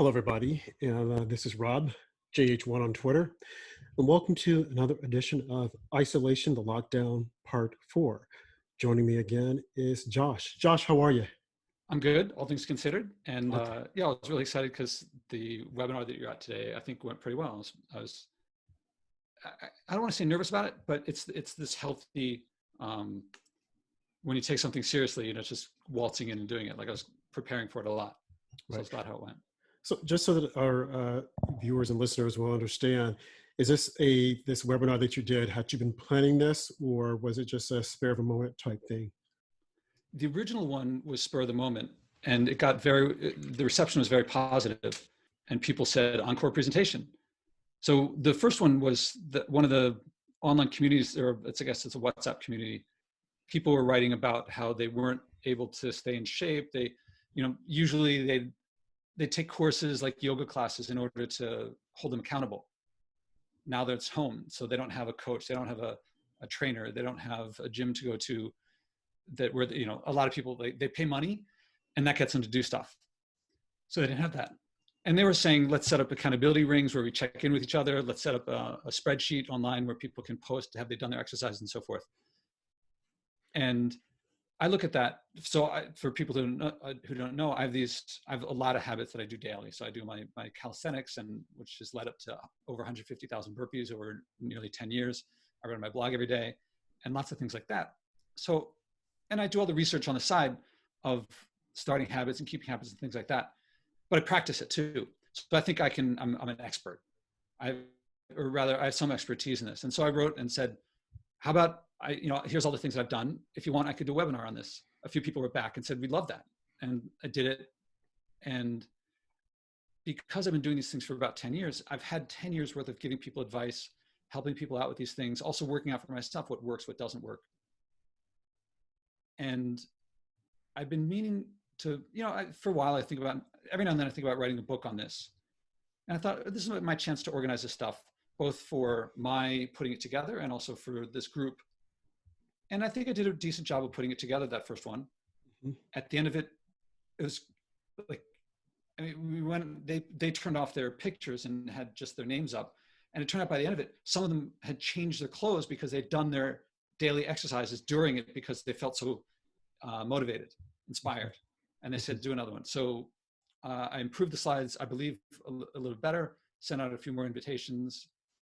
Hello, everybody, and this is Rob, JH1 on Twitter, and welcome to another edition of Isolation, the Lockdown, Part 4. Joining me again is Josh. Josh, how are you? I'm good, all things considered. And Okay. yeah, I was really excited because the webinar that you're at today, I think went pretty well. I don't want to say nervous about it, but it's this healthy, when you take something seriously, it's just waltzing in and doing it. Like I was preparing for it a lot. So Right. that's about how it went. So just so that our viewers and listeners will understand, is this webinar that you did, had you been planning this, or was it just a spare of a moment type thing? The original one was spur of the moment, and the reception was very positive, and people said encore presentation. So the first one was one of the online communities, I guess it's a WhatsApp community. People were writing about how they weren't able to stay in shape. They, usually they take courses like yoga classes in order to hold them accountable. Now that it's home, so they don't have a coach, they don't have a trainer, they don't have a gym to go to. A lot of people they pay money, and that gets them to do stuff. So they didn't have that. And they were saying, let's set up accountability rings where we check in with each other. Let's set up a spreadsheet online where people can post, have they done their exercise and so forth. And I look at that. So for people who don't know, I have a lot of habits that I do daily. So I do my calisthenics, which has led up to over 150,000 burpees over nearly 10 years. I run my blog every day and lots of things like that. So, and I do all the research on the side of starting habits and keeping habits and things like that. But I practice it too. So I think I'm an expert. I have some expertise in this. And so I wrote and said, how about here's all the things I've done. If you want, I could do a webinar on this. A few people were back and said, we'd love that. And I did it. And because I've been doing these things for about 10 years, I've had 10 years worth of giving people advice, helping people out with these things, also working out for myself what works, what doesn't work. And I've been meaning to, for a while, every now and then I think about writing a book on this. And I thought, this is my chance to organize this stuff, both for my putting it together and also for this group. And I think I did a decent job of putting it together, that first one. Mm-hmm. At the end of it, it was like, they turned off their pictures and had just their names up. And it turned out by the end of it, some of them had changed their clothes because they'd done their daily exercises during it because they felt so motivated, inspired. And they said, do another one. So I improved the slides, I believe, a little better, sent out a few more invitations.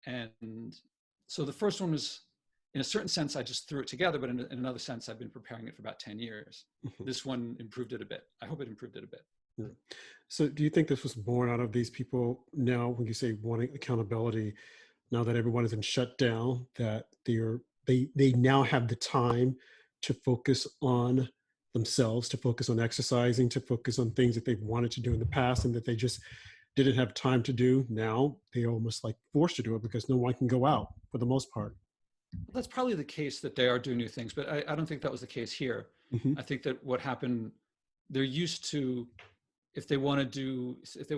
And so the first one was, in a certain sense, I just threw it together, but in another sense, I've been preparing it for about 10 years. Mm-hmm. This one improved it a bit. I hope it improved it a bit. Yeah. So do you think this was born out of these people now, when you say wanting accountability, now that everyone has been shut down, that they now have the time to focus on themselves, to focus on exercising, to focus on things that they've wanted to do in the past and that they just didn't have time to do? Now they're almost like forced to do it because no one can go out for the most part. That's probably the case that they are doing new things, but I don't think that was the case here. Mm-hmm. I think that what happened, they're used to, if they want to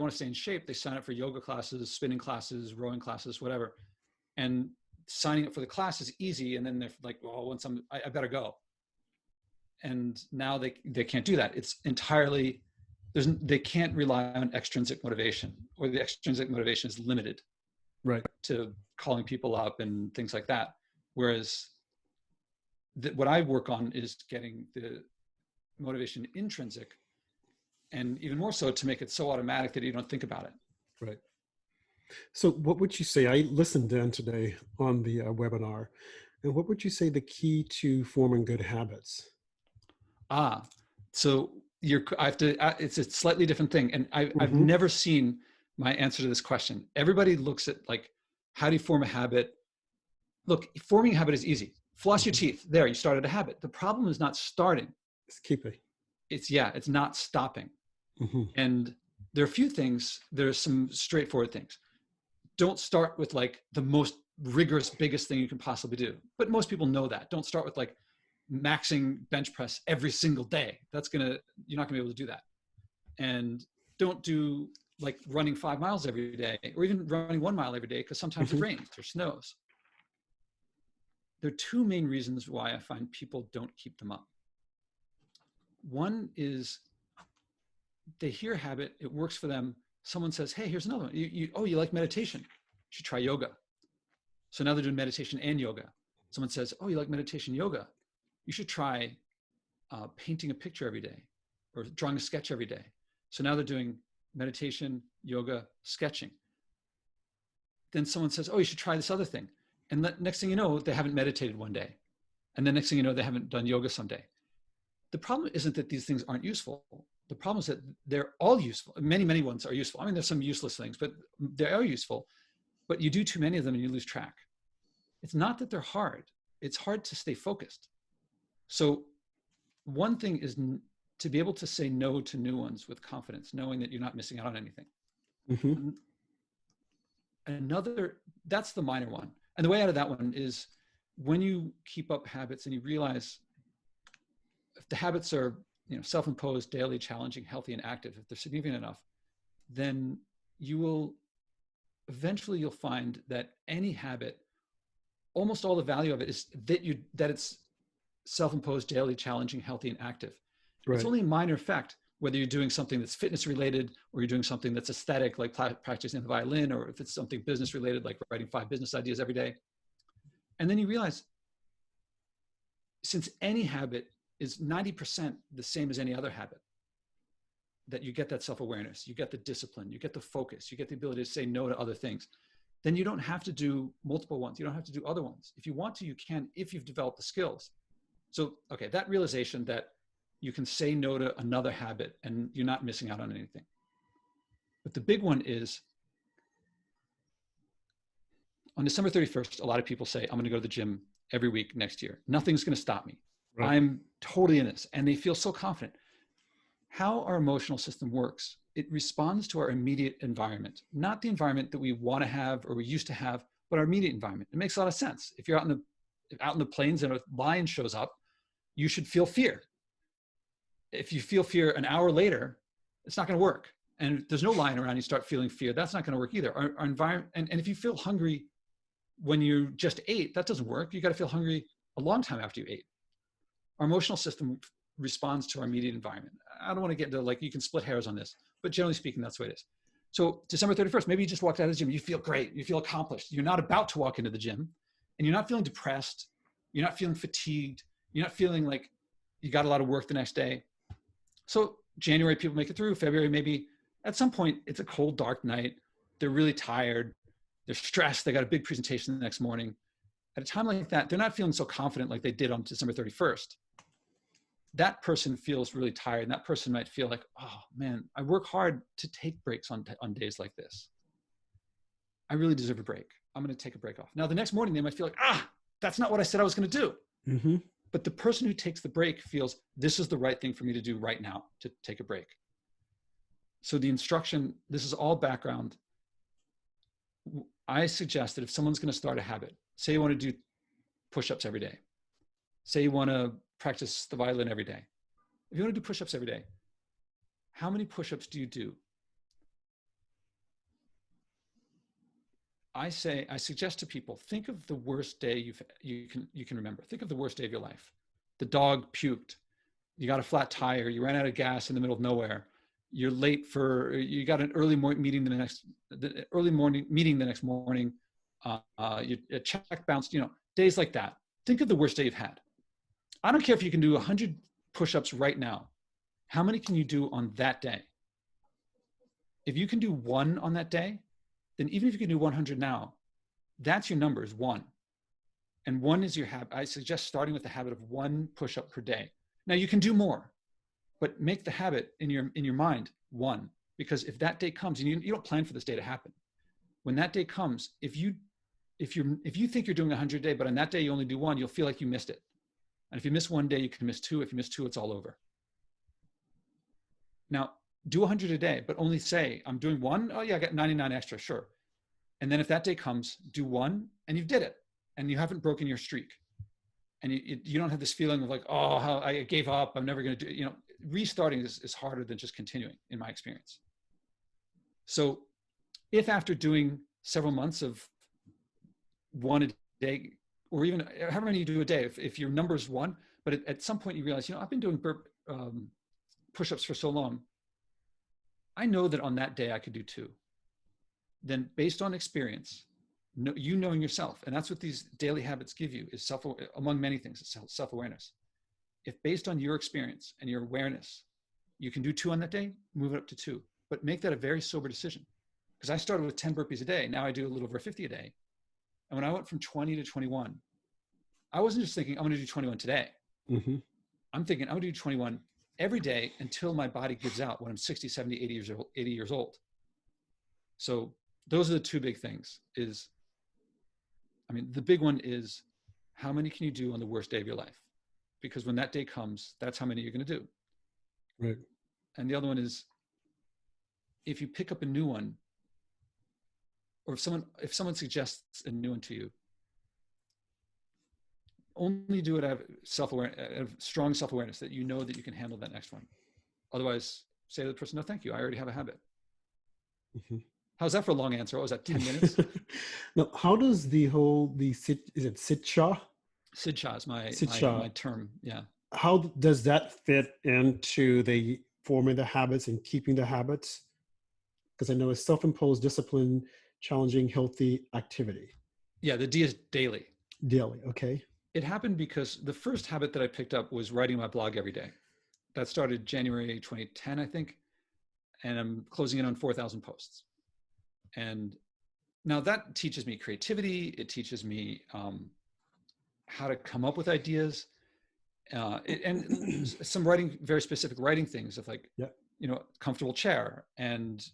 stay in shape, they sign up for yoga classes, spinning classes, rowing classes, whatever. And signing up for the class is easy. And then they're like, well, once I better go. And now they can't do that. It's entirely, they can't rely on extrinsic motivation, or the extrinsic motivation is limited, right, to calling people up and things like that. Whereas what I work on is getting the motivation intrinsic, and even more so to make it so automatic that you don't think about it. Right. So what would you say, I listened in today on the webinar, and what would you say the key to forming good habits? So it's a slightly different thing. And I've never seen my answer to this question. Everybody looks at like, how do you form a habit? Look, forming a habit is easy. Floss your teeth. There, you started a habit. The problem is not starting. It's keeping. It's not stopping. Mm-hmm. And there are a few things, there are some straightforward things. Don't start with like the most rigorous, biggest thing you can possibly do. But most people know that. Don't start with like maxing bench press every single day. You're not gonna be able to do that. And don't do like running 5 miles every day, or even running 1 mile every day, because sometimes it rains or snows. There are two main reasons why I find people don't keep them up. One is they hear habit, it works for them, someone says, hey, here's another one. You like meditation? You should try yoga. So now they're doing meditation and yoga. Someone says, oh, you like meditation, yoga? You should try painting a picture every day or drawing a sketch every day. So now they're doing meditation, yoga, sketching. Then someone says, oh, you should try this other thing. And next thing you know, they haven't meditated one day. And then next thing you know, they haven't done yoga someday. The problem isn't that these things aren't useful. The problem is that they're all useful. Many, many ones are useful. I mean, there's some useless things, but they are useful. But you do too many of them and you lose track. It's not that they're hard. It's hard to stay focused. So one thing is to be able to say no to new ones with confidence, knowing that you're not missing out on anything. Mm-hmm. Another, that's the minor one. And the way out of that one is when you keep up habits and you realize if the habits are, self-imposed, daily, challenging, healthy, and active, if they're significant enough, then you'll find that any habit, almost all the value of it is that it's self-imposed, daily, challenging, healthy, and active. Right. It's only a minor effect whether you're doing something that's fitness related or you're doing something that's aesthetic, like practicing the violin, or if it's something business related, like writing 5 business ideas every day. And then you realize, since any habit is 90% the same as any other habit, that you get that self-awareness, you get the discipline, you get the focus, you get the ability to say no to other things, then you don't have to do multiple ones. You don't have to do other ones. If you want to, you can, if you've developed the skills. So, okay, that realization that you can say no to another habit and you're not missing out on anything. But the big one is, on December 31st, a lot of people say, I'm going to go to the gym every week next year. Nothing's going to stop me. Right. I'm totally in this. And they feel so confident. How our emotional system works, it responds to our immediate environment, not the environment that we want to have or we used to have, but our immediate environment. It makes a lot of sense. If you're out in the plains and a lion shows up, you should feel fear. If you feel fear an hour later, it's not going to work. And if there's no lion around, you start feeling fear. That's not going to work either. Our environment, and if you feel hungry when you just ate, that doesn't work. You got to feel hungry a long time after you ate. Our emotional system responds to our immediate environment. I don't want to get into you can split hairs on this, but generally speaking, that's the way it is. So December 31st, maybe you just walked out of the gym. You feel great. You feel accomplished. You're not about to walk into the gym and you're not feeling depressed. You're not feeling fatigued. You're not feeling like you got a lot of work the next day. So January, people make it through. February, maybe at some point, it's a cold, dark night. They're really tired. They're stressed. They got a big presentation the next morning. At a time like that, they're not feeling so confident like they did on December 31st. That person feels really tired. And that person might feel like, oh man, I work hard to take breaks on days like this. I really deserve a break. I'm going to take a break off. Now, the next morning, they might feel like, that's not what I said I was going to do. Mm-hmm. But the person who takes the break feels this is the right thing for me to do right now, to take a break. So the instruction, this is all background. I suggest that if someone's going to start a habit, say you want to do push-ups every day. Say you want to practice the violin every day. If you want to do push-ups every day, how many push-ups do you do? I suggest to people, think of the worst day you can remember. Think of the worst day of your life. The dog puked. You got a flat tire. You ran out of gas in the middle of nowhere. You're late you got an early morning meeting the next morning. Your check bounced, days like that. Think of the worst day you've had. I don't care if you can do 100 push-ups right now. How many can you do on that day? If you can do 1 on that day, then even if you can do 100 now, that's your number, is 1. And 1 is your habit. I suggest starting with the habit of 1 push-up per day. Now you can do more, but make the habit in your mind 1, because if that day comes, and you don't plan for this day to happen, when that day comes, if you think you're doing 100 a day, but on that day you only do 1, you'll feel like you missed it. And if you miss 1 day, you can miss 2. If you miss 2, it's all over. Now, do 100 a day, but only say, I'm doing 1. Oh yeah, I got 99 extra, sure. And then if that day comes, do 1 and you did it and you haven't broken your streak. And you don't have this feeling of like, oh, how I gave up. I'm never going to do, restarting is harder than just continuing in my experience. So if after doing several months of 1 a day, or even however many you do a day, if your number is 1, but at some point you realize, I've been doing push-ups for so long. I know that on that day I could do 2. Then based on experience, you knowing yourself, and that's what these daily habits give you, is among many things, it's self-awareness. If based on your experience and your awareness, you can do 2 on that day, move it up to 2, but make that a very sober decision. Because I started with 10 burpees a day. Now I do a little over 50 a day. And when I went from 20 to 21, I wasn't just thinking, I'm going to do 21 today. Mm-hmm. I'm thinking, I'm going to do 21 every day until my body gives out when I'm 60, 70, 80 years old. So those are the 2 big things. The big one is, how many can you do on the worst day of your life? Because when that day comes, that's how many you're going to do. Right. And the other one is, if you pick up a new one, or if someone suggests a new one to you, only do it out of strong self-awareness that you know that you can handle that next one. Otherwise, say to the person, no, thank you. I already have a habit. Mm-hmm. How's that for a long answer? What was that, 10 minutes? Now, how does is it Sitcha? Sidcha is my term. Yeah. How does that fit into the forming the habits and keeping the habits? Because I know it's self-imposed discipline, challenging, healthy activity. Yeah, the D is daily. Daily, okay. It happened because the first habit that I picked up was writing my blog every day. That started January 2010, I think, and I'm closing in on 4,000 posts. And now that teaches me creativity. It teaches me how to come up with ideas, and some very specific writing things of like, yeah, comfortable chair and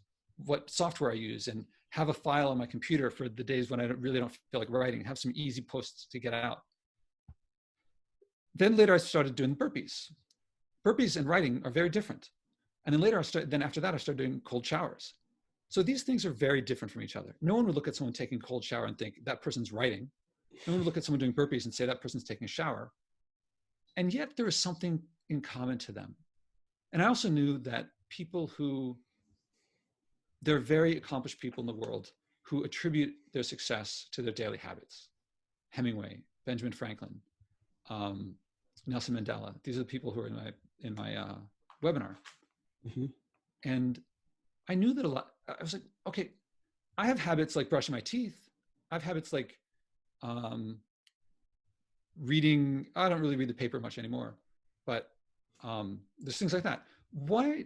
what software I use, and have a file on my computer for the days when I really don't feel like writing, have some easy posts to get out. Then later I started doing burpees. Burpees and writing are very different. And then after that, I started doing cold showers. So these things are very different from each other. No one would look at someone taking a cold shower and think that person's writing. No one would look at someone doing burpees and say that person's taking a shower. And yet there is something in common to them. And I also knew that there are very accomplished people in the world who attribute their success to their daily habits. Hemingway, Benjamin Franklin, Nelson Mandela. These are the people who are in my webinar. Mm-hmm. And I knew that a lot. I was like, okay, I have habits like brushing my teeth. I have habits like reading. I don't really read the paper much anymore, but there's things like that. Why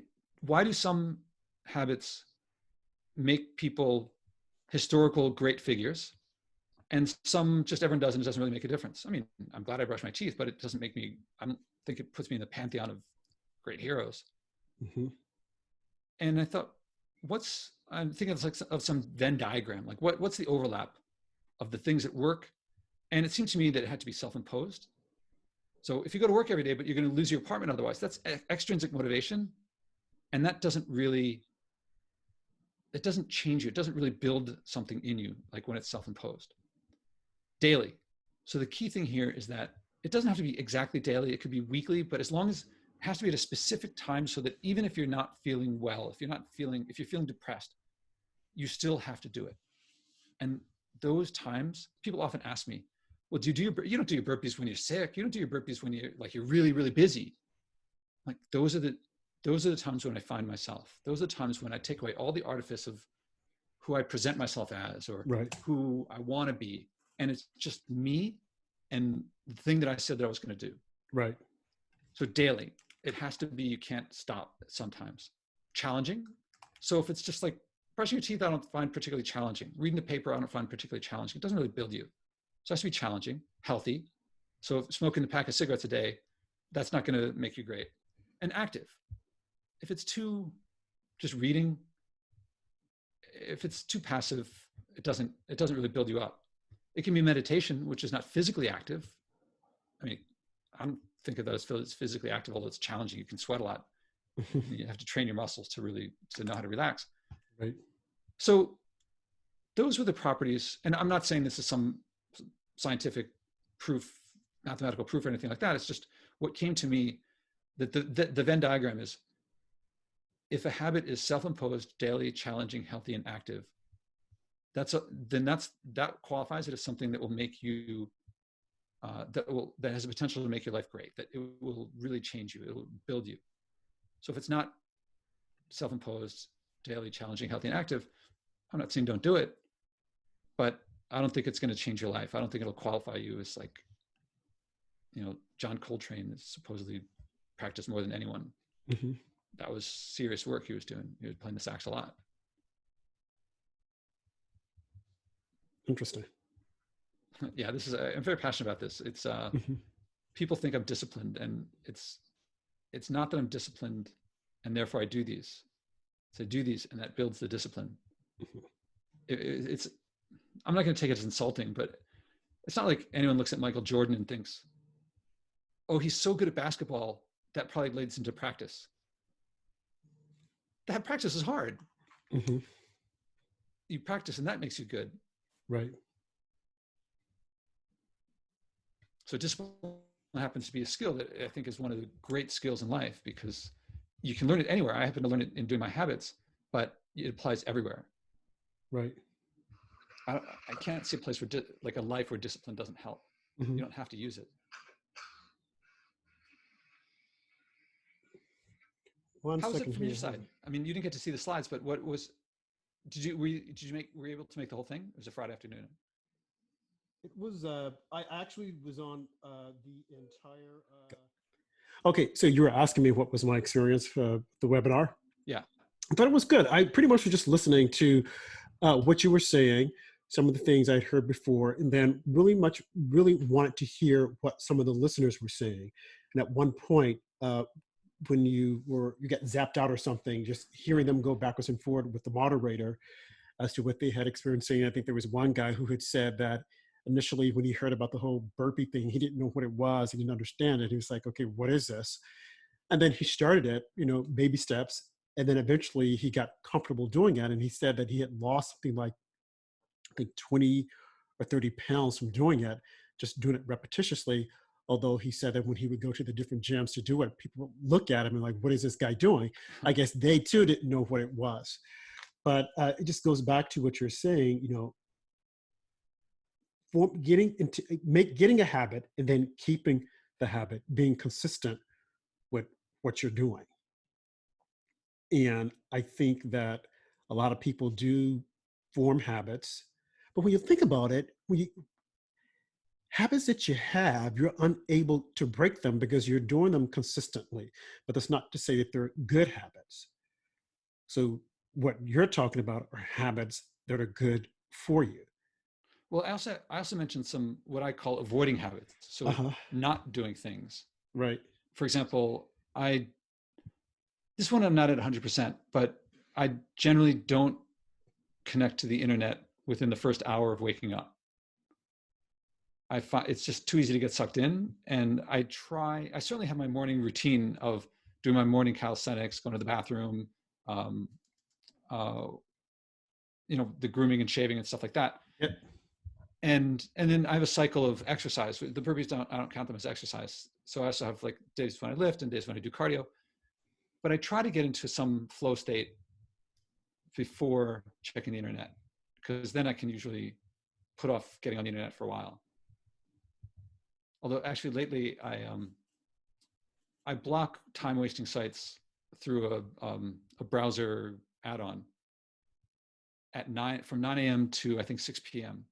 do some habits make people historical great figures, and some just everyone does, and it doesn't really make a difference? I mean, I'm glad I brush my teeth, but it doesn't make me, I don't think it puts me in the pantheon of great heroes. Mm-hmm. And I thought, I'm thinking of some Venn diagram, like what's the overlap of the things that work? And it seemed to me that it had to be self-imposed. So if you go to work every day, but you're going to lose your apartment otherwise, that's extrinsic motivation. And that doesn't change you. It doesn't really build something in you, like when it's self-imposed. Daily. So the key thing here is that it doesn't have to be exactly daily. It could be weekly, but as long as it has to be at a specific time, so that even if you're not feeling well, if you're feeling depressed, you still have to do it. And those times, people often ask me, well, you don't do your burpees when you're sick. You don't do your burpees when you're really, really busy. Like those are the times when I find myself. Those are the times when I take away all the artifice of who I present myself as, or right, who I want to be. And it's just me and the thing that I said that I was going to do. Right. So daily, it has to be, you can't stop sometimes. Challenging. So if it's just like brushing your teeth, I don't find particularly challenging. Reading the paper, I don't find particularly challenging. It doesn't really build you. So it has to be challenging, healthy. So if smoking a pack of cigarettes a day, that's not going to make you great. And active. If it's too just reading, if it's too passive, it doesn't really build you up. It can be meditation, which is not physically active. I mean, I don't think of that as physically active, although it's challenging. You can sweat a lot. You have to train your muscles to know how to relax. Right. So those were the properties. And I'm not saying this is some scientific proof, mathematical proof or anything like that. It's just what came to me, that the Venn diagram is, if a habit is self-imposed, daily, challenging, healthy, and active, that qualifies it as something that will make you, that has the potential to make your life great, that it will really change you, it will build you. So if it's not self-imposed, daily, challenging, healthy, and active. I'm not saying don't do it, but I don't think it's going to change your life. I don't think it'll qualify you as like, John Coltrane is supposedly practiced more than anyone. Mm-hmm. That was serious work he was doing. He was playing the sax a lot. Interesting. Yeah, I'm very passionate about this. It's people think I'm disciplined, and it's not that I'm disciplined and therefore I do these. So I do these, and that builds the discipline. It's I'm not going to take it as insulting, but it's not like anyone looks at Michael Jordan and thinks, oh, he's so good at basketball, that probably leads into practice. That practice is hard. Mm-hmm. You practice and that makes you good. Right. So discipline happens to be a skill that I think is one of the great skills in life, because you can learn it anywhere. I happen to learn it in doing my habits, but it applies everywhere. Right. I can't see a place where like a life where discipline doesn't help. Mm-hmm. You don't have to use it. How was it from your side? I mean, you didn't get to see the slides, but were you able to make the whole thing? It was a Friday afternoon. It was, I actually was on the entire. Okay, so you were asking me what was my experience for the webinar? Yeah. I thought it was good. I pretty much was just listening to what you were saying, some of the things I'd heard before, and then really wanted to hear what some of the listeners were saying. And at one point, when you got zapped out or something, just hearing them go backwards and forward with the moderator as to what they had experienced. I think there was one guy who had said that initially when he heard about the whole burpee thing, he didn't know what it was. He didn't understand it. He was like, okay, what is this? And then he started it, baby steps. And then eventually he got comfortable doing it. And he said that he had lost something like, I think 20 or 30 pounds from doing it, just doing it repetitiously. Although he said that when he would go to the different gyms to do it, people would look at him and like, what is this guy doing? I guess they too didn't know what it was. But it just goes back to what you're saying, getting a habit and then keeping the habit, being consistent with what you're doing. And I think that a lot of people do form habits, but when you think about it, habits that you have, you're unable to break them because you're doing them consistently. But that's not to say that they're good habits. So what you're talking about are habits that are good for you. Well, I also mentioned some what I call avoiding habits. So not doing things. Right. For example, this one I'm not at 100%, but I generally don't connect to the internet within the first hour of waking up. I find it's just too easy to get sucked in. And I certainly have my morning routine of doing my morning calisthenics, going to the bathroom, the grooming and shaving and stuff like that. Yep. And then I have a cycle of exercise. The burpees I don't count them as exercise. So I also have like days when I lift and days when I do cardio. But I try to get into some flow state before checking the internet, because then I can usually put off getting on the internet for a while. Although actually lately I block time wasting sites through a browser add-on from 9 a.m. to I think 6 p.m.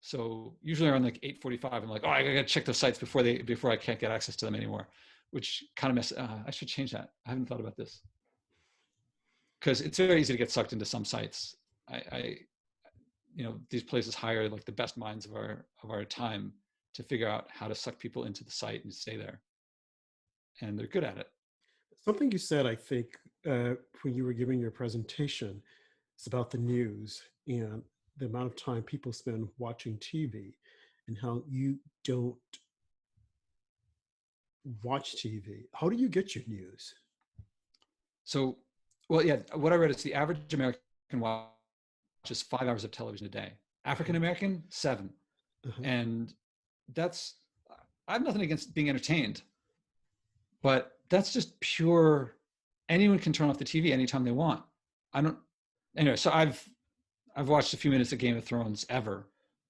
So usually around like 8:45, I'm like, oh, I gotta check those sites before I can't get access to them anymore, which kind of I should change that. I haven't thought about this, because it's very easy to get sucked into some sites. These places hire like the best minds of our time to figure out how to suck people into the site and stay there, and they're good at it. Something you said, I think, when you were giving your presentation, is about the news and the amount of time people spend watching TV, and how you don't watch TV. How do you get your news? So, well, yeah, what I read is the average American watches 5 hours of television a day. African American, 7. And I have nothing against being entertained, but that's just pure, anyone can turn off the TV anytime they want. Anyway, so I've watched a few minutes of Game of Thrones ever,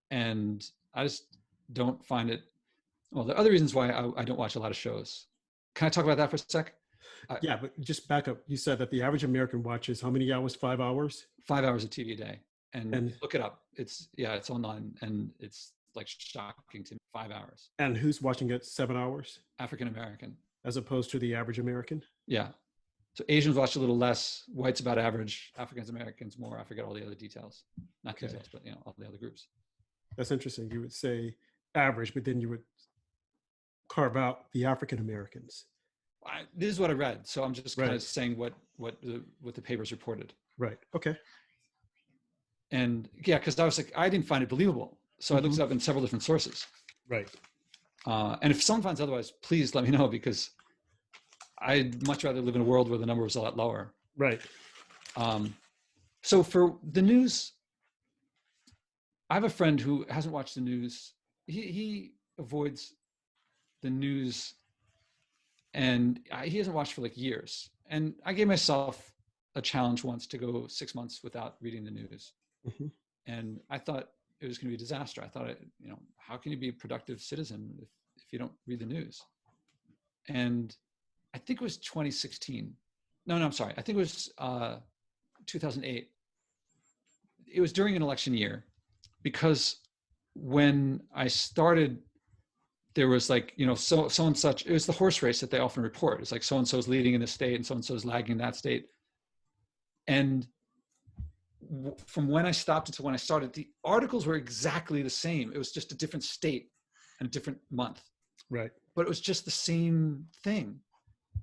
and I just don't find it. Well, there are other reasons why I don't watch a lot of shows. Can I talk about that for a sec? Yeah, but just back up. You said that the average American watches how many hours? 5 hours? 5 hours of TV a day, and And look it up. It's online, and it's like shocking to me. 5 hours. and who's watching it 7 hours African American. as opposed to the average American? Yeah. So Asians watch a little less. Whites about average. Africans Americans more. I forget all the other details. Not Okay. details, but all the other groups. That's interesting. You would say average, but then you would carve out the African Americans. This is what I read, so I'm just kind Right. of saying what the papers reported. Right. Okay. And yeah, because I was like, I didn't find it believable, so I looked it up in several different sources. Right. And if someone finds otherwise, please let me know, because I'd much rather live in a world where the number was a lot lower. Right. So for the news, I have a friend who hasn't watched the news. He avoids the news, and he hasn't watched for like years. And I gave myself a challenge once to go 6 months without reading the news. Mm-hmm. And I thought it was going to be a disaster. I thought, how can you be a productive citizen if you don't read the news? And I think it was 2016. No, I'm sorry. I think it was 2008. It was during an election year, because when I started, there was like, so and such, it was the horse race that they often report. It's like so-and-so's leading in this state and so-and-so's lagging in that state. And from when I stopped until when I started, the articles were exactly the same. It was just a different state and a different month. Right. But it was just the same thing.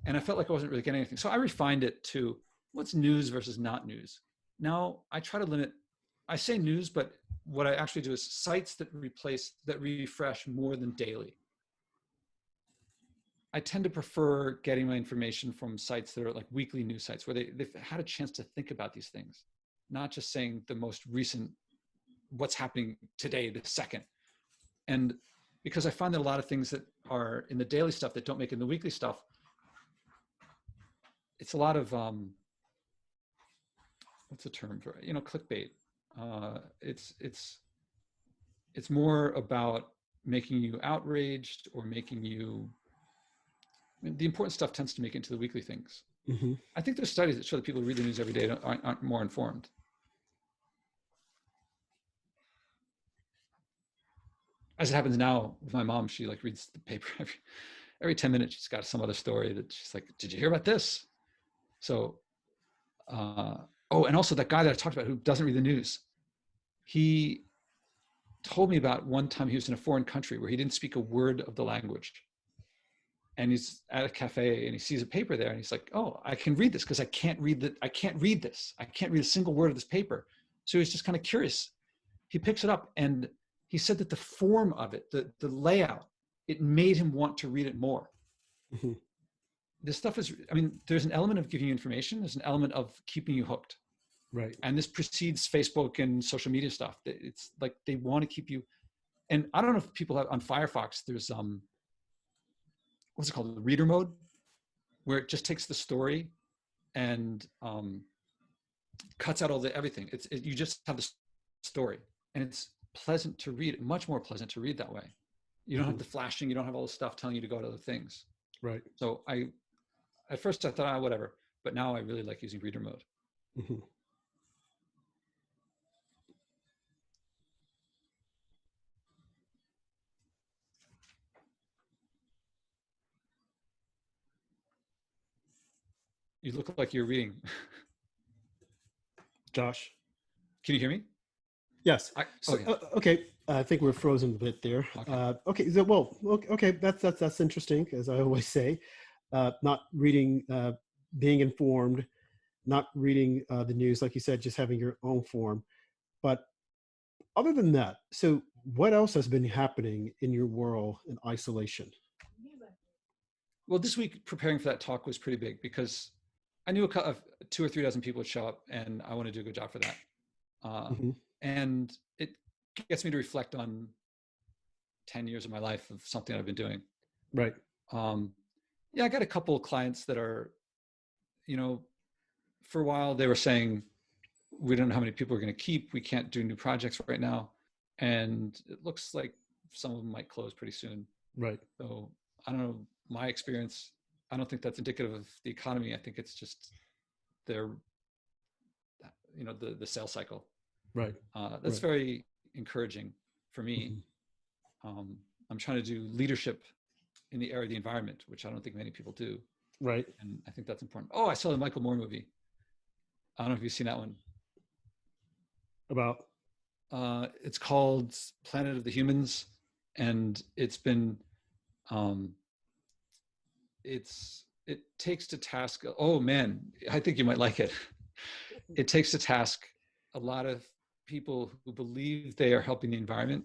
And I felt like I wasn't really getting anything. So I refined it to what's news versus not news. Now I try to limit, I say news, but what I actually do is sites that refresh more than daily. I tend to prefer getting my information from sites that are like weekly news sites, where they've had a chance to think about these things, not just saying the most recent, what's happening today, the second. And because I find that a lot of things that are in the daily stuff that don't make it in the weekly stuff, it's a lot of, what's the term for it? Clickbait. It's more about making you outraged or making you, the important stuff tends to make it into the weekly things. Mm-hmm. I think there's studies that show that people who read the news every day aren't more informed. As it happens now with my mom, she like reads the paper every 10 minutes. She's got some other story that she's like, did you hear about this? So, and also that guy that I talked about who doesn't read the news, he told me about one time he was in a foreign country where he didn't speak a word of the language. And he's at a cafe and he sees a paper there and he's like, oh, I can read this because I can't read this. I can't read a single word of this paper. So he's just kind of curious. He picks it up and he said that the form of it, the layout, it made him want to read it more. Mm-hmm. This stuff is, there's an element of giving you information. There's an element of keeping you hooked. Right. And this precedes Facebook and social media stuff. It's like they want to keep you. And I don't know if people have on Firefox, there's what's it called? The reader mode, where it just takes the story and cuts out all everything. You just have the story, and it's pleasant to read, much more pleasant to read that way. You don't have the flashing, you don't have all the stuff telling you to go to other things. Right. So at first I thought, whatever, but now I really like using reader mode. Mm-hmm. You look like you're reading. Josh? Can you hear me? Yes. Yeah. Okay. I think we're frozen a bit there. Okay. Okay. That's interesting, as I always say. Not reading, being informed, not reading the news, like you said, just having your own form. But other than that, so what else has been happening in your world in isolation? Well, this week preparing for that talk was pretty big because I knew 2 or 3 dozen people would show up, and I want to do a good job for that. And it gets me to reflect on 10 years of my life of something I've been doing. Right. Yeah, I got a couple of clients that are, for a while they were saying, we don't know how many people we're going to keep. We can't do new projects right now. And it looks like some of them might close pretty soon. Right. So I don't know, my experience, I don't think that's indicative of the economy. I think it's just their, the sales cycle. Right. That's Right. very encouraging for me. Mhm. I'm trying to do leadership in the area of the environment, which I don't think many people do. Right. And I think that's important. Oh, I saw the Michael Moore movie. I don't know if you've seen that one. About. It's called Planet of the Humans, and it's been, it takes to task. Oh man, I think you might like it. It takes to task a lot of people who believe they are helping the environment.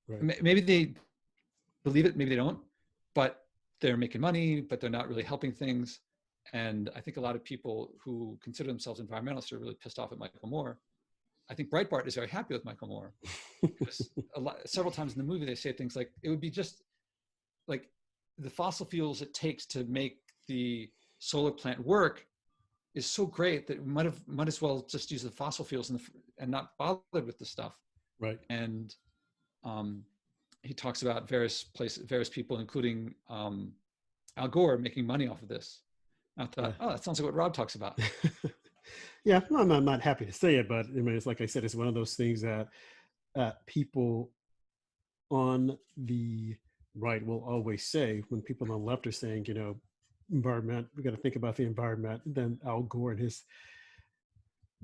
Right. Maybe they believe it, maybe they don't, but they're making money, but they're not really helping things. And I think a lot of people who consider themselves environmentalists are really pissed off at Michael Moore. I think Breitbart is very happy with Michael Moore because several times in the movie they say things like, it would be just like the fossil fuels it takes to make the solar plant work is so great that we might as well just use the fossil fuels and not bothered with the stuff. Right. And he talks about various people, including Al Gore, making money off of this. I thought, oh, that sounds like what Rob talks about. Yeah, no, I'm not happy to say it, but I mean, it's like I said, it's one of those things that people on the right will always say when people on the left are saying, environment, we got to think about the environment. Then Al Gore and his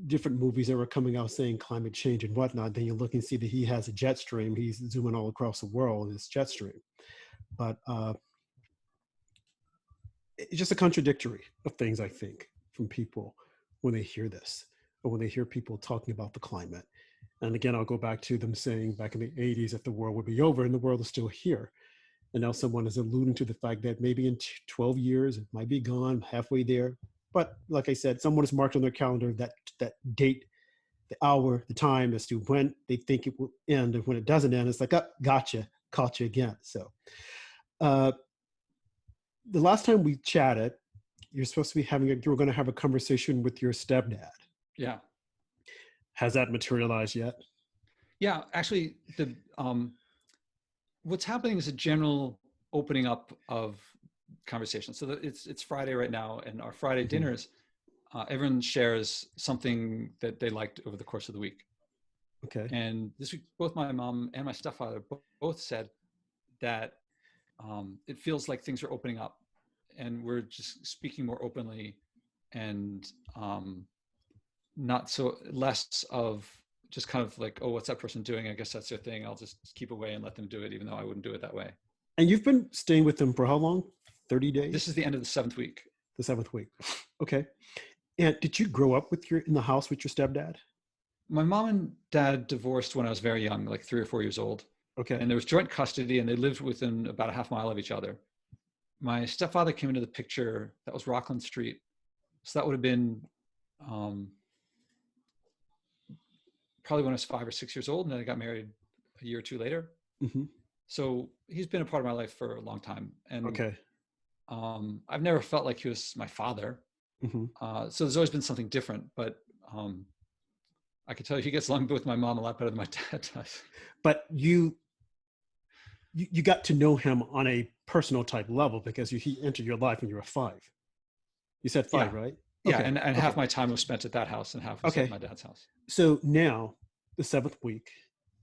different movies that were coming out saying climate change and whatnot, then you look and see that he has a jet stream. He's zooming all across the world, his jet stream. But it's just a contradictory of things, I think, from people when they hear this or when they hear people talking about the climate. And again, I'll go back to them saying back in the 80s that the world would be over, and the world is still here. And now someone is alluding to the fact that maybe in 12 years, it might be gone, halfway there. But like I said, someone has marked on their calendar that date, the hour, the time as to when they think it will end. And when it doesn't end, it's like, oh, gotcha, caught you again. So the last time we chatted, you're supposed to be you were going to have a conversation with your stepdad. Yeah. Has that materialized yet? Yeah, actually, what's happening is a general opening up of conversation. So it's Friday right now, and our Friday dinners, everyone shares something that they liked over the course of the week. Okay. And this week, both my mom and my stepfather both said that it feels like things are opening up, and we're just speaking more openly, and less of just kind of like, oh, what's that person doing? I guess that's their thing. I'll just keep away and let them do it, even though I wouldn't do it that way. And you've been staying with them for how long? 30 days? This is the end of the 7th week. The 7th week. Okay. And did you grow up in the house with your stepdad? My mom and dad divorced when I was very young, like 3 or 4 years old. Okay. And there was joint custody, and they lived within about a half mile of each other. My stepfather came into the picture. That was Rockland Street. So that would have been probably when I was 5 or 6 years old, and then I got married a year or two later. Mm-hmm. So he's been a part of my life for a long time. And okay. I've never felt like he was my father. Mm-hmm. So there's always been something different, but I can tell you he gets along with my mom a lot better than my dad does. But you got to know him on a personal type level because he entered your life when you were 5. You said 5, right? Yeah, okay. and half my time was spent at that house and half was at my dad's house. So now, the 7th week,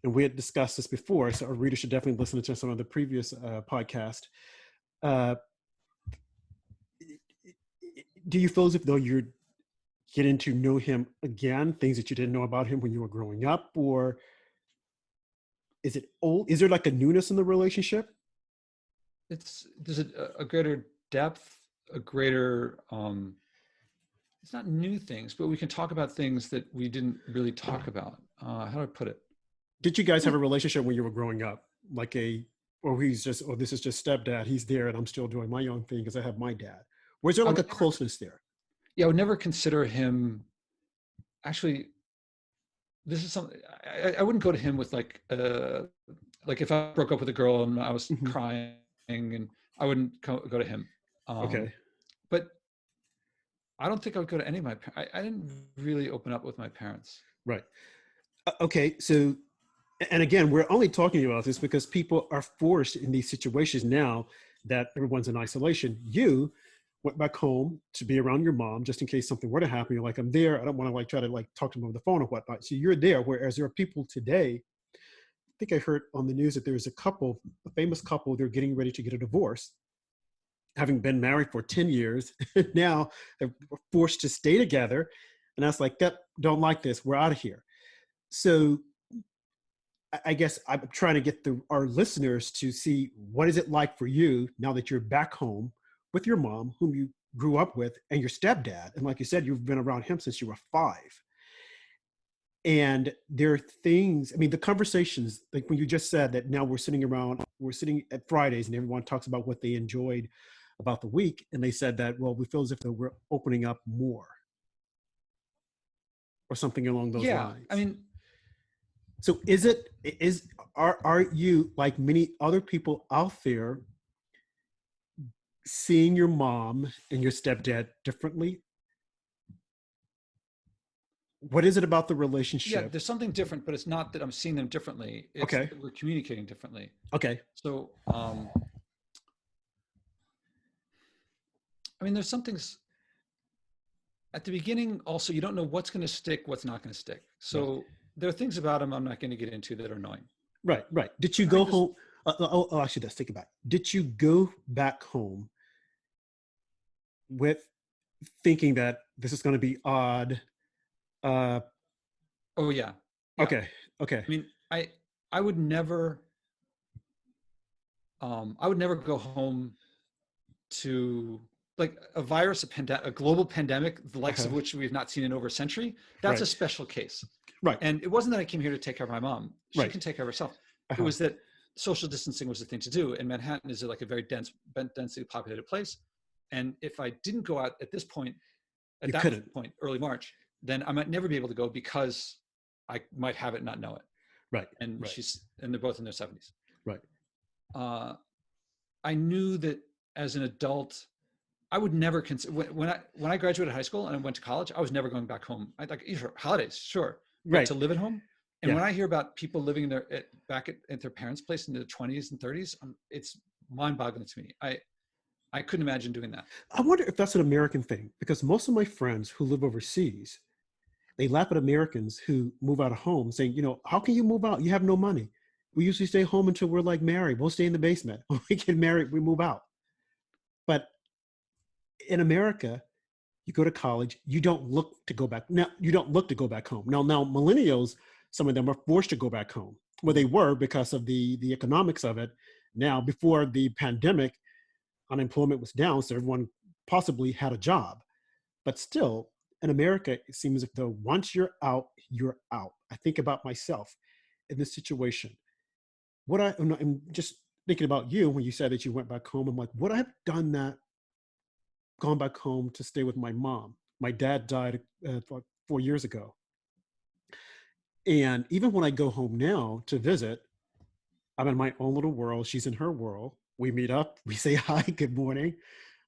and we had discussed this before, so our readers should definitely listen to some of the previous podcast. Do you feel as if though you're getting to know him again, things that you didn't know about him when you were growing up, or is it old? Is there like a newness in the relationship? There's a greater depth, a greater, it's not new things, but we can talk about things that we didn't really talk about. How do I put it? Did you guys have a relationship when you were growing up? Like this is just stepdad, he's there and I'm still doing my own thing because I have my dad. Was there like a closeness there? Yeah, I would never consider him, actually, this is something, I wouldn't go to him with like if I broke up with a girl and I was crying, and I wouldn't go to him. Okay. But I don't think I would go to any of my parents. I didn't really open up with my parents. Right. Okay. So, and again, we're only talking about this because people are forced in these situations now that everyone's in isolation. You went back home to be around your mom just in case something were to happen. You're like, I'm there. I don't want to like try to like talk to them over the phone or whatnot. So you're there. Whereas there are people today, I think I heard on the news that there's a couple, a famous couple, they're getting ready to get a divorce, having been married for 10 years. Now they're forced to stay together. And I was like, that don't like this. We're out of here. So I guess I'm trying to get our listeners to see what is it like for you now that you're back home with your mom, whom you grew up with, and your stepdad. And like you said, you've been around him since you were 5. And there are things, I mean, the conversations, like when you just said that now we're sitting at Fridays and everyone talks about what they enjoyed about the week. And they said that, well, we feel as if that we're opening up more or something along those Yeah, I lines. mean, So are you like many other people out there seeing your mom and your stepdad differently? What is it about the yeah, relationship? there's something different, but it's not that I'm seeing them differently. It's Okay. that we're communicating differently. Okay. So, I mean, there's some things at the beginning. Also, you don't know what's going to stick, what's not going to stick. Right. So there are things about them I'm not going to get into that are annoying. Right. Right. Did you And I go just, home? Actually, let's think about it. Did you go back home with thinking that this is going to be odd? Uh, oh yeah, yeah. okay. Okay. I mean, I would never, I would never go home to like a virus, a global pandemic, the likes Uh-huh. of which we've not seen in over a century. That's a Right. special case. Right. And it wasn't that I came here to take care of my mom. She Right. can take care of herself. It Uh-huh. was that social distancing was the thing to do. And Manhattan is like a very densely populated place. And if I didn't go out at this point, at You that couldn't. point, early March, then I might never be able to go because I might have it and not know it. Right. And Right. they're both in their 70s. Right. Uh, I knew that as an adult, I would never consider when I graduated high school and I went to college, I was never going back home. I like holidays, sure, but Right. to live at home. And Yeah. when I hear about people living back at their parents' place in their 20s and 30s, it's mind-boggling to me. I couldn't imagine doing that. I wonder if that's an American thing because most of my friends who live overseas, they laugh at Americans who move out of home saying, how can you move out? You have no money. We usually stay home until we're like married. We'll stay in the basement. When we get married, we move out. But in America, you go to college, you don't look to go back. Now, you don't look to go back home. Now millennials, some of them are forced to go back home. Well, they were because of the economics of it. Now, before the pandemic, unemployment was down, so everyone possibly had a job. But still, in America, it seems as if though once you're out, you're out. I think about myself in this situation. I'm just thinking about you when you said that you went back home. I'm like, would I have done that, gone back home to stay with my mom? My dad died 4 years ago. And even when I go home now to visit, I'm in my own little world. She's in her world. We meet up, we say hi, good morning.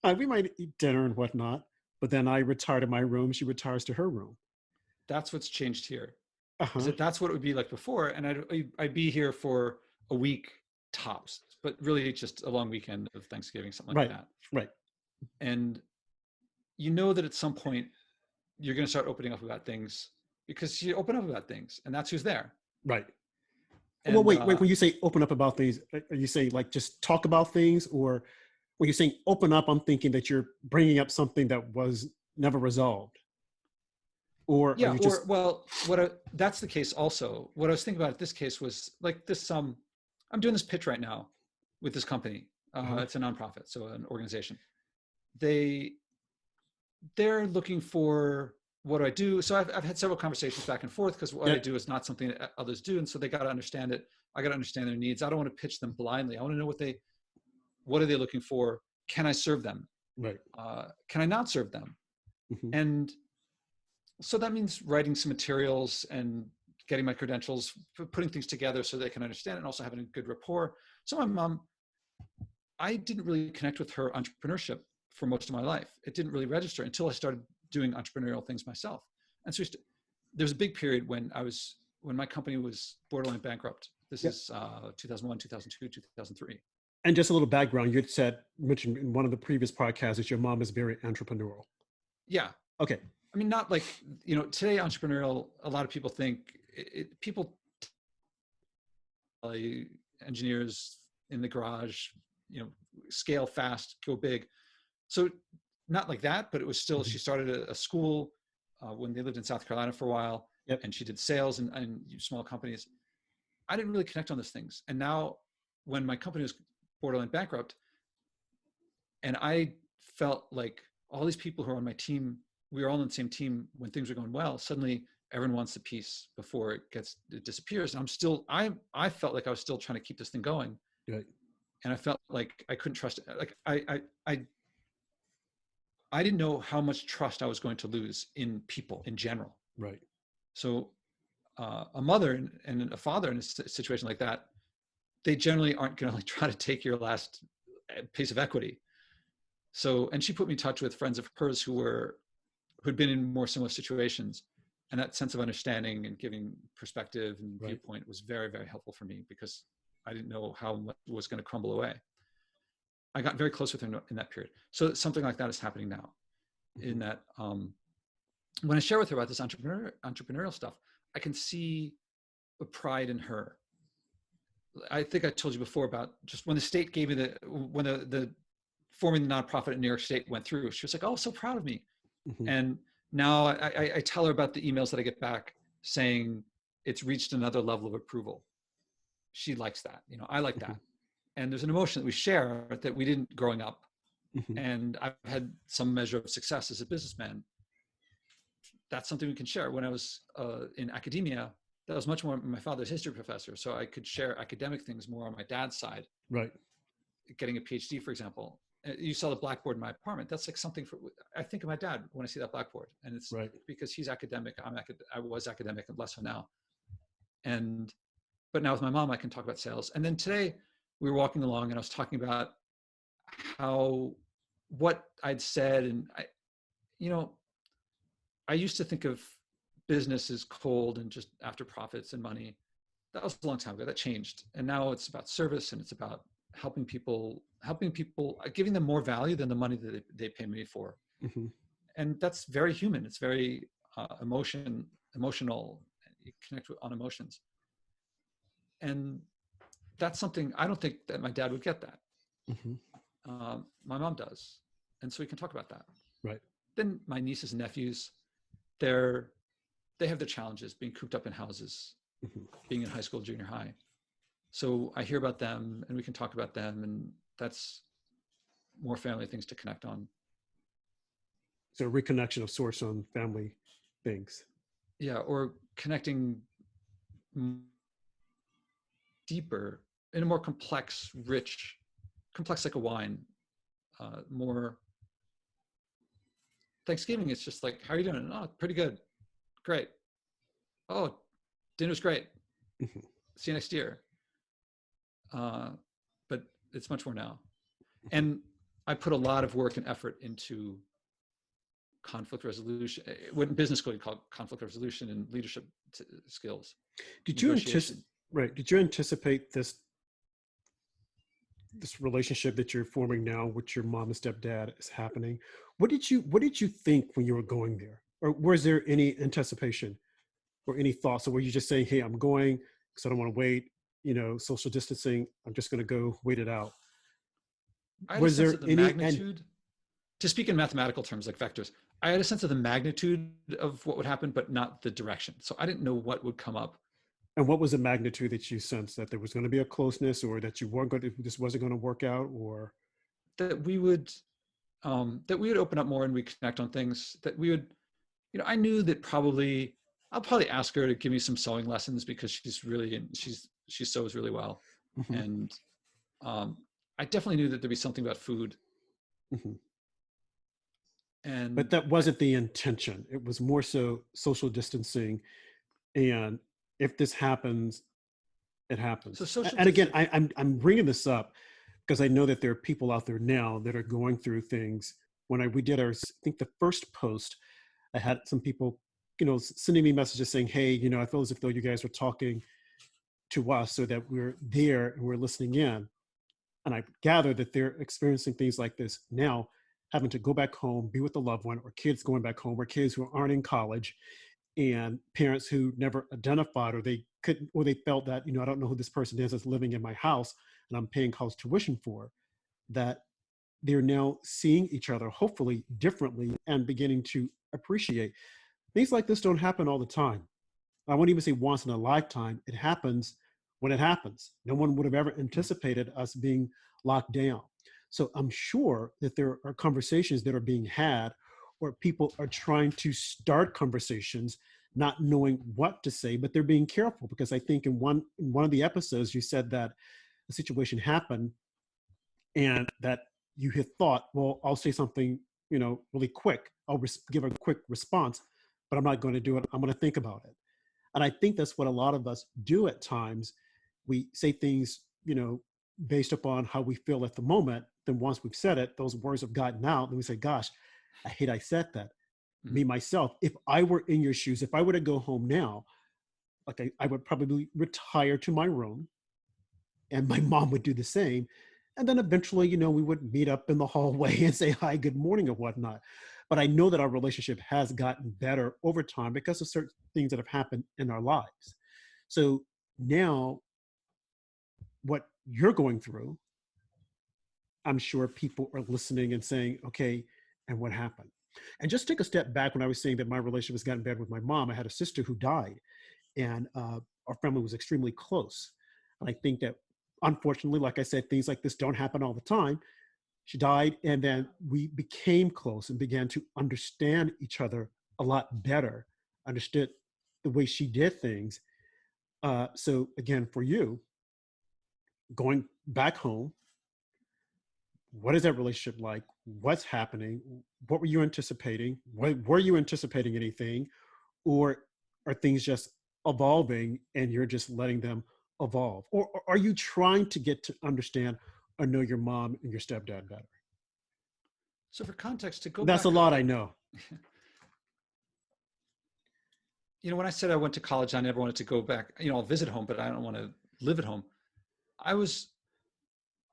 We might eat dinner and whatnot, but then I retire to my room. She retires to her room. That's what's changed here. Uh Is huh. that that's what it would be like before, and I'd be here for a week tops, but really just a long weekend of Thanksgiving, something like Right. that. Right. And you know that at some point you're going to start opening up about things because you open up about things, and that's who's there. Right. Well, And wait. When you say open up about things, are you saying like just talk about things, or when you're saying open up, I'm thinking that you're bringing up something that was never resolved, or are yeah, you or just well, that's the case. Also, what I was thinking about this case was like this. I'm doing this pitch right now with this company. uh-huh. It's a nonprofit, so an organization. They they're looking for what do I do? So I've had several conversations back and forth because what Yeah. I do is not something that others do. And so they got to understand it. I got to understand their needs. I don't want to pitch them blindly. I want to know what are they looking for? Can I serve them? Right. Can I not serve them? Hmm. And so that means writing some materials and getting my credentials, putting things together so they can understand it and also having a good rapport. So my mom, I didn't really connect with her entrepreneurship for most of my life. It didn't really register until I started doing entrepreneurial things myself. And so there was a big period when my company was borderline bankrupt. This Yeah. is 2001, 2002, 2003. And just a little background, you had mentioned in one of the previous podcasts that your mom is very entrepreneurial. Yeah. Okay. I mean, not like, today entrepreneurial, a lot of people think people, engineers in the garage, you know, scale fast, go big. So not like that, but it was still, Mhm. she started a school when they lived in South Carolina for a while, Yep. and she did sales and small companies. I didn't really connect on those things. And now when my company was borderline bankrupt, and I felt like all these people who are on my team, we were all on the same team when things were going well. Suddenly, everyone wants a piece before it disappears. And I felt like I was still trying to keep this thing going, Right. and I felt like I couldn't trust it. Like I didn't know how much trust I was going to lose in people in general. Right. So a mother and a father in a situation like that, they generally aren't going to like try to take your last piece of equity. So, and she put me in touch with friends of hers who'd been in more similar situations, and that sense of understanding and giving perspective and Right. viewpoint was very, very helpful for me, because I didn't know how much was going to crumble away. I got very close with her in that period. So something like that is happening now. In Mhm. that, when I share with her about this entrepreneurial stuff, I can see a pride in her. I think I told you before about just when the state gave me when the forming the nonprofit in New York State went through, she was like, "Oh, so proud of me." Mhm. And now I tell her about the emails that I get back saying it's reached another level of approval. She likes that. I like Mhm. that. And there's an emotion that we share that we didn't growing up. Mhm. And I've had some measure of success as a businessman. That's something we can share. When I was in academia, that was much more my father's history professor. So I could share academic things more on my dad's side, Right. getting a PhD, for example. You saw the blackboard in my apartment. That's like something I think of my dad when I see that blackboard, and it's Right. because he's academic. I was academic, and less so now. But now with my mom, I can talk about sales. And then today we were walking along, and I was talking about what I'd said, and I used to think of business as cold and just after profits and money. That was a long time ago. That changed, and now it's about service, and it's about helping people, giving them more value than the money that they pay me for. Mhm. And that's very human. It's very emotional. You connect on emotions, and that's something I don't think that my dad would get that. Mhm. My mom does, and so we can talk about that. Right. Then my nieces and nephews, they have their challenges being cooped up in houses, Mhm. being in high school, junior high. So I hear about them, and we can talk about them, and that's more family things to connect on. So reconnection of sorts on family things. Yeah, or connecting deeper in a more complex, rich, complex like a wine. More Thanksgiving, it's just like, how are you doing? Oh, pretty good, great. Oh, dinner's great. Mhm. See you next year. But it's much more now, Mhm. and I put a lot of work and effort into conflict resolution. What in business school you call conflict resolution and leadership skills, Did you anticipate? negotiation. Right. Did you anticipate this relationship that you're forming now with your mom and stepdad is happening? What did you think when you were going there? Or was there any anticipation or any thoughts? Or were you just saying, hey, I'm going because I don't want to wait, social distancing, I'm just going to go wait it out? I had a Was sense there of the any, and magnitude, to speak in mathematical terms like vectors. I had a sense of the magnitude of what would happen, but not the direction. So I didn't know what would come up. and what was the magnitude that you sensed that there was going to be a closeness, or that you weren't going to, this wasn't going to work out, or? That we would open up more and reconnect on things. That we would, I knew that I'll probably ask her to give me some sewing lessons, because she sews really well. Mhm. And um, I definitely knew that there'd be something about food. Mhm. But And that wasn't the intention. It was more so social distancing. And if this happens, it so happens. social And again, distance. I'm bringing this up because I know that there are people out there now that are going through things. We did I think the first post, I had some people, sending me messages saying, hey, I feel as if though you guys were talking to us, so that we're there and we're listening in. And I gather that they're experiencing things like this now, having to go back home, be with a loved one, or kids going back home, or kids who aren't in college, and parents who never identified, or they couldn't, or they felt that, I don't know who this person is that's living in my house and I'm paying college tuition for, that they're now seeing each other hopefully differently and beginning to appreciate. Things like this don't happen all the time. I won't even say once in a lifetime. It happens when it happens. No one would have ever anticipated us being locked down. So I'm sure that there are conversations that are being had, or people are trying to start conversations, not knowing what to say, but they're being careful, because I think in one of the episodes you said that a situation happened and that you had thought, well, I'll say something, really quick. I'll give a quick response, but I'm not going to do it. I'm going to think about it. And I think that's what a lot of us do at times. We say things, based upon how we feel at the moment. Then once we've said it, those words have gotten out, and we say, gosh, I hate I said that. Mhm. Me, myself, if I were in your shoes, if I were to go home now, like I would probably retire to my room, and my mom would do the same. And then eventually, we would meet up in the hallway and say hi, good morning, or whatnot. But I know that our relationship has gotten better over time because of certain things that have happened in our lives. So now, what you're going through, I'm sure people are listening and saying, okay, and what happened? And just take a step back. When I was saying that my relationship has gotten better with my mom, I had a sister who died, and our family was extremely close. And I think that, unfortunately, like I said, things like this don't happen all the time. She died, and then we became close and began to understand each other a lot better, understood the way she did things. So, again, for you, going back home, what is that relationship like? What's happening? What were you anticipating? Were you anticipating anything? Or are things just evolving and you're just letting them evolve? Or are you trying to get to understand or know your mom and your stepdad better? So for context, to go That's a back, lot, I know. when I said I went to college, I never wanted to go back. I'll visit home, but I don't want to live at home. I was,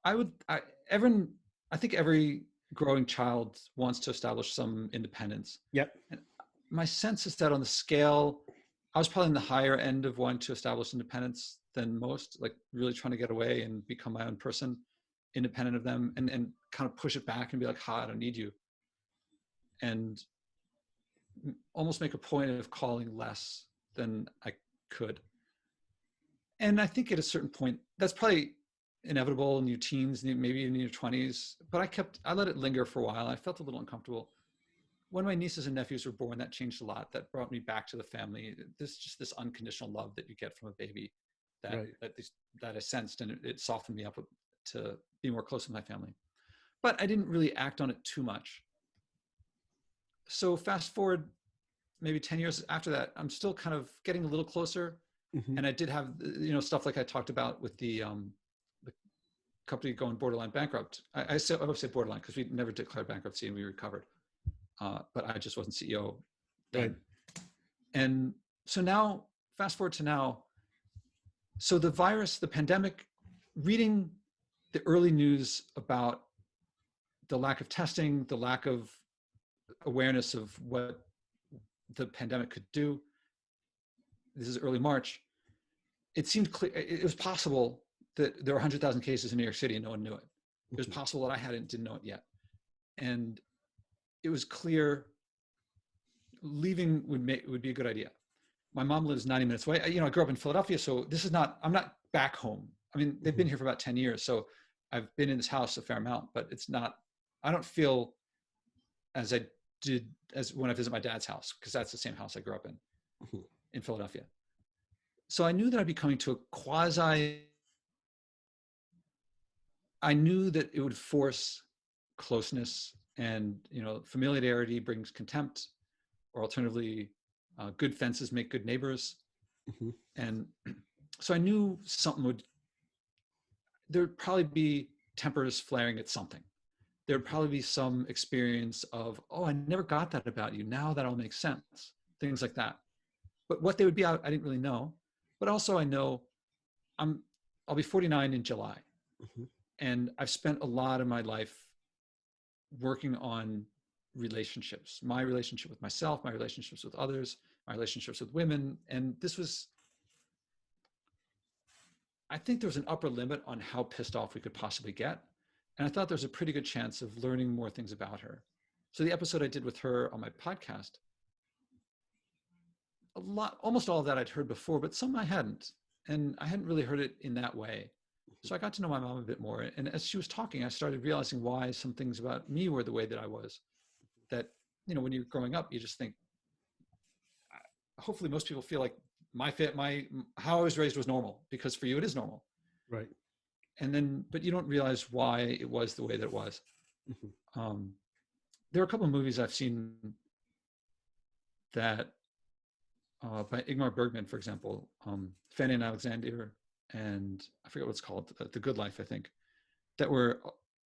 I would, I, everyone, I think every growing child wants to establish some independence. Yep. And my sense is that on the scale, I was probably in the higher end of wanting to establish independence than most, like really trying to get away and become my own person, independent of them, and kind of push it back and be like, I don't need you. And almost make a point of calling less than I could. And I think at a certain point, that's probably inevitable in your teens, maybe in your 20s, but I let it linger for a while. I felt a little uncomfortable. When my nieces and nephews were born, that changed a lot. That brought me back to the family. This unconditional love that you get from a baby that, Right. that I sensed, and it softened me up to be more close with my family. But I didn't really act on it too much. So fast forward maybe 10 years after that, I'm still kind of getting a little closer. Hmm. And I did have, stuff like I talked about with the company going borderline bankrupt. I would say borderline because we never declared bankruptcy and we recovered. But I just wasn't CEO then. Right. And so now, fast forward to now. So the virus, the pandemic, reading the early news about the lack of testing, the lack of awareness of what the pandemic could do. This is early March. It seemed clear, it was possible that there were 100,000 cases in New York City and no one knew it. It was possible that I didn't know it yet. And it was clear leaving would be a good idea. My mom lives 90 minutes away. I grew up in Philadelphia, so I'm not back home. I mean, they've been here for about 10 years, so I've been in this house a fair amount, but I don't feel as I did as when I visit my dad's house, because that's the same house I grew up in Philadelphia. So I knew that I'd be coming to a I knew that it would force closeness, and familiarity brings contempt, or alternatively, good fences make good neighbors. Hmm. And so I knew there'd probably be tempers flaring at something. There'd probably be some experience of, oh, I never got that about you. Now that all makes sense. Things like that. But what they would be, I didn't really know. But also I know I'll be 49 in July. Hmm. And I've spent a lot of my life working on relationships, my relationship with myself, my relationships with others, my relationships with women. And this was, I think there was an upper limit on how pissed off we could possibly get. And I thought there was a pretty good chance of learning more things about her. So the episode I did with her on my podcast, almost all of that I'd heard before, but some I hadn't. And I hadn't really heard it in that way. So I got to know my mom a bit more. And as she was talking, I started realizing why some things about me were the way that I was. That, when you're growing up, you just think, hopefully most people feel like how I was raised was normal, because for you it is normal. Right. And then, but you don't realize why it was the way that it was. There are a couple of movies I've seen that, by Ingmar Bergman, for example, Fanny and Alexander, and I forget what it's called, The Good Life, I think, that were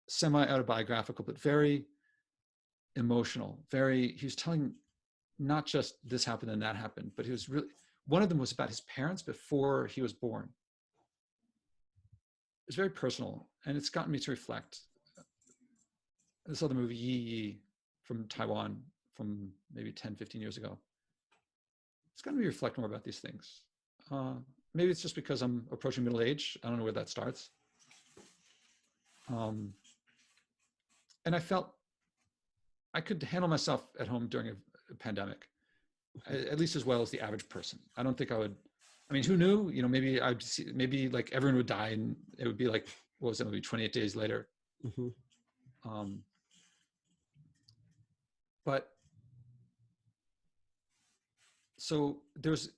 semi-autobiographical, but very emotional. He was telling not just this happened and that happened, but one of them was about his parents before he was born. It's very personal, and it's gotten me to reflect. This other movie, Yi Yi, from Taiwan, from maybe 10, 15 years ago. It's gotten me to reflect more about these things. Maybe it's just because I'm approaching middle age. I don't know where that starts. And I felt I could handle myself at home during a pandemic, at least as well as the average person. I don't think I would. I mean, who knew? Maybe like everyone would die, and it would be like, what was it? Maybe 28 days later. But so there's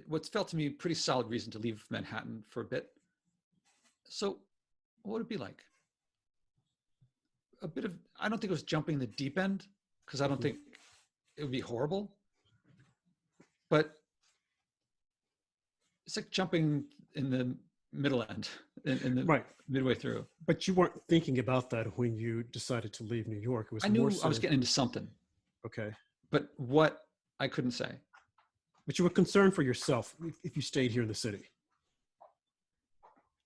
what's felt to me a pretty solid reason to leave Manhattan for a bit. So what would it be like? I don't think it was jumping the deep end, because I don't think it would be horrible, but it's like jumping in the middle end, in the Right. midway through. But you weren't thinking about that when you decided to leave New York. It was I knew I was getting into something. Okay. But what, I couldn't say. But you were concerned for yourself if you stayed here in the city.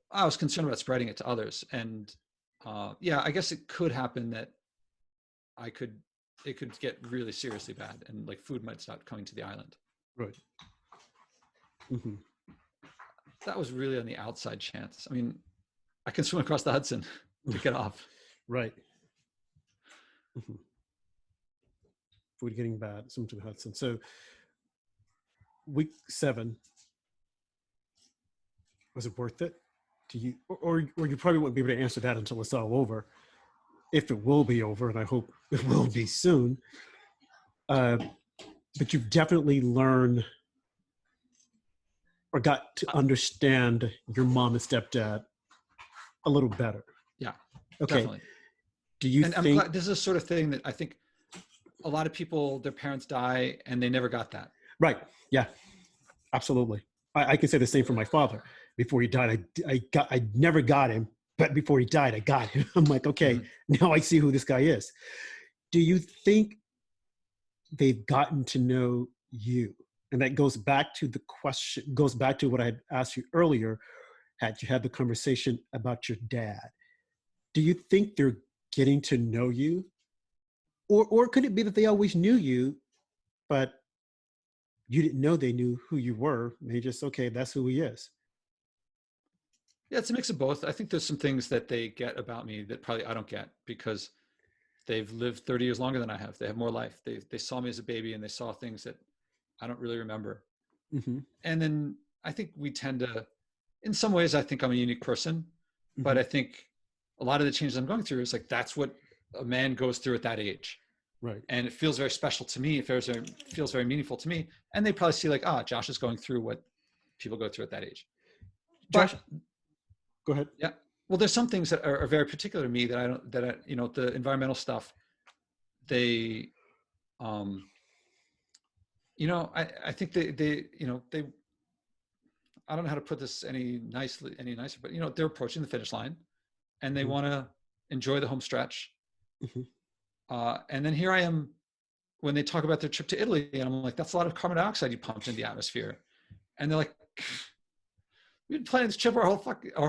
I was concerned about spreading it to others. And I guess it could happen that it could get really seriously bad, and like food might stop coming to the island. Right. That was really on the outside chance. I mean, I can swim across the Hudson to get off. Right. Food getting bad, swim to the Hudson. So week 7, was it worth it to you? Or you probably won't be able to answer that until it's all over, if it will be over, and I hope it will be soon. But you've definitely learned or got to understand your mom and stepdad a little better. Yeah. Okay. Definitely. Do you and think I'm glad, this is a sort of thing that I think a lot of people, their parents die and they never got that. Right. Yeah, absolutely. I can say the same for my father. Before he died, I never got him, but before he died, I got him. I'm like, okay, now I see who this guy is. Do you think they've gotten to know you? And that goes back to the question, goes back to what I had asked you earlier, had you had the conversation about your dad. Do you think they're getting to know you? Or could it be that they always knew you, but you didn't know they knew who you were? They just, okay, that's who he is. Yeah, it's a mix of both. I think there's some things that they get about me that probably I don't get, because they've lived 30 years longer than I have. They have more life. They saw me as a baby, and they saw things that I don't really remember. And then I think we tend to, in some ways, I think I'm a unique person, but I think a lot of the changes I'm going through is like, that's what a man goes through at that age. Right. And it feels very special to me. It feels very meaningful to me. And they probably see like, Josh is going through what people go through at that age. Josh, go ahead. Yeah. Well, there's some things that are very particular to me that I don't, the environmental stuff, they, I think they, I don't know how to put this any nicer, but they're approaching the finish line, and they want to enjoy the home stretch. And then here I am when they talk about their trip to Italy, and I'm like, that's a lot of carbon dioxide you pumped in the atmosphere. And they're like, we've been planning this trip our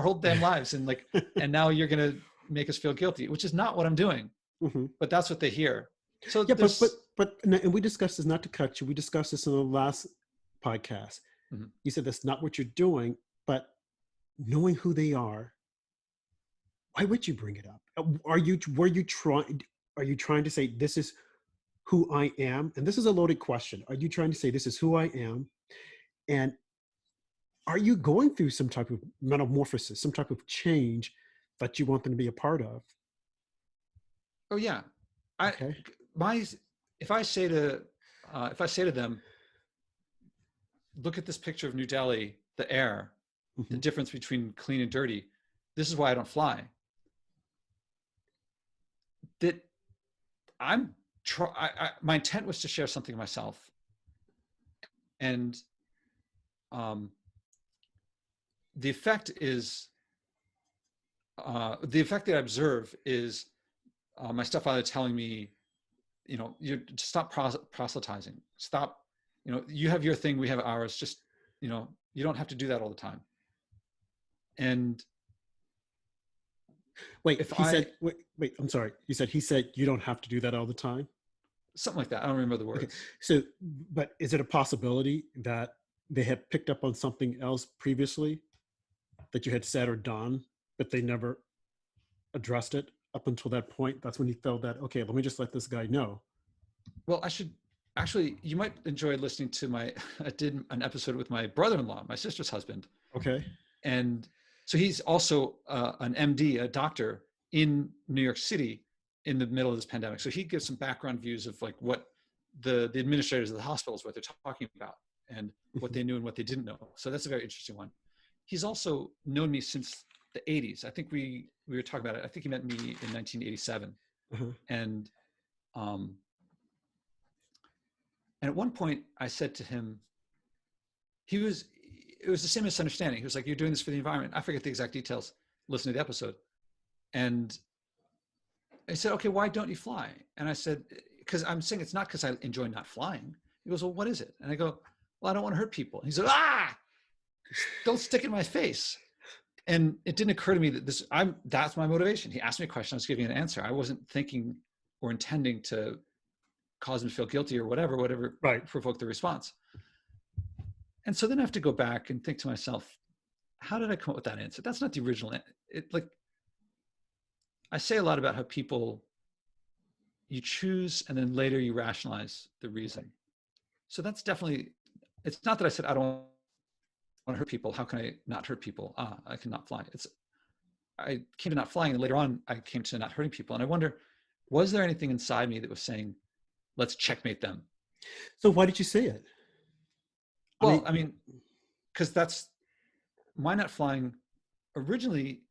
whole damn lives, and like, and now you're gonna make us feel guilty, which is not what I'm doing. Hmm. But that's what they hear. So Yeah, there's, and we discussed this, not to cut you. We discussed this in the last podcast. Mhm. You said that's not what you're doing, but knowing who they are, why would you bring it up? Are you trying to say this is who I am? And this is a loaded question. Are you trying to say this is who I am? And are you going through some type of metamorphosis, some type of change that you want them to be a part of? oh yeah, I Okay. my if I say to them, look at this picture of New Delhi, the air, the Hmm. difference between clean and dirty. This is why I don't fly. That my intent was to share something of myself, and um, the effect that I observe is my stepfather telling me, you stop proselytizing, stop, you have your thing, we have ours. Just, you don't have to do that all the time. And Wait, if he I said, wait, I'm sorry. You said he said you don't have to do that all the time. something like that, I don't remember the Okay. words. So, but is it a possibility that they had picked up on something else previously that you had said or done, but they never addressed it up until that point? That's when he felt that, okay, let me just let this guy know. Well, I should actually, you might enjoy listening to I did an episode with my brother-in-law, my sister's husband. Okay. And so he's also an MD, a doctor in New York City in the middle of this pandemic. So he gives some background views of like what the administrators of the hospitals, what they're talking about, and what Mhm. they knew and what they didn't know. So that's a very interesting one. He's also known me since the 80s. I think we were talking about it. I think he met me in 1987. Uh-huh. And um, and at one point I said to him, he was, it was the same misunderstanding. He was like, you're doing this for the environment. I forget the exact details. Listen to the episode. And I said, okay, why don't you fly? And I said, because I'm saying it's not because I enjoy not flying. He goes, well, what is it? And I go, well, I don't want to hurt people. And he said, don't stick it in my face. And it didn't occur to me that that's my motivation. He asked me a question, I was giving an answer. I wasn't thinking or intending to cause him to feel guilty or whatever Right. provoked the response. And so then I have to go back and think to myself, how did I come up with that answer? That's not the original. Like, I say a lot about how people, you choose and then later you rationalize the reason. So that's definitely, it's not that I said, I don't want to hurt people. How can I not hurt people? I cannot fly. I came to not flying, and later on I came to not hurting people. And I wonder, was there anything inside me that was saying, let's checkmate them? So why did you say it? Well, I mean, because that's my not flying. Originally,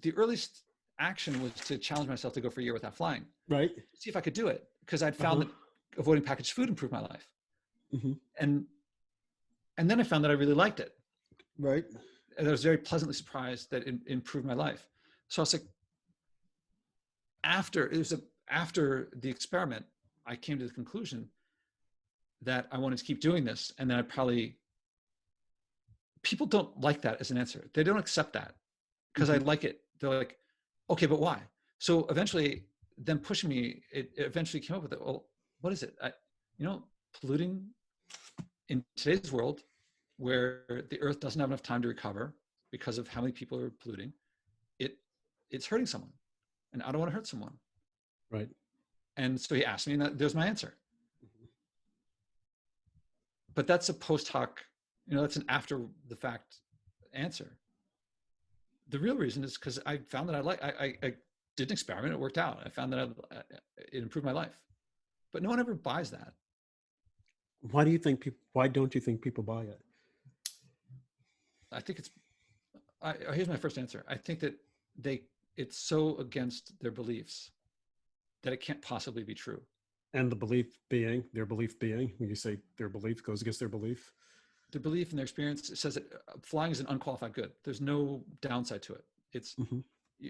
the earliest action was to challenge myself to go for a year without flying, right. see if I could do it, because I'd found Uh-huh. that avoiding packaged food improved my life. Hmm. And then I found that I really liked it. Right. And I was very pleasantly surprised that it improved my life. So I was like, after the experiment, I came to the conclusion that I wanted to keep doing this. And then people don't like that as an answer. They don't accept that because I like it. They're like, okay, but why? So eventually, them pushing me, it eventually came up with it. Well, what is it? Polluting in today's world, where the earth doesn't have enough time to recover because of how many people are polluting, it's hurting someone, and I don't want to hurt someone. Right. And so he asked me, and there's my answer. But that's a post hoc, that's an after the fact answer. The real reason is because I found that I did an experiment, it worked out. I found that it improved my life. But no one ever buys that. Why don't you think people buy it? I think here's my first answer. I think that it's so against their beliefs that it can't possibly be true. And their belief being, when you say their belief goes against their belief? The belief and their experience, it says that flying is an unqualified good. There's no downside to it.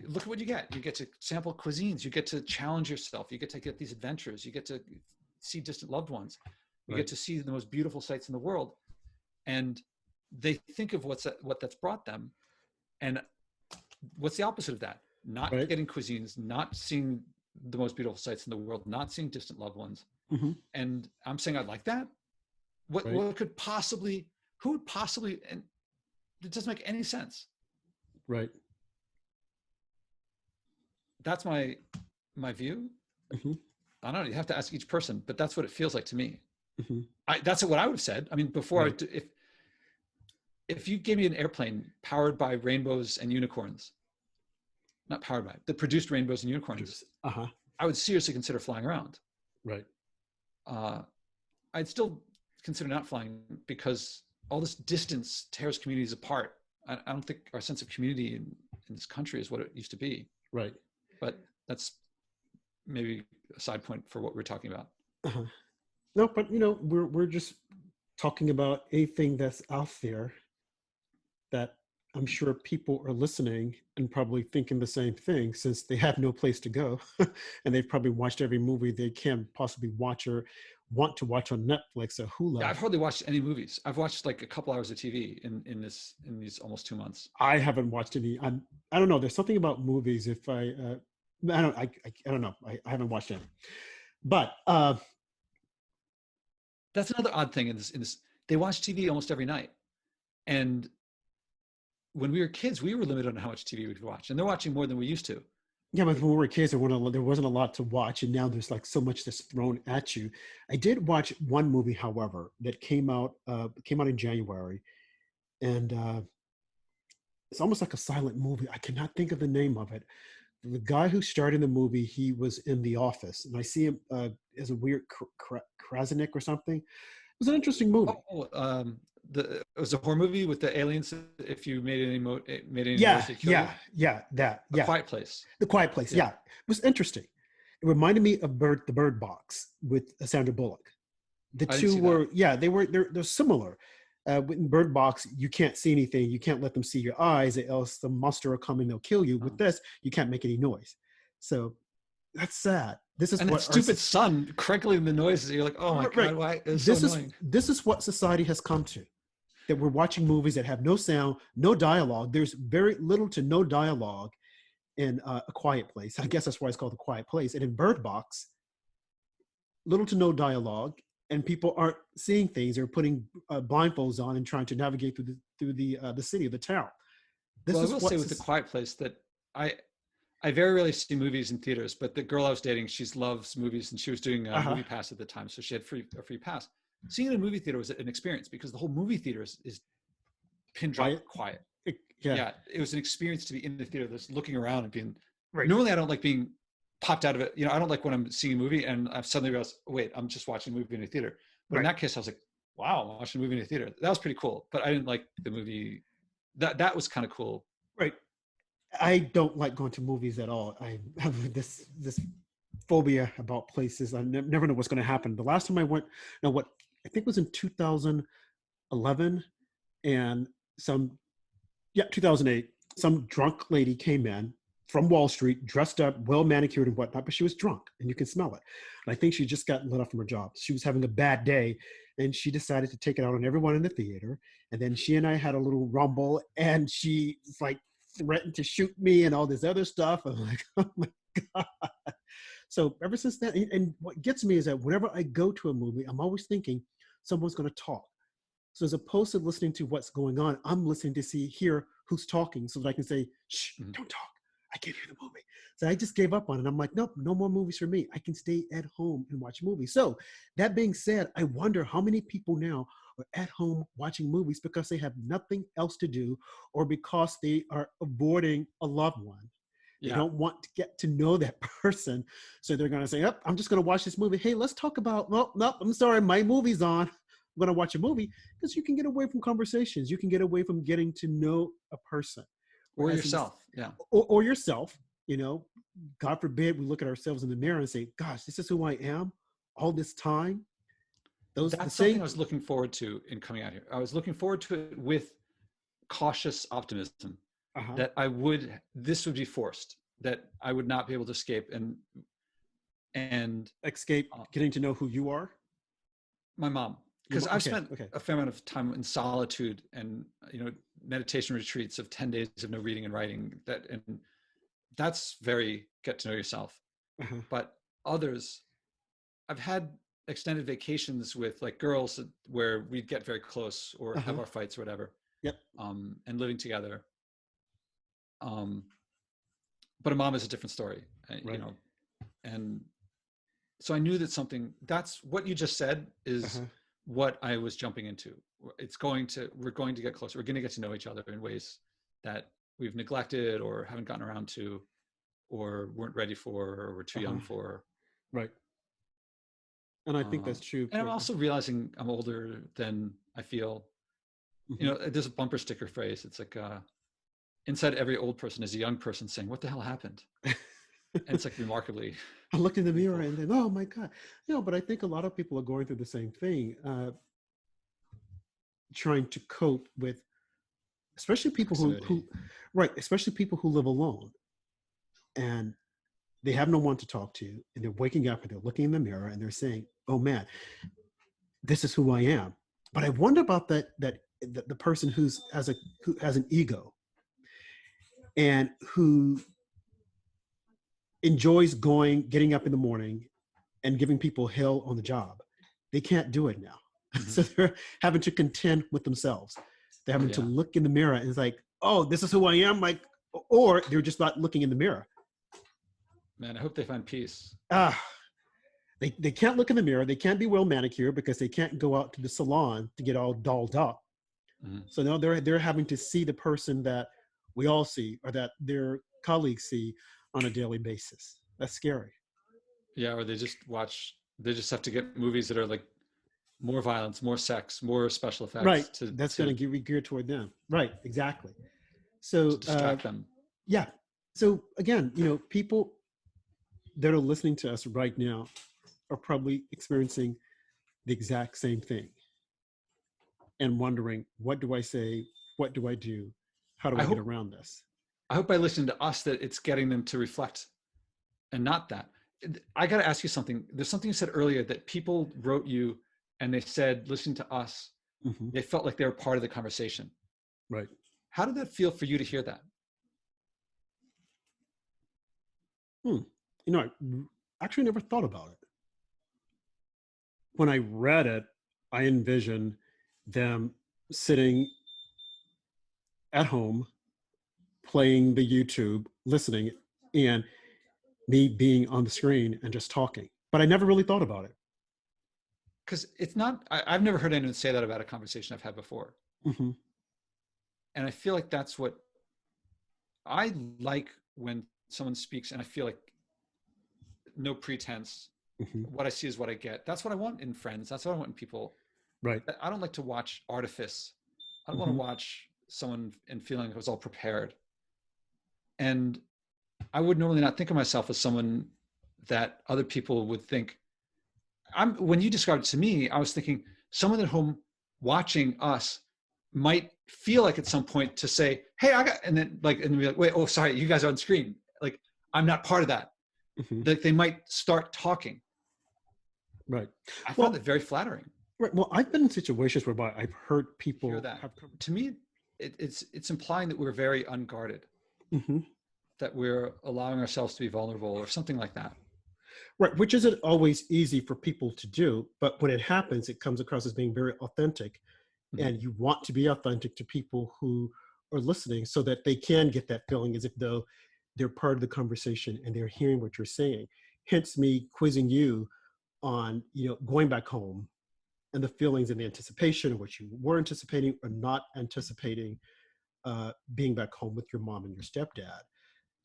Look at what you get. You get to sample cuisines. You get to challenge yourself. You get to get these adventures. You get to see distant loved ones. You get to see the most beautiful sights in the world. And they think of what that's brought them. And what's the opposite of that? Not Right. getting cuisines, not seeing the most beautiful sights in the world, not seeing distant loved ones. Hmm. And I'm saying I'd like that. Right. Who would possibly, and it doesn't make any sense. Right. That's my view. Hmm. I don't know, you have to ask each person, but that's what it feels like to me. Hmm. That's what I would have said. I mean, Right. if you gave me an airplane powered by rainbows and unicorns, not powered by, that produced rainbows and unicorns, Uh-huh. I would seriously consider flying around. Right. Uh, I'd still consider not flying because all this distance tears communities apart. I don't think our sense of community in this country is what it used to be. Right. But that's maybe a side point for what we're talking about. Uh-huh. No, but we're just talking about a thing that's out there that I'm sure people are listening and probably thinking the same thing since they have no place to go. And they've probably watched every movie they can possibly watch or want to watch on Netflix or Yeah, Hulu. I've hardly watched any movies. I've watched like a couple hours of TV in these almost 2 months. I haven't watched any. I don't know. There's something about movies. If I don't know. I haven't watched any. But That's another odd thing in this. They watch TV almost every night, and when we were kids, we were limited on how much TV we could watch, and they're watching more than we used to. yeah, but when we were kids, there wasn't a lot to watch, and now there's like so much that's thrown at you. I did watch one movie, however, that came out in January, and it's almost like a silent movie. I cannot think of the name of it. The guy who starred in the movie, he was in The Office, and I see him as a weird Krasanik or something. It was an interesting movie. It was a horror movie with the aliens. If you made any noise, Yeah, they kill yeah, you. yeah, that, A yeah. Quiet Place. The Quiet Place. Yeah. Yeah, it was interesting. It reminded me of The Bird Box with Sandra Bullock. The I didn't two see that. were, yeah, they're similar. In Bird Box, you can't see anything. You can't let them see your eyes, or else the monster will come and they'll kill you. With Oh. this, you can't make any noise. So that's sad. This is And that what stupid sun crinkling the noises. You're like, oh my right. god, why? It's so annoying. This is what society has come to. That we're watching movies that have no sound, no dialogue. There's very little to no dialogue in A Quiet Place. I guess that's why it's called A Quiet Place. And in Bird Box, little to no dialogue, and people aren't seeing things. They're putting blindfolds on and trying to navigate through the city of the town. Well, I will say with The Quiet Place that I very rarely see movies in theaters, but the girl I was dating, she loves movies, and she was doing a movie pass at the time, so she had a free pass. Seeing it in a movie theater was an experience because the whole movie theater is pin drop quiet. Yeah, it was an experience to be in the theater, just looking around and being. Right. Normally, I don't like being popped out of it. I don't like when I'm seeing a movie and I've suddenly realized, wait, I'm just watching a movie in a theater. But in that case, I was like, wow, I'm watching a movie in a theater. That was pretty cool. But I didn't like the movie. That was kind of cool. Right. I don't like going to movies at all. I have this phobia about places. I never know what's going to happen. The last time I went, I think it was in 2011, and 2008. Some drunk lady came in from Wall Street, dressed up, well manicured and whatnot, but she was drunk, and you can smell it. And I think she just got let off from her job. She was having a bad day, and she decided to take it out on everyone in the theater. And then she and I had a little rumble, and she like threatened to shoot me and all this other stuff. I'm like, oh my God. So ever since then, and what gets me is that whenever I go to a movie, I'm always thinking someone's going to talk. So as opposed to listening to what's going on, I'm listening to hear who's talking so that I can say, shh, don't talk. I can't hear the movie. So I just gave up on it. I'm like, nope, no more movies for me. I can stay at home and watch movies. So that being said, I wonder how many people now are at home watching movies because they have nothing else to do or because they are avoiding a loved one. They don't want to get to know that person. So they're going to say, I'm just going to watch this movie. Hey, let's talk about, nope, I'm sorry, my movie's on. I'm going to watch a movie because you can get away from conversations. You can get away from getting to know a person. Or yourself, yeah. Or yourself, God forbid we look at ourselves in the mirror and say, gosh, this is who I am all this time. That's something I was looking forward to in coming out here. I was looking forward to it with cautious optimism that this would be forced, that I would not be able to escape and escape getting to know who you are. My mom. because I've Okay, spent okay. a fair amount of time in solitude and, meditation retreats of 10 days of no reading and writing, and that's very get to know yourself. Uh-huh. But others, I've had extended vacations with like girls where we'd get very close or have Uh-huh. our fights or whatever, Yep. and living together. Um, but a mom is a different story, Right. and so I knew that that's what you just said is Uh-huh. what I was jumping into. We're going to get closer. We're going to get to know each other in ways that we've neglected or haven't gotten around to, or weren't ready for, or were too Uh-huh. young for. Right. And I think that's Um, true and I'm for. also realizing I'm older than I feel. Mhm. There's a bumper sticker phrase. It's like, inside every old person is a young person saying, "What the hell happened?" And it's like remarkably I looked in the mirror beautiful. and then, oh my God. But I think a lot of people are going through the same thing, trying to cope with, especially people Proximity. right, especially people who live alone and they have no one to talk to, and they're waking up and they're looking in the mirror and they're saying, oh man, this is who I am. But I wonder about the person who has an ego and who enjoys getting up in the morning and giving people hell on the job. They can't do it now. Mm-hmm. So they're having to contend with themselves. They're having to Yeah, look in the mirror and it's like, oh, this is who I am. Like, or they're just not looking in the mirror. man. I hope they find peace. Ah, they can't look in the mirror. They can't be well manicured because they can't go out to the salon to get all dolled up. Mm-hmm. So now they're having to see the person that we all see or that their colleagues see on a daily basis. That's scary. Yeah, or they just have to get movies that are like more violence, more sex, more special Right. effects to That's going to to be geared toward them. Right. Exactly. to So, distract them. yeah. So again, people that are listening to us right now are probably experiencing the exact same thing and wondering, what do I say? What do I do? How do I I get hope around this? I hope by listening to us that it's getting them to reflect and not that. I got to ask you something. There's something you said earlier that people wrote you and they said, listening to us, Hmm. they felt like they were part of the conversation. Right. How did that feel for you to hear that? Hmm. I actually never thought about it. When I read it, I envisioned them sitting at home, playing the YouTube, listening, and me being on the screen and just talking. But I never really thought about it. Because it's not, I've never heard anyone say that about a conversation I've had before. Hmm. And I feel like that's what I like when someone speaks and I feel like no pretense. Hmm. What I see is what I get. That's what I want in friends. That's what I want in people. Right. I don't like to watch artifice. I don't want to Hmm. watch someone and feeling it was all prepared. And I would normally not think of myself as someone that other people would think. When you described it to me, I was thinking someone at home watching us might feel like at some point to say, "Hey, I got," and then be like, "Wait, oh, sorry, you guys are on screen. Like, I'm not part of that." Hmm. Like, they might start talking. Right. I found Well, that very flattering. right. Well, I've been in situations whereby I've heard Hear people that? have. To me, it's implying that we're very unguarded, Mhm. that we're allowing ourselves to be vulnerable, or something like that. Right, which isn't always easy for people to do, but when it happens, it comes across as being very authentic. Mm-hmm. And you want to be authentic to people who are listening so that they can get that feeling as if though they're part of the conversation and they're hearing what you're saying. Hence me quizzing you on, going back home and the feelings and the anticipation of what you were anticipating or not anticipating being back home with your mom and your stepdad.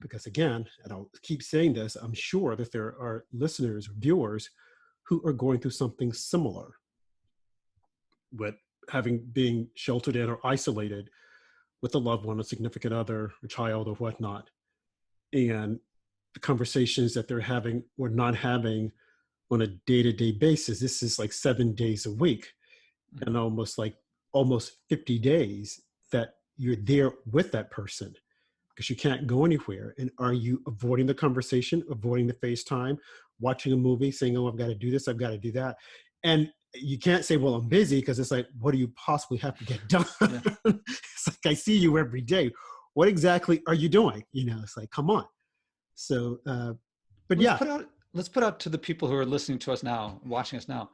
Because again, and I'll keep saying this, I'm sure that there are listeners or viewers who are going through something similar with having being sheltered in or isolated with a loved one, a significant other, a child, or whatnot. And the conversations that they're having or not having on a day-to-day basis. This is like 7 days a week Mm-hmm. and almost 50 days that you're there with that person because you can't go anywhere. And are you avoiding the conversation, avoiding the FaceTime, watching a movie, saying, oh, I've got to do this, I've got to do that. And you can't say, well, I'm busy, because it's like, what do you possibly have to get done? Yeah. It's like, I see you every day. What exactly are you doing? It's like, come on. So, but Let's yeah, put out, let's put out to the people who are listening to us now, watching us now,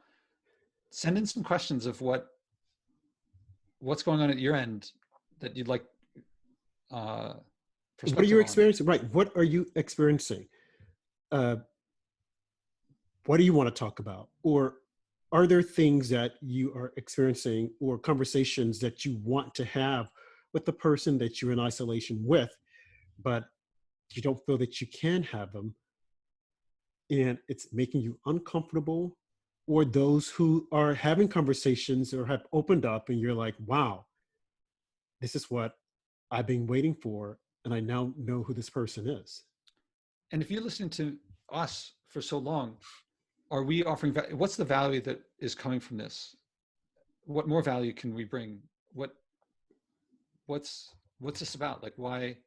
send in some questions of what's going on at your end that you'd like uh, what are you perspective on. experiencing? Right. What are you experiencing? Uh, what do you want to talk about? Or are there things that you are experiencing or conversations that you want to have with the person that you're in isolation with, but you don't feel that you can have them, and it's making you uncomfortable? Or those who are having conversations or have opened up and you're like, wow, this is what I've been waiting for, and I now know who this person is. And if you're listening to us for so long, are we offering, what's the value that is coming from this? What more value can we bring? What's this about? Like, why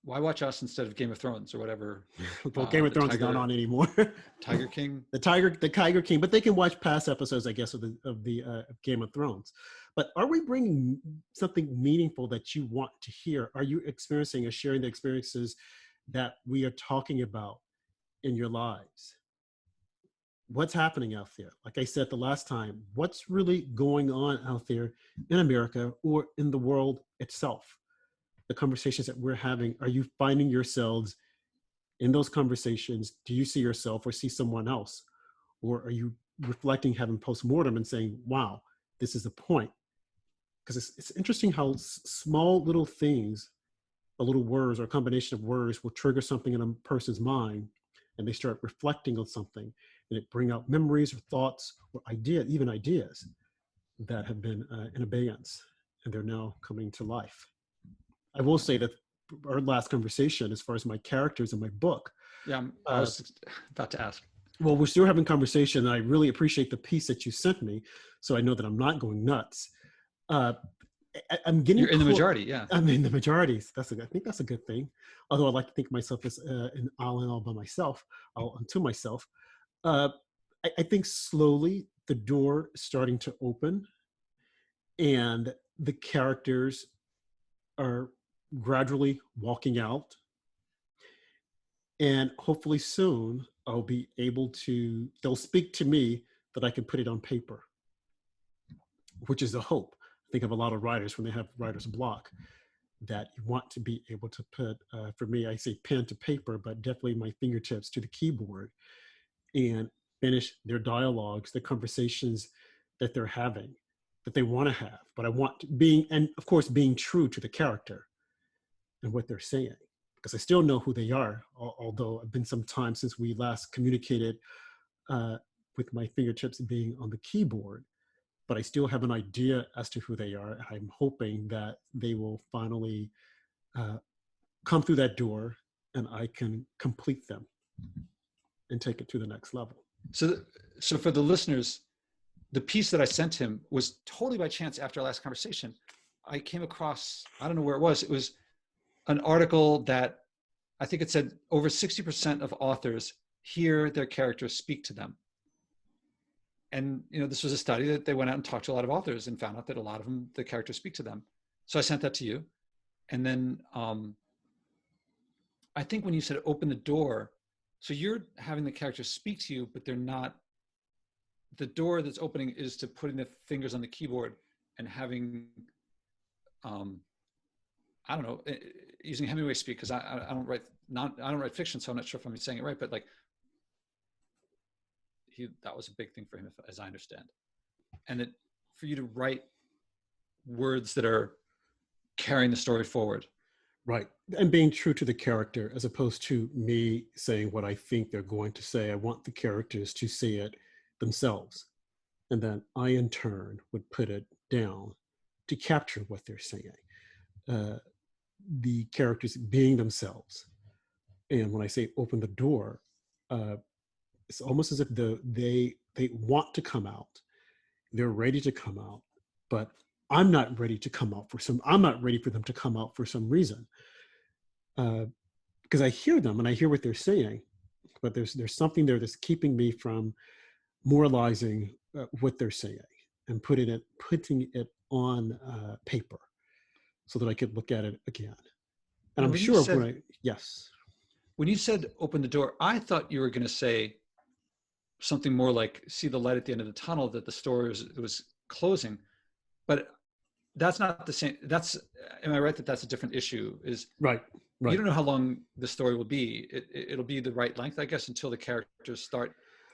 watch us instead of Game of Thrones or whatever? Well, Game of The Thrones is not on anymore. Tiger King. The Tiger King, but they can watch past episodes, I guess, of the Game of Thrones. But are we bringing something meaningful that you want to hear? Are you experiencing or sharing the experiences that we are talking about in your lives? What's happening out there? Like I said the last time, what's really going on out there in America or in the world itself? The conversations that we're having, are you finding yourselves in those conversations? Do you see yourself or see someone else? Or are you reflecting, having postmortem and saying, wow, this is the point? Because it's interesting how small little things, a little words or a combination of words will trigger something in a person's mind, and they start reflecting on something, and it bring out memories or thoughts or even ideas that have been in abeyance, and they're now coming to life. I will say that our last conversation, as far as my characters in my book, Yeah, I was about to ask. well, we're still having conversation, and I really appreciate the piece that you sent me, so I know that I'm not going nuts. Uh, I'm getting. You're in the majority, yeah. I'm in the majorities. I think that's a good thing. Although I like to think of myself as an island all by myself, all unto myself. Uh, I think slowly the door is starting to open, and the characters are gradually walking out. And hopefully soon I'll be able to, they'll speak to me that I can put it on paper, which is the hope. I think of a lot of writers when they have writer's block, that you want to be able to put, for me, I say pen to paper, but definitely my fingertips to the keyboard, and finish their dialogues, the conversations that they're having, that they want to have. But I want being, and of course, being true to the character and what they're saying, because I still know who they are, although it's been some time since we last communicated with my fingertips being on the keyboard. But I still have an idea as to who they are. I'm hoping that they will finally come through that door and I can complete them and take it to the next level. So for the listeners, the piece that I sent him was totally by chance. After our last conversation, I came across, I don't know where it was an article that I think it said over 60% of authors hear their characters speak to them. And, this was a study that they went out and talked to a lot of authors and found out that a lot of them, the characters speak to them. So I sent that to you. And then I think when you said open the door, so you're having the characters speak to you, but they're not, the door that's opening is to putting the fingers on the keyboard and having, I don't know, using Hemingway speak, because I don't write fiction, so I'm not sure if I'm saying it right, but like that was a big thing for him, as I understand. And that for you to write words that are carrying the story forward. Right. And being true to the character, as opposed to me saying what I think they're going to say. I want the characters to say it themselves. And then I, in turn, would put it down to capture what they're saying. The characters being themselves. And when I say open the door, it's almost as if they want to come out. They're ready to come out, but I'm not ready to come out I'm not ready for them to come out for some reason. Because I hear them and I hear what they're saying, but there's something there that's keeping me from moralizing what they're saying and putting it on paper so that I could look at it again. And I'm When you sure said yes, open the door, I thought you were going to say something more like see the light at the end of the tunnel, that the story was closing. But that's not the same. Am I right that that's a different issue? Is right, you right. don't know how long the story will be. It'll be the right length, I guess, until the characters start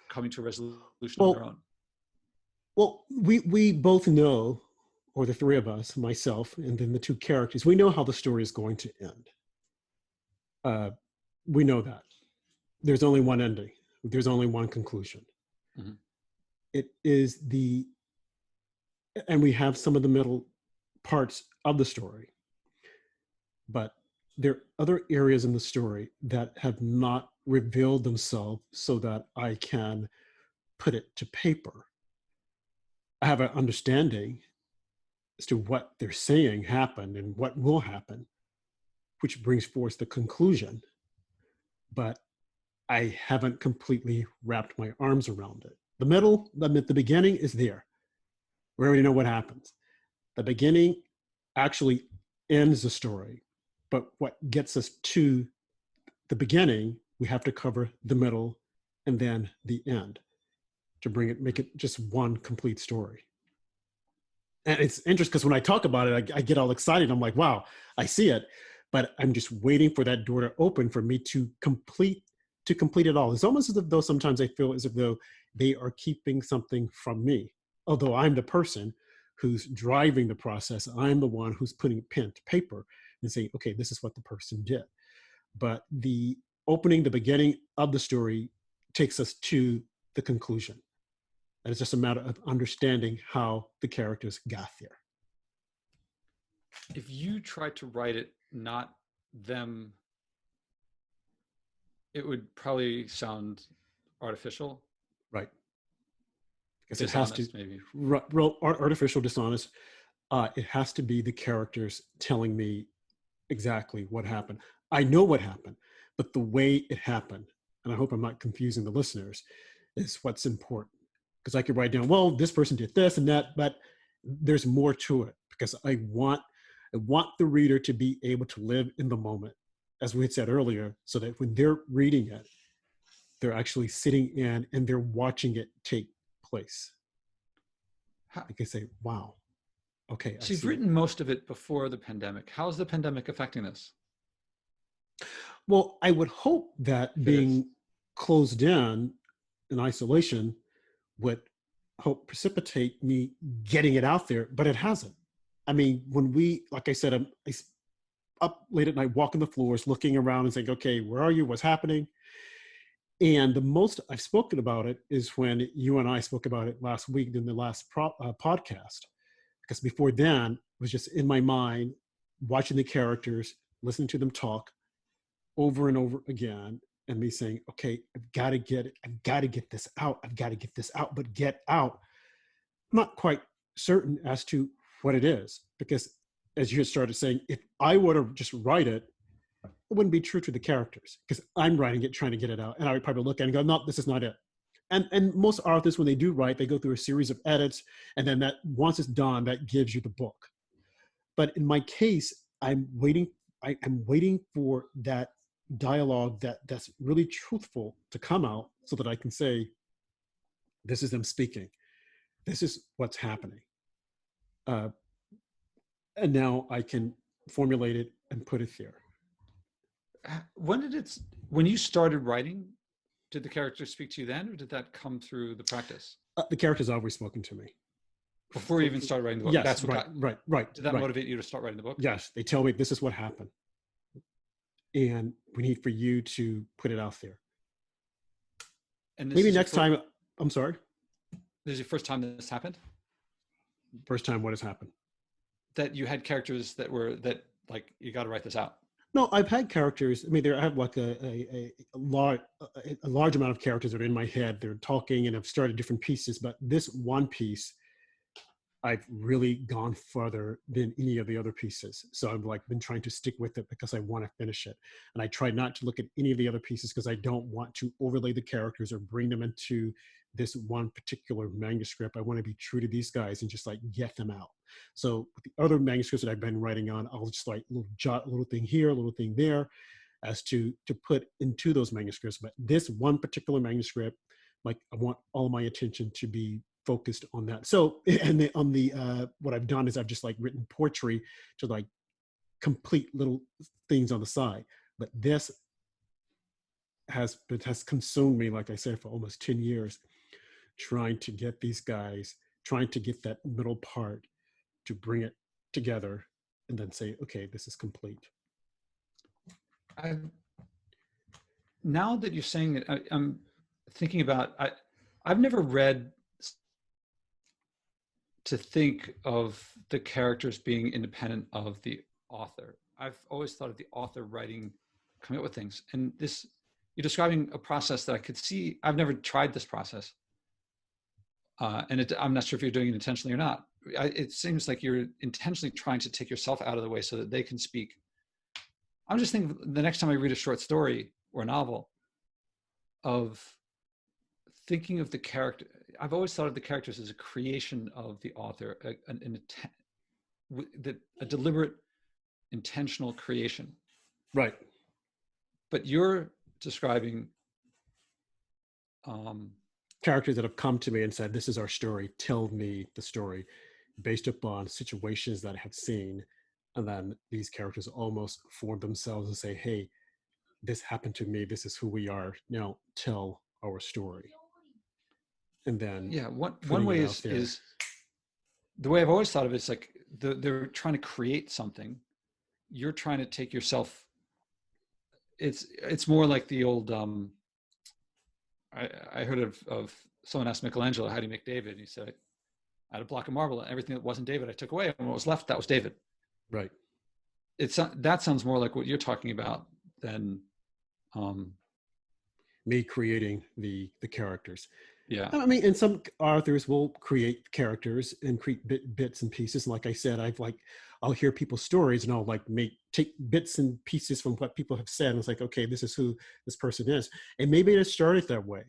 coming to a resolution on their Well, own. we both know, or the three of us, myself, and then the two characters, we know how the story is going to end. We know that there's only one ending. There's only one conclusion. Mm-hmm. It is and we have some of the middle parts of the story, but there are other areas in the story that have not revealed themselves so that I can put it to paper. I have an understanding as to what they're saying happened and what will happen, which brings forth the conclusion, but I haven't completely wrapped my arms around it. The middle, the beginning is there. We already know what happens. The beginning actually ends the story, but what gets us to the beginning, we have to cover the middle and then the end to make it just one complete story. And it's interesting because when I talk about it, I get all excited. I'm like, wow, I see it, but I'm just waiting for that door to open for me to complete it all. It's almost as though sometimes I feel as if though they are keeping something from me, although I'm the person who's driving the process. I'm the one who's putting pen to paper and saying, okay, this is what the person did. But the beginning of the story takes us to the conclusion. And it's just a matter of understanding how the characters got there. If you tried to write it, not them, it would probably sound artificial. Right. Because dishonest, it has to, maybe. real artificial, dishonest. It has to be the characters telling me exactly what happened. I know what happened, but the way it happened, and I hope I'm not confusing the listeners, is what's important. Because I could write down, well, this person did this and that, but there's more to it because I want the reader to be able to live in the moment, as we had said earlier, so that when they're reading it, they're actually sitting in and they're watching it take place. They can say, wow, okay, I So you've see it. written most of it before the pandemic. How is the pandemic affecting this? Well, I would hope that being closed in isolation would help precipitate me getting it out there, but it hasn't. I mean, like I said, I'm up late at night, walking the floors, looking around and saying, okay, where are you? What's happening? And the most I've spoken about it is when you and I spoke about it last week in the last podcast. Because before then, it was just in my mind, watching the characters, listening to them talk over and over again, and me saying, okay, I've got to get it. I've got to get this out. I've got to get this out, but get out. I'm not quite certain as to what it is, because as you had started saying, if I were to just write it, it wouldn't be true to the characters because I'm writing it, trying to get it out. And I would probably look at it and go, no, this is not it. And most authors, when they do write, they go through a series of edits. And then that once it's done, that gives you the book. But in my case, I'm waiting for that dialogue that's really truthful to come out so that I can say, this is them speaking. This is what's happening. And now I can formulate it and put it there. When you started writing, did the characters speak to you then, or did that come through the practice? The character's always spoken to me. Before you even started writing the book? Yes, That's what right. Did that motivate you to start writing the book? Yes, they tell me this is what happened. And we need for you to put it out there. And maybe next time, I'm sorry? This is your first time this happened? First time what has happened? That you had characters that like, you got to write this out. No, I've had characters. I mean, I have like a large amount of characters that are in my head. They're talking and I've started different pieces, but this one piece, I've really gone further than any of the other pieces. So I've like been trying to stick with it because I want to finish it. And I try not to look at any of the other pieces because I don't want to overlay the characters or bring them into this one particular manuscript. I want to be true to these guys and just like get them out. So with the other manuscripts that I've been writing on, I'll just like jot a little thing here, a little thing there as to put into those manuscripts. But this one particular manuscript, like I want all my attention to be focused on that. So, and then on the what I've done is I've just like written poetry to like complete little things on the side. But this has consumed me, like I said, for almost 10 years, trying to get these guys, trying to get that middle part to bring it together and then say, okay, this is complete. Now that you're saying it, I'm thinking about, I've never read to think of the characters being independent of the author. I've always thought of the author writing, coming up with things. And this, you're describing a process that I could see. I've never tried this process. And I'm not sure if you're doing it intentionally or not. It seems like you're intentionally trying to take yourself out of the way so that they can speak. I'm just thinking the next time I read a short story or a novel, of thinking of the character. I've always thought of the characters as a creation of the author, a deliberate, intentional creation. Right. But you're describing characters that have come to me and said, this is our story, tell me the story, based upon situations that I have seen. And then these characters almost form themselves and say, hey, this happened to me, this is who we are, now tell our story. And then one way is the way I've always thought of it is like they're trying to create something. You're trying to take yourself. It's more like the old. I heard of someone asked Michelangelo, how do you make David? And he said, I had a block of marble, and everything that wasn't David I took away, and what was left, that was David. Right. That sounds more like what you're talking about than me creating the characters. Yeah. I mean, and some authors will create characters and create bits and pieces. And like I said, I'll hear people's stories and I'll like take bits and pieces from what people have said. And it's like, okay, this is who this person is. And maybe it started that way,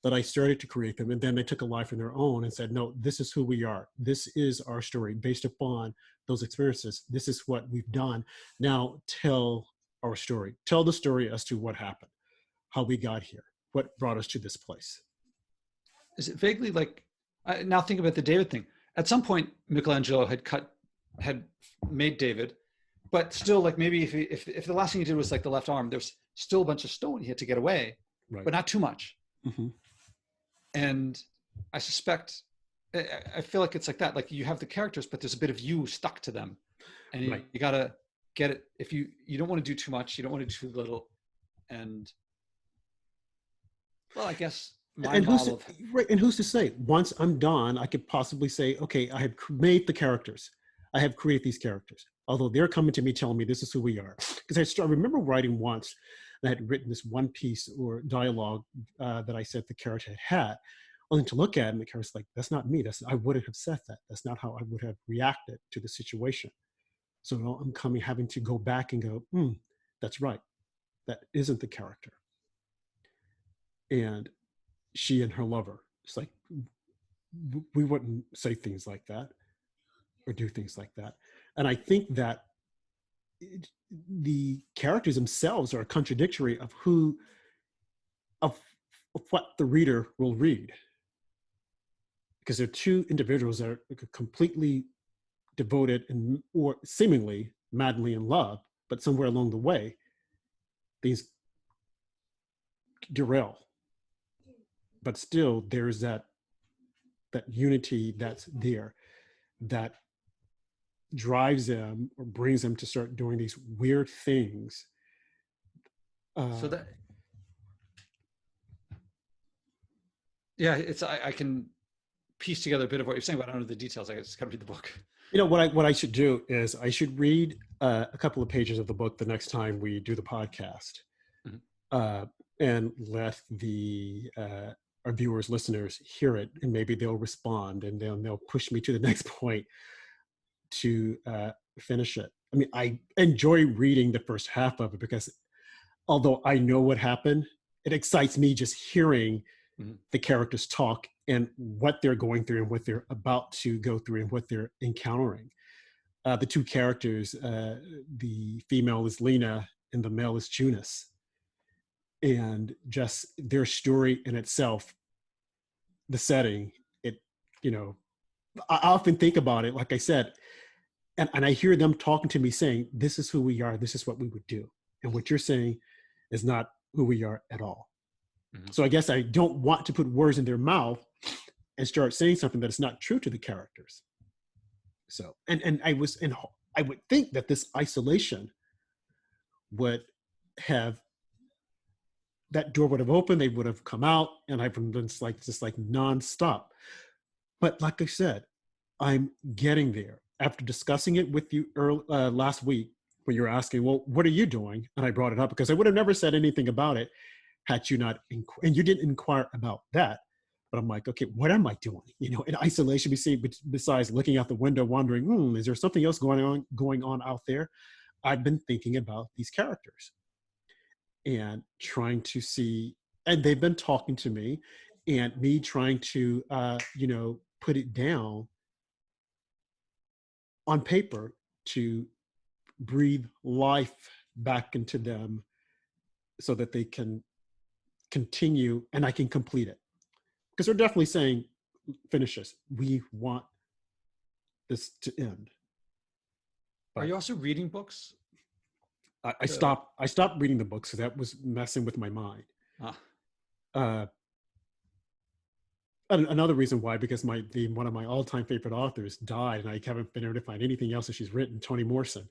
that I started to create them. And then they took a life of their own and said, no, this is who we are. This is our story based upon those experiences. This is what we've done. Now tell our story. Tell the story as to what happened, how we got here, what brought us to this place. Is it vaguely like, now think about the David thing. At some point, Michelangelo had made David, but still like maybe if the last thing he did was like the left arm, there's still a bunch of stone he had to get away, right, but not too much. Mm-hmm. And I suspect, I feel like it's like that. Like you have the characters, but there's a bit of you stuck to them. And right, you gotta get it. If you don't want to do too much, you don't want to do too little. And well, I guess and who's to say once I'm done, I could possibly say, okay, I have made the characters. I have created these characters. Although they're coming to me telling me this is who we are. Because I remember writing once, I had written this one piece or dialogue that I said the character had, only to look at it and the character's like, that's not me. I wouldn't have said that. That's not how I would have reacted to the situation. So I'm having to go back and go, that's right. That isn't the character. And she and her lover, it's like, we wouldn't say things like that or do things like that. And I think that the characters themselves are contradictory of what the reader will read. Because they're two individuals that are completely devoted or seemingly madly in love, but somewhere along the way, these derail. But still, there's that unity that's there that drives them or brings them to start doing these weird things. I can piece together a bit of what you're saying, but I don't know the details. I just gotta read the book. You know, what I should do is I should read a couple of pages of the book the next time we do the podcast. Mm-hmm. And let the our viewers, listeners hear it, and maybe they'll respond, and then they'll push me to the next point to finish it. I mean, I enjoy reading the first half of it because although I know what happened, it excites me just hearing the characters talk and what they're going through and what they're about to go through and what they're encountering. The two characters, the female is Lena and the male is Junus. And just their story in itself, the setting, it, you know, I often think about it, like I said, and I hear them talking to me saying, this is who we are, this is what we would do. And what you're saying is not who we are at all. Mm-hmm. So I guess I don't want to put words in their mouth and start saying something that is not true to the characters. So, and I would think that this isolation would have, that door would have opened, they would have come out, and I've been just like nonstop. But like I said, I'm getting there. After discussing it with you last week, when you were asking, well, what are you doing? And I brought it up because I would have never said anything about it had you not, and you didn't inquire about that. But I'm like, okay, what am I doing? You know, in isolation, besides looking out the window, wondering, is there something else going on out there? I've been thinking about these characters and trying to see, and they've been talking to me, and me trying to, put it down on paper to breathe life back into them so that they can continue and I can complete it. Because they're definitely saying, finish this. We want this to end. But are you also reading books? I stopped reading the books because that was messing with my mind. Another reason why, because one of my all-time favorite authors died, and I haven't been able to find anything else that she's written, Toni Morrison.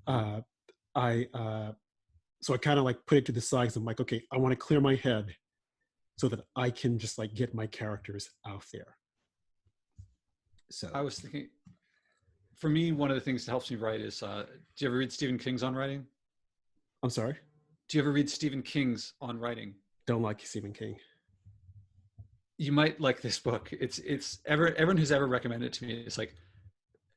So I kind of like put it to the side. I'm like, okay, I want to clear my head so that I can just like get my characters out there. So I was thinking, for me, one of the things that helps me write is, do you ever read Stephen King's On Writing? I'm sorry? Do you ever read Stephen King's On Writing? Don't like Stephen King. You might like this book. Everyone who's ever recommended it to me, it's like,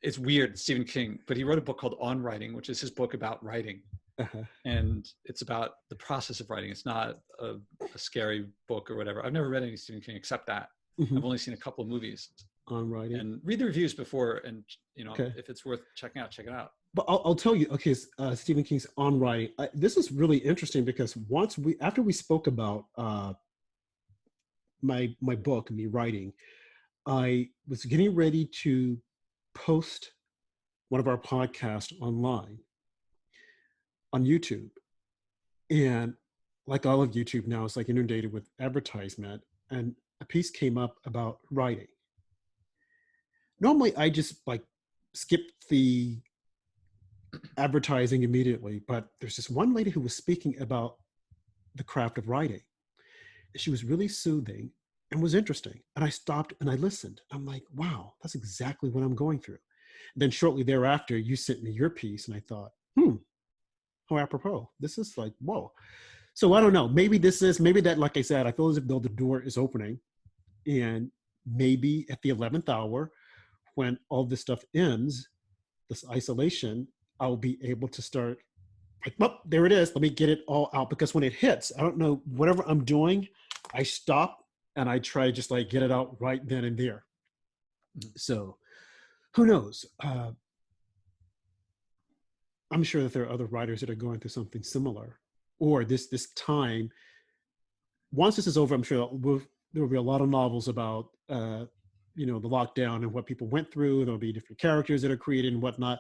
it's weird, Stephen King, but he wrote a book called On Writing, which is his book about writing. Uh-huh. And it's about the process of writing. It's not a scary book or whatever. I've never read any Stephen King except that. Mm-hmm. I've only seen a couple of movies. On Writing. And read the reviews before, and okay. If it's worth checking out, check it out. But I'll tell you, okay, Stephen King's On Writing. This is really interesting because after we spoke about my book, me writing, I was getting ready to post one of our podcasts online on YouTube. And like all of YouTube now, it's like inundated with advertisement, and a piece came up about writing. Normally I just like skip the advertising immediately, but there's this one lady who was speaking about the craft of writing. She was really soothing and was interesting. And I stopped and I listened. I'm like, wow, that's exactly what I'm going through. And then shortly thereafter, you sent me your piece, and I thought, how apropos. This is like, whoa. So I don't know. Maybe that, like I said, I feel as if though the door is opening, and maybe at the 11th hour, when all this stuff ends, this isolation, I'll be able to start like, well, there it is. Let me get it all out. Because when it hits, I don't know, whatever I'm doing, I stop and I try to just like get it out right then and there. So who knows? I'm sure that there are other writers that are going through something similar, or this time. Once this is over, I'm sure there will be a lot of novels about, the lockdown and what people went through. There'll be different characters that are created and whatnot.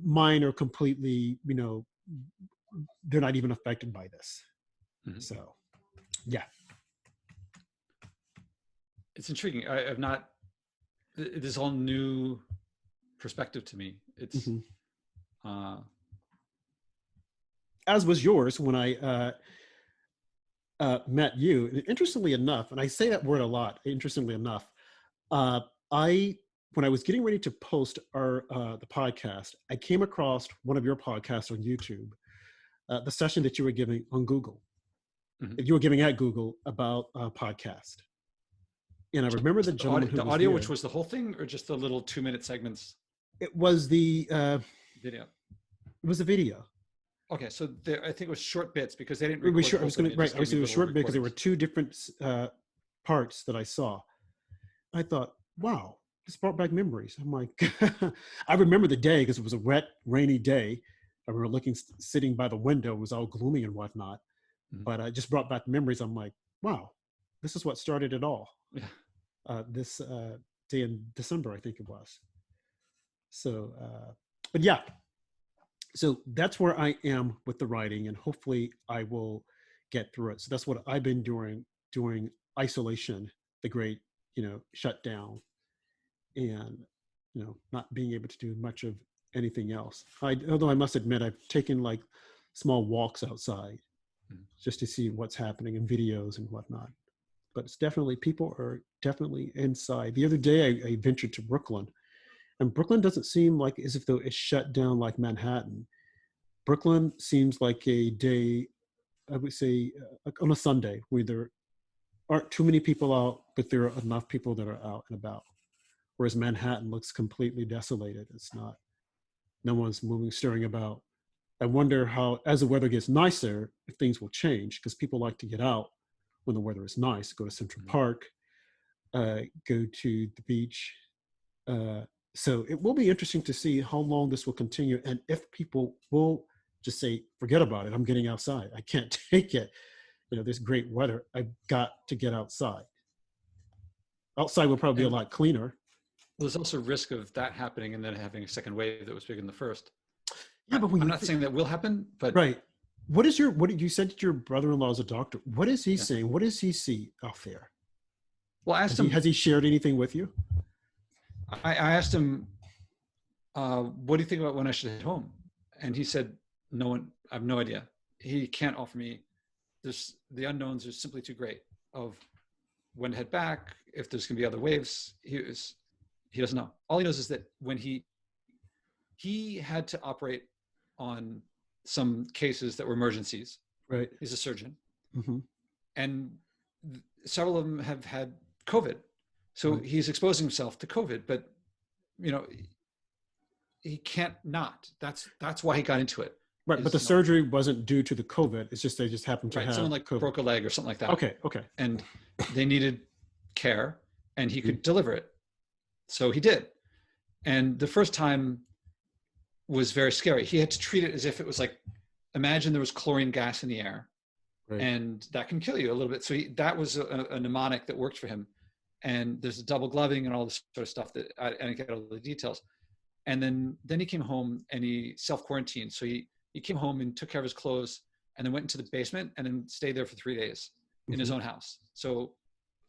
Mine are completely, they're not even affected by this. Mm-hmm. So, yeah. It's intriguing. This whole new perspective to me. It's, as was yours when I met you. Interestingly enough, and I say that word a lot, interestingly enough, when I was getting ready to post the podcast, I came across one of your podcasts on YouTube, the session that you were giving on Google, that you were giving at Google about a podcast. And I remember the gentleman who The was audio, there. which was the whole thing, or just the little 2-minute segments? It was the Video. it was a video. Okay, so there, I think it was short bits because they didn't We record the sure, I whole was thing. going to It right. just I gave was me it was little short because there were recordings. two different parts that I saw. I thought, wow, this brought back memories. I'm like, I remember the day because it was a wet, rainy day. I remember sitting by the window. It was all gloomy and whatnot. Mhm. But I just brought back memories. I'm like, wow, this is what started it all. Yeah. This day in December, I think it was. So, but yeah, so that's where I am with the writing, and hopefully I will get through it. So that's what I've been doing during isolation, the great, shutdown, and not being able to do much of anything else. Although I must admit, I've taken like small walks outside just to see what's happening in videos and whatnot. But it's definitely, people are definitely inside. The other day, I ventured to Brooklyn, and Brooklyn doesn't seem like as if though it's shut down like Manhattan. Brooklyn seems like a day, I would say, on a Sunday where there aren't too many people out, but there are enough people that are out and about. Whereas Manhattan looks completely desolated. It's not, no one's moving, stirring about. I wonder how, as the weather gets nicer, if things will change, because people like to get out when the weather is nice, go to Central Park, go to the beach. So it will be interesting to see how long this will continue, and if people will just say, forget about it, I'm getting outside. I can't take it. This great weather. I've got to get outside. Outside will probably be a lot cleaner. There's also risk of that happening and then having a second wave that was bigger than the first. Yeah, but when I'm not saying that will happen, but right. What did you said that your brother-in-law is a doctor? What is he saying? What does he see out there? Well, I asked him. Has he shared anything with you? I asked him, what do you think about when I should head home? And he said, no one, I have no idea. He can't offer me this. The unknowns are simply too great of when to head back, if there's going to be other waves. He doesn't know. All he knows is that when he had to operate on some cases that were emergencies. Right. He's a surgeon. Mm-hmm. And several of them have had COVID. So he's exposing himself to COVID, but he can't not. That's why he got into it. Right, but the surgery wasn't due to the COVID. It's just they just happened to have someone like COVID. Broke a leg or something like that. Okay. And they needed care, and he could deliver it. So he did. And the first time was very scary. He had to treat it as if it was like, imagine there was chlorine gas in the air, and that can kill you a little bit. So that was a mnemonic that worked for him. And there's a double gloving and all this sort of stuff that I didn't get all the details. And then he came home and he self-quarantined. So he came home and took care of his clothes and then went into the basement and then stayed there for 3 days in his own house. So,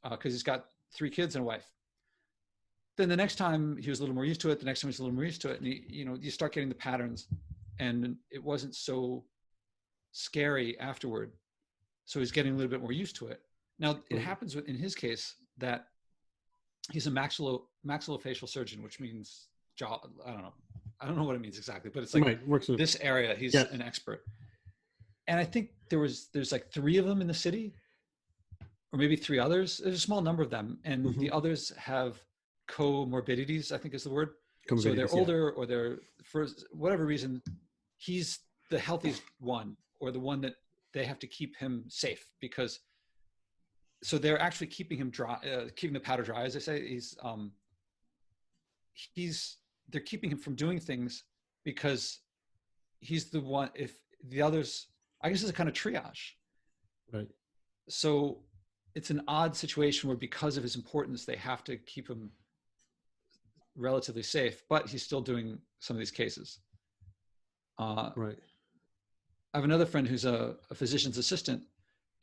cause he's got 3 kids and a wife. Then the next time he was a little more used to it. The next time he was a little more used to it. And you start getting the patterns, and it wasn't so scary afterward. So he's getting a little bit more used to it. Now it happens in his case that he's a maxillofacial surgeon, which means jaw. I don't know what it means exactly, but it's like this area. He's an expert. And I think there's like 3 of them in the city, or maybe 3 others. There's a small number of them, and the others have comorbidities, I think is the word. So they're older, or they're, for whatever reason, he's the healthiest one, or the one that they have to keep him safe, because so they're actually keeping him dry, keeping the powder dry, as I say. They're keeping him from doing things because he's the one. If the others, I guess it's a kind of triage. Right. So it's an odd situation where, because of his importance, they have to keep him relatively safe, but he's still doing some of these cases. Right. I have another friend who's a physician's assistant,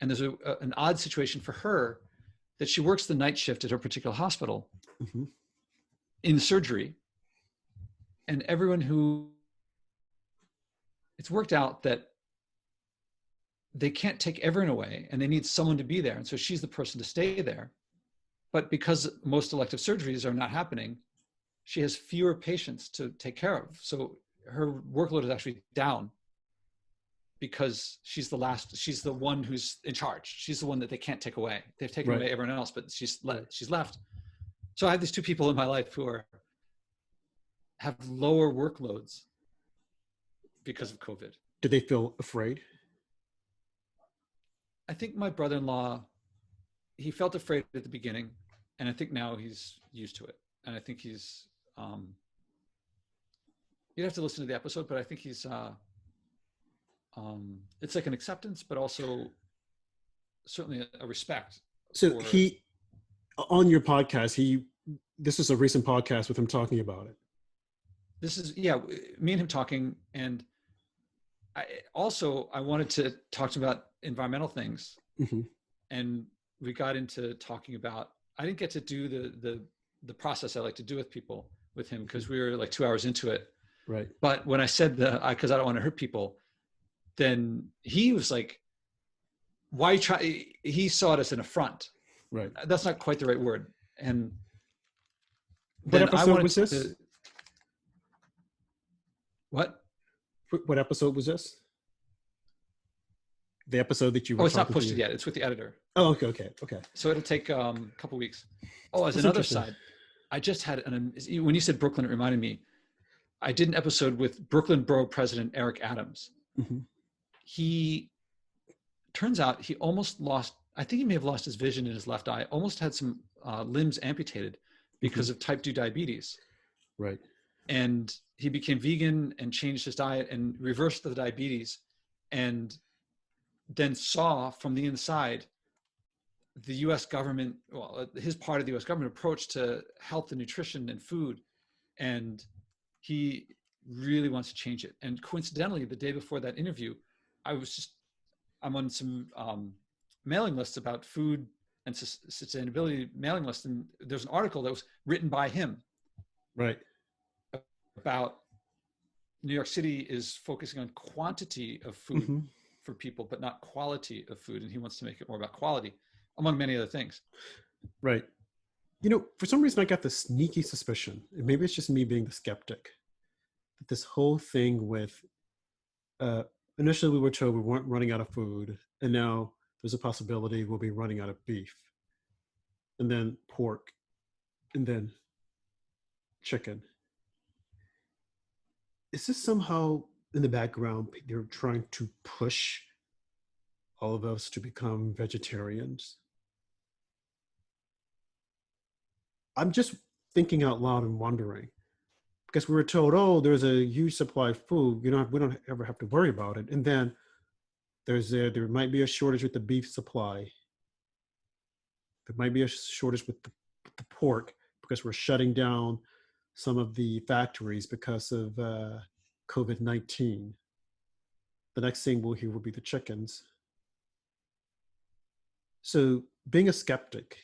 and there's an odd situation for her that she works the night shift at her particular hospital in surgery. And it's worked out that they can't take everyone away, and they need someone to be there. And so she's the person to stay there. But because most elective surgeries are not happening, she has fewer patients to take care of. So her workload is actually down. because she's the one who's in charge. She's the one that they can't take away. They've taken Right. away everyone else, but she's left. So I have these two people in my life who have lower workloads because of COVID. Did they feel afraid? I think my brother-in-law, he felt afraid at the beginning, and I think now he's used to it. And I think he's, you'd have to listen to the episode, but I think he's, it's like an acceptance, but also certainly a respect. So on your podcast, this is a recent podcast with him talking about it. This is, yeah, me and him talking. And I wanted to talk about environmental things. Mm-hmm. And we got into talking about, I didn't get to do the process I like to do with people with him, because we were like 2 hours into it. Right. But when I said because I don't want to hurt people, then he was like, why try? He saw it as an affront. Right. That's not quite the right word. And what episode was this? What episode was this? The episode that you were it's not posted yet. It's with the editor. Oh, okay. So it'll take a couple weeks. Oh, as another side, I just had when you said Brooklyn, it reminded me, I did an episode with Brooklyn Borough President Eric Adams. Mm-hmm. He turns out he almost lost, I think he may have lost his vision in his left eye, almost had some limbs amputated because of type 2 diabetes. Right. And he became vegan and changed his diet and reversed the diabetes, and then saw from the inside the US government, his part of the US government approach to health and nutrition and food. And he really wants to change it. And coincidentally, the day before that interview, I'm on some mailing lists about food and sustainability mailing lists. And there's an article that was written by him. Right. About New York City is focusing on quantity of food mm-hmm. for people, but not quality of food. And he wants to make it more about quality, among many other things. Right. For some reason, I got this sneaky suspicion, and maybe it's just me being the skeptic, that this whole thing with, initially we were told we weren't running out of food, and now there's a possibility we'll be running out of beef, and then pork, and then chicken. Is this somehow in the background, they're trying to push all of us to become vegetarians? I'm just thinking out loud and wondering, because we were told, there's a huge supply of food, we don't ever have to worry about it. And then there might be a shortage with the beef supply. There might be a shortage with the pork, because we're shutting down some of the factories because of COVID-19. The next thing we'll hear will be the chickens. So being a skeptic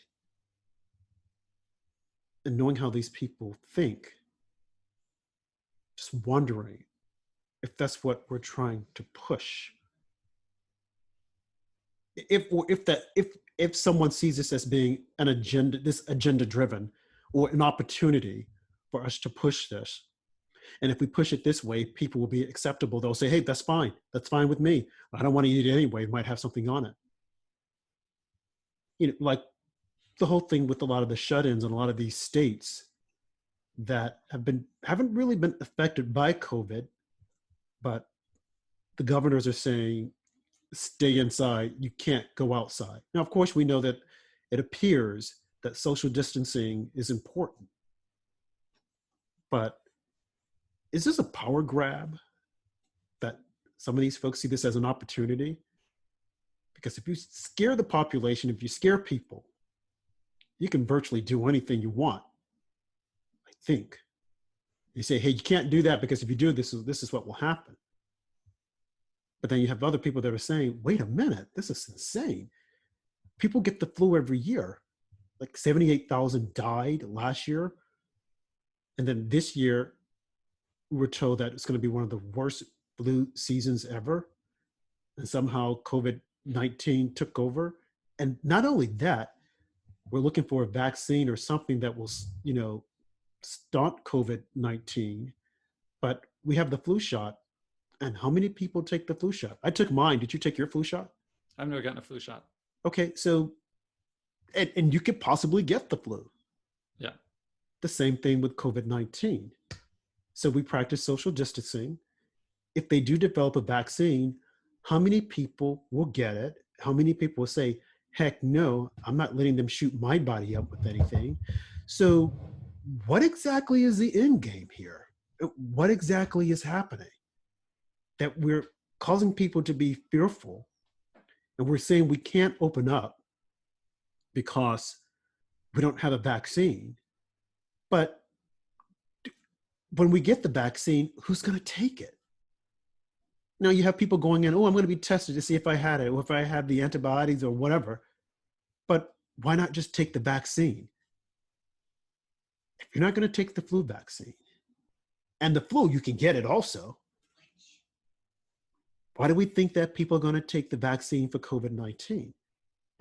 and knowing how these people think, just wondering if that's what we're trying to push. If someone sees this as being an agenda, this agenda driven, or an opportunity for us to push this. And if we push it this way, people will be acceptable. They'll say, hey, that's fine. That's fine with me. I don't want to eat it anyway. It might have something on it. Like the whole thing with a lot of the shut-ins in a lot of these states that haven't really been affected by COVID, but the governors are saying, stay inside. You can't go outside. Now, of course, we know that it appears that social distancing is important. But is this a power grab that some of these folks see this as an opportunity? Because if you scare the population, if you scare people, you can virtually do anything you want, I think. You say, hey, you can't do that because if you do this is what will happen. But then you have other people that are saying, wait a minute, this is insane. People get the flu every year. Like 78,000 died last year. And then this year, we were told that it's going to be one of the worst flu seasons ever. And somehow COVID-19 took over. And not only that, we're looking for a vaccine or something that will, stop COVID-19. But we have the flu shot And how many people take the flu shot? I took mine. Did you take your flu shot? I've never gotten a flu shot. Okay, so and you could possibly get the flu. Yeah. The same thing with COVID-19. So we practice social distancing. If they do develop a vaccine, how many people will get it? How many people will say, heck no, I'm not letting them shoot my body up with anything. So what exactly is the end game here? What exactly is happening? That we're causing people to be fearful, and we're saying we can't open up because we don't have a vaccine. But when we get the vaccine, who's going to take it? Now you have people going in, oh, I'm going to be tested to see if I had it, or if I have the antibodies or whatever. But why not just take the vaccine? If you're not going to take the flu vaccine, and the flu, you can get it also. Why do we think that people are going to take the vaccine for COVID-19?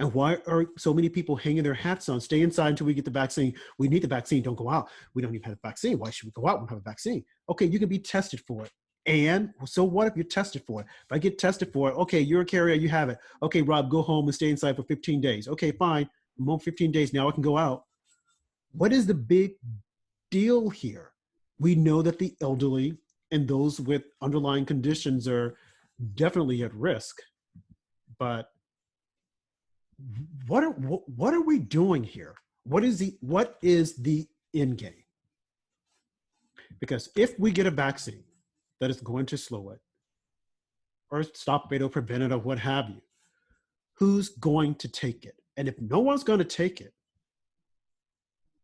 And why are so many people hanging their hats on, stay inside until we get the vaccine? We need the vaccine, don't go out. We don't even have a vaccine. Why should we go out and have a vaccine? Okay, you can be tested for it. And so what if you're tested for it? If I get tested for it, okay, you're a carrier, you have it. Okay, Rob, go home and stay inside for 15 days. Okay, fine. I'm home 15 days, now I can go out. What is the big deal here? We know that the elderly and those with underlying conditions are definitely at risk, but what are we doing here? What is the end game? Because if we get a vaccine that is going to slow it or stop it or prevent it or what have you, who's going to take it? And if no one's going to take it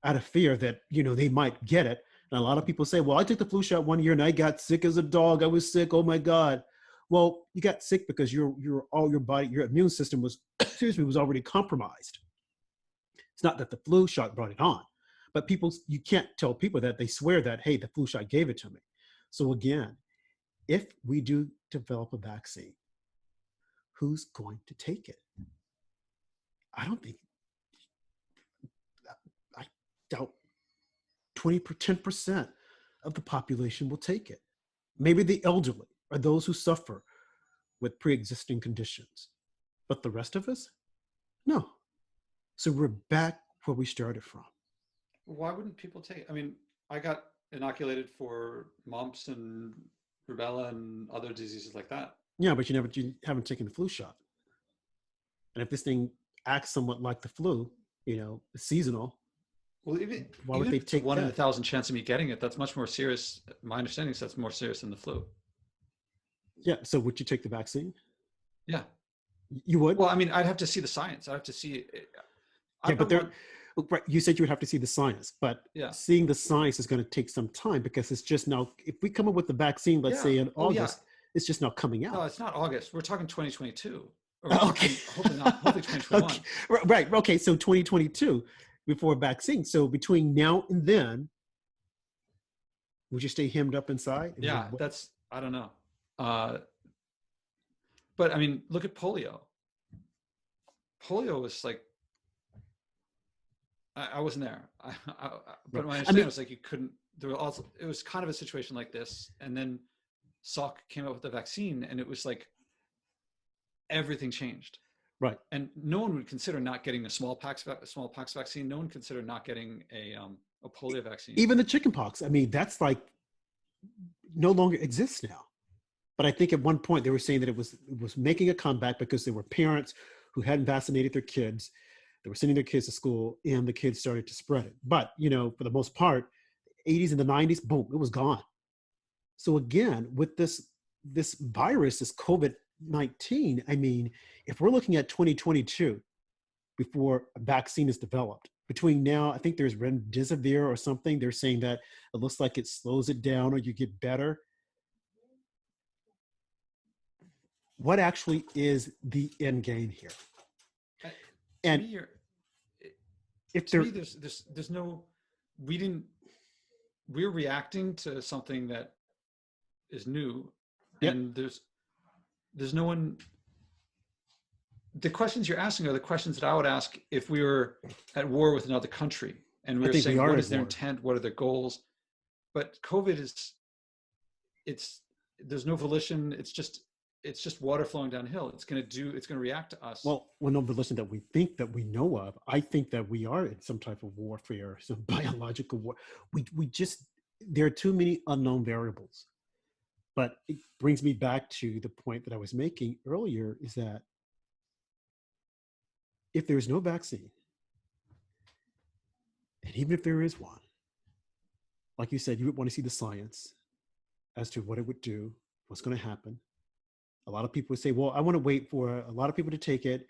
out of fear that, they might get it, and a lot of people say, well, I took the flu shot one year and I got sick as a dog. I was sick. Oh my God. Well, you got sick because your immune system was, was already compromised. It's not that the flu shot brought it on, but you can't tell people that. They swear that, hey, the flu shot gave it to me. So again, if we do develop a vaccine, who's going to take it? I doubt 10% of the population will take it. Maybe the elderly or those who suffer with pre-existing conditions. But the rest of us? No. So we're back where we started from. Why wouldn't people take it? I mean, I got inoculated for mumps and rubella and other diseases like that. Yeah, but you haven't taken the flu shot. And if this thing acts somewhat like the flu, it's seasonal. Well, even would they take 1 in 1,000 chance of me getting it? That's much more serious. My understanding is that's more serious than the flu. Yeah. So would you take the vaccine? Yeah. You would? Well, I mean, I'd have to see the science. I'd have to see it. Yeah, but right, you said you would have to see the science, but seeing the science is going to take some time because it's just now, if we come up with the vaccine, let's say in August, it's just now coming out. No, it's not August. We're talking 2022. Okay. Hopefully not. Hopefully 2021. Okay. Right. Okay. So 2022 before vaccine. So between now and then, would you stay hemmed up inside? Yeah, I don't know. But I mean, look at polio. Polio was like, I wasn't there. But my understanding was like you couldn't. It was kind of a situation like this, and then Salk came up with the vaccine, and it was like everything changed. Right. And no one would consider not getting a smallpox vaccine. No one considered not getting a polio vaccine. Even the chickenpox. I mean, that's like no longer exists now. But I think at one point they were saying that it was making a comeback because there were parents who hadn't vaccinated their kids. They were sending their kids to school, and the kids started to spread it. But for the most part, 80s and the 90s, boom, it was gone. So again, with this virus, this COVID-19, I mean, if we're looking at 2022 before a vaccine is developed, between now, I think there's remdesivir or something. They're saying that it looks like it slows it down or you get better. What actually is the end game here? And to me, there's no, we're reacting to something that is new, and there's no one. The questions you're asking are the questions that I would ask if we were at war with another country and we were saying, what is their intent? What are their goals? But COVID it's there's no volition. It's just water flowing downhill. It's going to react to us. Well, no volition that we think that we know of. I think that we are in some type of warfare, some biological war. We just, there are too many unknown variables. But it brings me back to the point that I was making earlier, is that if there is no vaccine, and even if there is one, like you said, you would want to see the science as to what it would do, what's going to happen. A lot of people would say, well, I want to wait for a lot of people to take it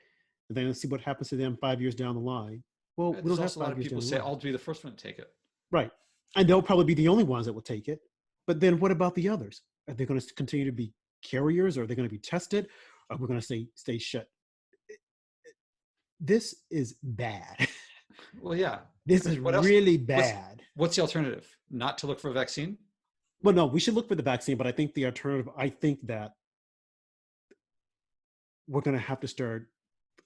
and then see what happens to them 5 years down the line. Well, we don't have 5 years down the line. A lot of people say, I'll be the first one to take it. Right. And they'll probably be the only ones that will take it. But then what about the others? Are they going to continue to be carriers? Or are they going to be tested? Are we going to stay shut? This is bad. Well, yeah. This is really bad. What's the alternative? Not to look for a vaccine? Well, no, we should look for the vaccine, but I think the alternative, I think that we're going to have to start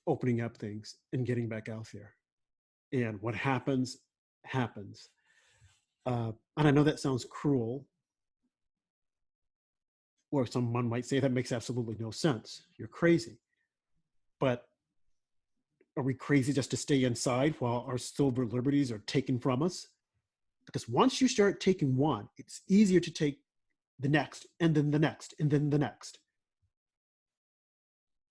opening up things and getting back out there. And what happens, happens. And I know that sounds cruel, or someone might say that makes absolutely no sense. You're crazy. But are we crazy just to stay inside while our civil liberties are taken from us? Because once you start taking one, it's easier to take the next, and then the next, and then the next.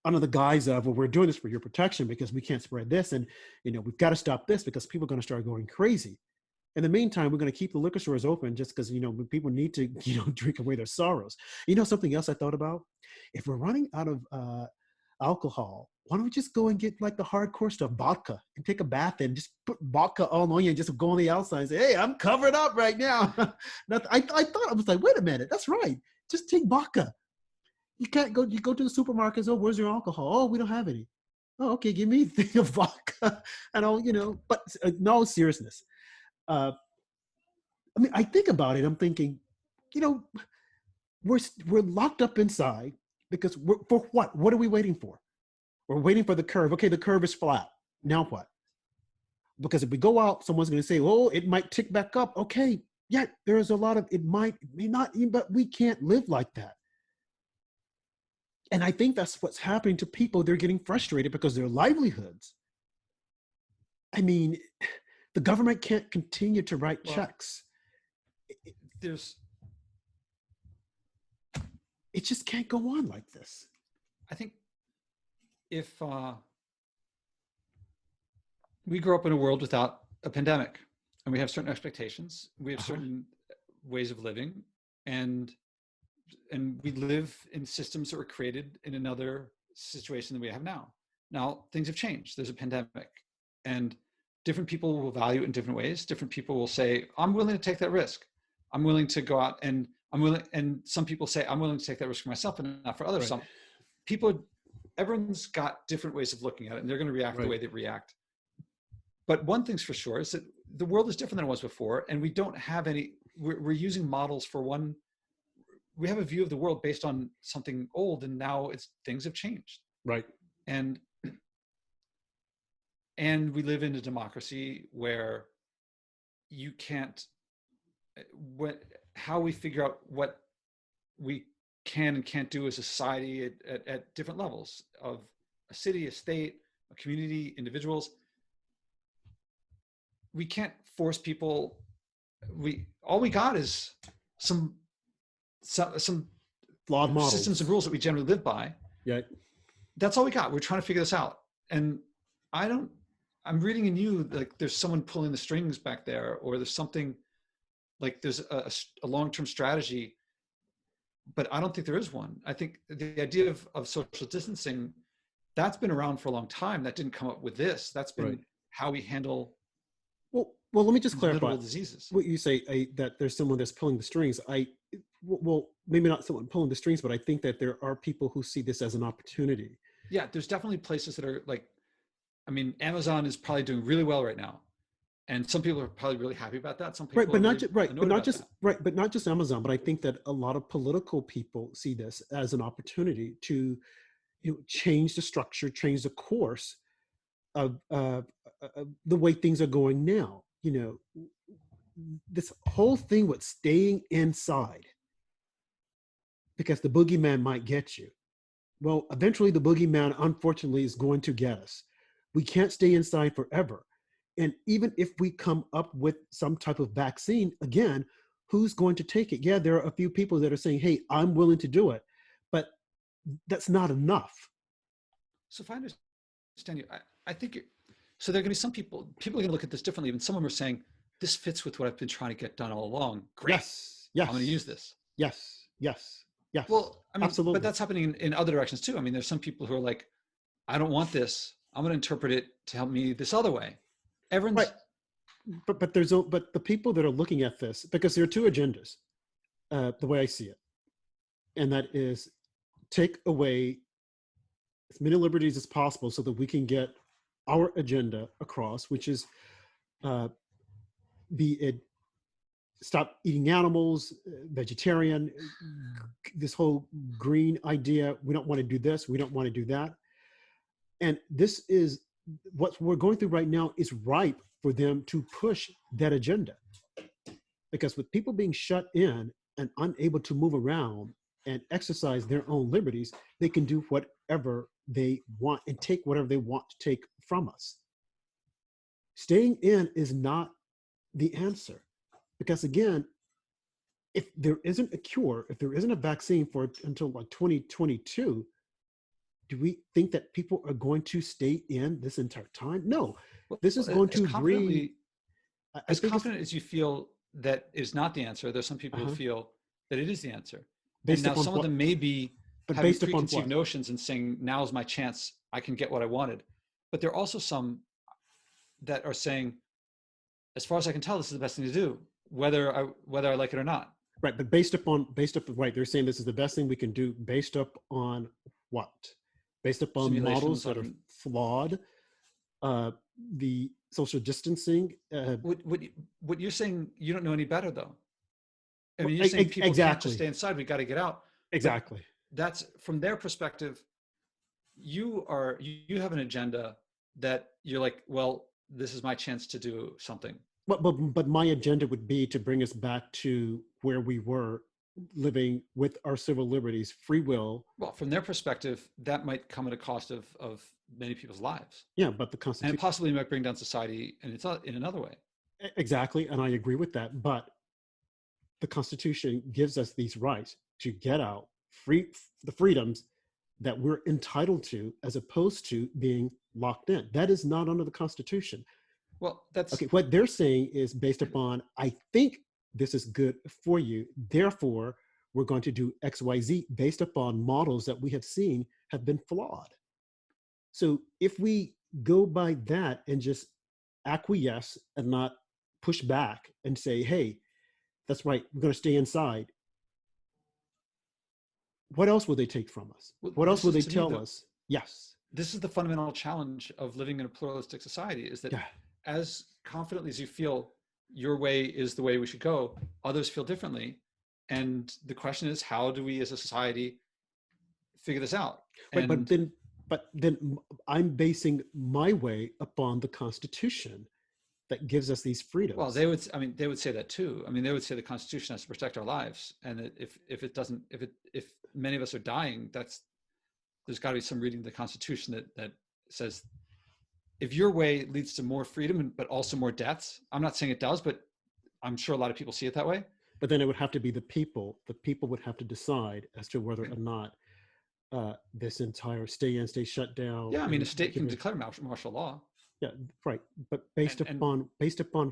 Under the guise of, well, we're doing this for your protection because we can't spread this, and we've got to stop this because people are going to start going crazy. In the meantime, we're going to keep the liquor stores open just because people need to drink away their sorrows. Something else I thought about? If we're running out of alcohol, why don't we just go and get like the hardcore stuff, vodka, and take a bath and just put vodka all on you and just go on the outside and say, hey, I'm covered up right now. I thought, I was like, wait a minute, that's right. Just take vodka. You can't go, you go to the supermarkets, oh, where's your alcohol? Oh, we don't have any. Oh, okay, give me a thing of vodka. And I'll, but no seriousness. I mean, I think about it, I'm thinking, we're locked up inside because for what? What are we waiting for? We're waiting for the curve. Okay, the curve is flat. Now what? Because if we go out, someone's going to say, oh, it might tick back up. Okay, yeah, there's a lot of, it may not, but we can't live like that. And I think that's what's happening to people. They're getting frustrated because their livelihoods. I mean, the government can't continue to write checks. It just can't go on like this. I think if we grew up in a world without a pandemic, and we have certain expectations, we have certain ways of living, and we live in systems that were created in another situation than we have now. Now, things have changed. There's a pandemic, and different people will value it in different ways. Different people will say, I'm willing to take that risk. I'm willing to go out, and and some people say, I'm willing to take that risk for myself and not for others. Right. Some people, everyone's got different ways of looking at it, and they're going to react the way they react. But one thing's for sure is that the world is different than it was before, and we don't have any, we're using models for one. We have a view of the world based on something old, and now things have changed. Right. And we live in a democracy where you can't, how we figure out what we can and can't do as a society at different levels of a city, a state, a community, individuals. We can't force people. All we got is some flawed models, systems and rules that we generally live by. Yeah. That's all we got. We're trying to figure this out. And I'm reading in you, like there's someone pulling the strings back there, or there's something like there's a long-term strategy, but I don't think there is one. I think the idea of social distancing, that's been around for a long time. That didn't come up with this. That's been how we handle. Well, let me just clarify. Diseases. What you say, that there's someone that's pulling the strings. Well, maybe not someone pulling the strings, but I think that there are people who see this as an opportunity. Yeah, there's definitely places that are like, I mean, Amazon is probably doing really well right now, and some people are probably really happy about that. Some people but not just Amazon. But I think that a lot of political people see this as an opportunity to, change the structure, change the course of the way things are going now. This whole thing with staying inside. because the boogeyman might get you. Well, eventually the boogeyman, unfortunately, is going to get us. We can't stay inside forever. And even if we come up with some type of vaccine, again, who's going to take it? Yeah, there are a few people that are saying, hey, I'm willing to do it, but that's not enough. So if I understand you, I think so there are going to be some people are going to look at this differently. And some of them are saying, this fits with what I've been trying to get done all along. Great. Yes, yes. I'm going to use this. Yes, yes, yes. Well, I mean, absolutely. But that's happening in other directions too. I mean, there's some people who are like, I don't want this. I'm going to interpret it to help me this other way. Everyone's right. But the people that are looking at this, because there are two agendas, the way I see it, and that is take away as many liberties as possible so that we can get our agenda across, which is be it stop eating animals, vegetarian, this whole green idea. We don't want to do this. We don't want to do that. And this is what we're going through right now is ripe for them to push that agenda. Because with people being shut in and unable to move around and exercise their own liberties, they can do whatever they want and take whatever they want to take from us. Staying in is not the answer. Because again, if there isn't a cure, if there isn't a vaccine for it until like 2022, do we think that people are going to stay in this entire time? No, this is going to bring. As confident as you feel that is not the answer, there's some people who feel that it is the answer. And now some of them may be having preconceived notions and saying, now's my chance, I can get what I wanted. But there are also some that are saying, as far as I can tell, this is the best thing to do, whether I like it or not. Right, but based upon right, they're saying this is the best thing we can do based up on what? Based upon models that are flawed, the social distancing. What you're saying, you don't know any better though. I mean, you're saying people can't just stay inside, we got to get out. Exactly. But that's from their perspective. You have an agenda that you're like, well, this is my chance to do something. But my agenda would be to bring us back to where we were living with our civil liberties, free will. Well, from their perspective, that might come at a cost of many people's lives. Yeah, but the Constitution... And possibly might bring down society and it's in another way. Exactly, and I agree with that. But the Constitution gives us these rights to get out, the freedoms that we're entitled to, as opposed to being locked in. That is not under the Constitution. Well, that's... Okay, what they're saying is based upon, I think this is good for you, therefore we're going to do X, Y, Z based upon models that we have seen have been flawed. So if we go by that and just acquiesce and not push back and say, hey, that's right, we're going to stay inside, what else will they take from us? What else will they tell us? Yes. This is the fundamental challenge of living in a pluralistic society, is that as confidently as you feel your way is the way we should go, others feel differently. And the question is, how do we as a society figure this out? Right, but then I'm basing my way upon the Constitution that gives us these freedoms. Well, they would say that too. I mean, they would say the Constitution has to protect our lives. And that if many of us are dying, there's got to be some reading of the Constitution that says, if your way leads to more freedom, but also more deaths, I'm not saying it does, but I'm sure a lot of people see it that way. But then it would have to be the people would have to decide as to whether or not this entire stay shut down. Yeah, I mean, a state can declare martial law. Yeah, right. But based upon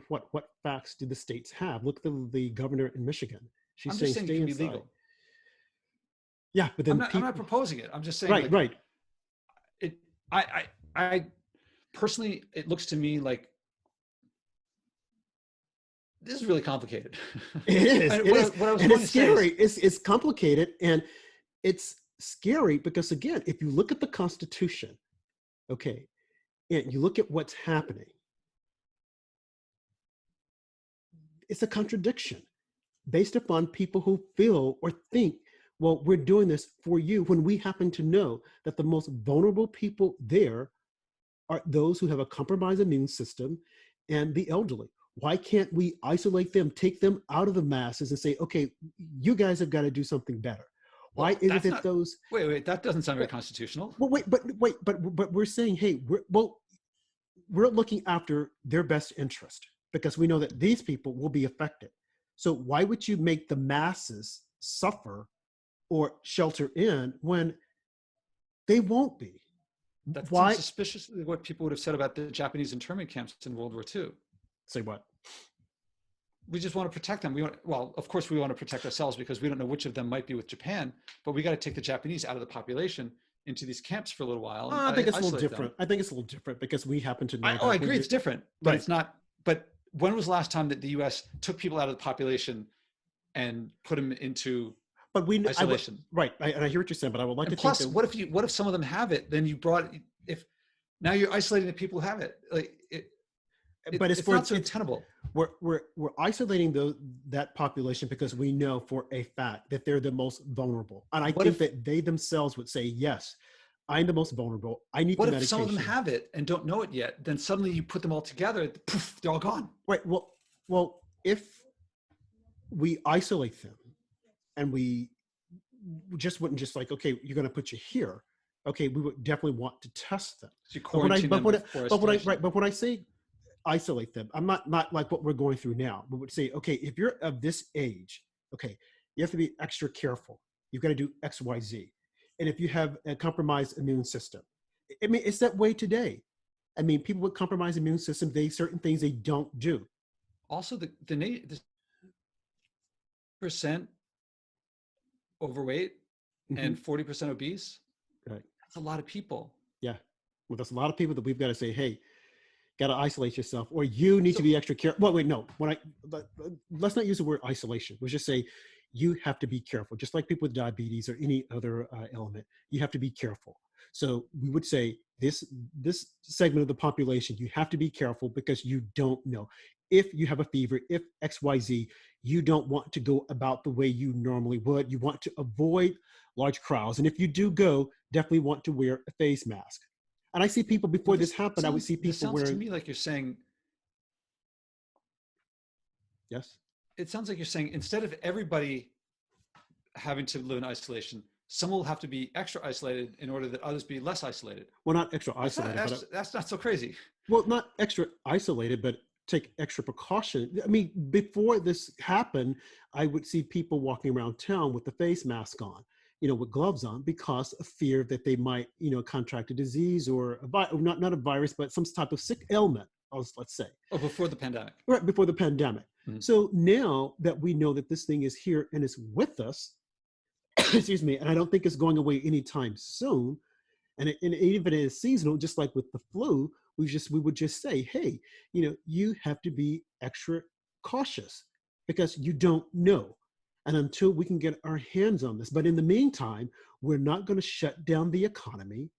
what facts do the states have? Look at the governor in Michigan. She's saying stay inside. Legal. Yeah, but then I'm not proposing it. I'm just saying. Right. I personally, it looks to me like this is really complicated. It is. And it's scary. It's complicated, and it's scary because, again, if you look at the Constitution, okay, and you look at what's happening, it's a contradiction based upon people who feel or think, well, we're doing this for you, when we happen to know that the most vulnerable people there are those who have a compromised immune system and the elderly. Why can't we isolate them, take them out of the masses and say, okay, you guys have got to do something better? Why Well, is it that's that not, those, wait, that doesn't sound very constitutional. well, but we're saying, hey, we're looking after their best interest because we know that these people will be affected. So why would you make the masses suffer or shelter in when they won't be? That sounds Why? suspiciously what people would have said about the Japanese internment camps in World War II. Say what? We just want to protect them. Well, of course, we want to protect ourselves because we don't know which of them might be with Japan, but we got to take the Japanese out of the population into these camps for a little while and I think it's a little isolate different. them. I think it's a little different because we happen to know I that when agree, you, it's different, but right. it's not. But when was the last time that the U.S. took people out of the population and put them into But isolation? right. And I hear what you're saying, but I would like And to think plus, that, what if some of them have it? Then you brought if now you're isolating the people who have it. Like but it's not so tenable. we're isolating that population because we know for a fact that they're the most vulnerable, and I What think if that they themselves would say, yes, I'm the most vulnerable. I need what the if some of them medication. have it and don't know it yet? Then suddenly you put them all together, poof, they're all gone. Right. Well, if we isolate them and we just wouldn't just like, okay, you're going to put you here. Okay, we would definitely want to test them. So you But when I, quarantine them before isolation. but when I say isolate them, I'm not like what we're going through now, but would say, okay, if you're of this age, okay, you have to be extra careful. You've got to do X, Y, Z. And if you have a compromised immune system, I mean, it's that way today. I mean, people with compromised immune system, certain things they don't do. Also, the percent overweight and 40% obese. Right. That's a lot of people. Yeah. Well, there's a lot of people that we've got to say, hey, got to isolate yourself, or you need to be extra careful. Well, wait, no. Let's not use the word isolation. Let's just say you have to be careful, just like people with diabetes or any other ailment. You have to be careful. So we would say this segment of the population, you have to be careful because you don't know if you have a fever, if X, Y, Z. You don't want to go about the way you normally would. You want to avoid large crowds, and if you do go, definitely want to wear a face mask. And I see people before this happened, I would see people wearing. It sounds to me like you're saying. Yes. It sounds like you're saying instead of everybody having to live in isolation, some will have to be extra isolated in order that others be less isolated. Well, not extra isolated. That's not so crazy. Well, not extra isolated, but take extra precaution. I mean, before this happened, I would see people walking around town with the face mask on, with gloves on, because of fear that they might, contract a disease or not a virus, but some type of sick ailment, let's say. Oh, before the pandemic. Right, before the pandemic. Mm-hmm. So now that we know that this thing is here and it's with us, excuse me, and I don't think it's going away anytime soon, and even if it is seasonal, just like with the flu, we would just say, hey, you have to be extra cautious because you don't know. And until we can get our hands on this, but in the meantime, we're not going to shut down the economy.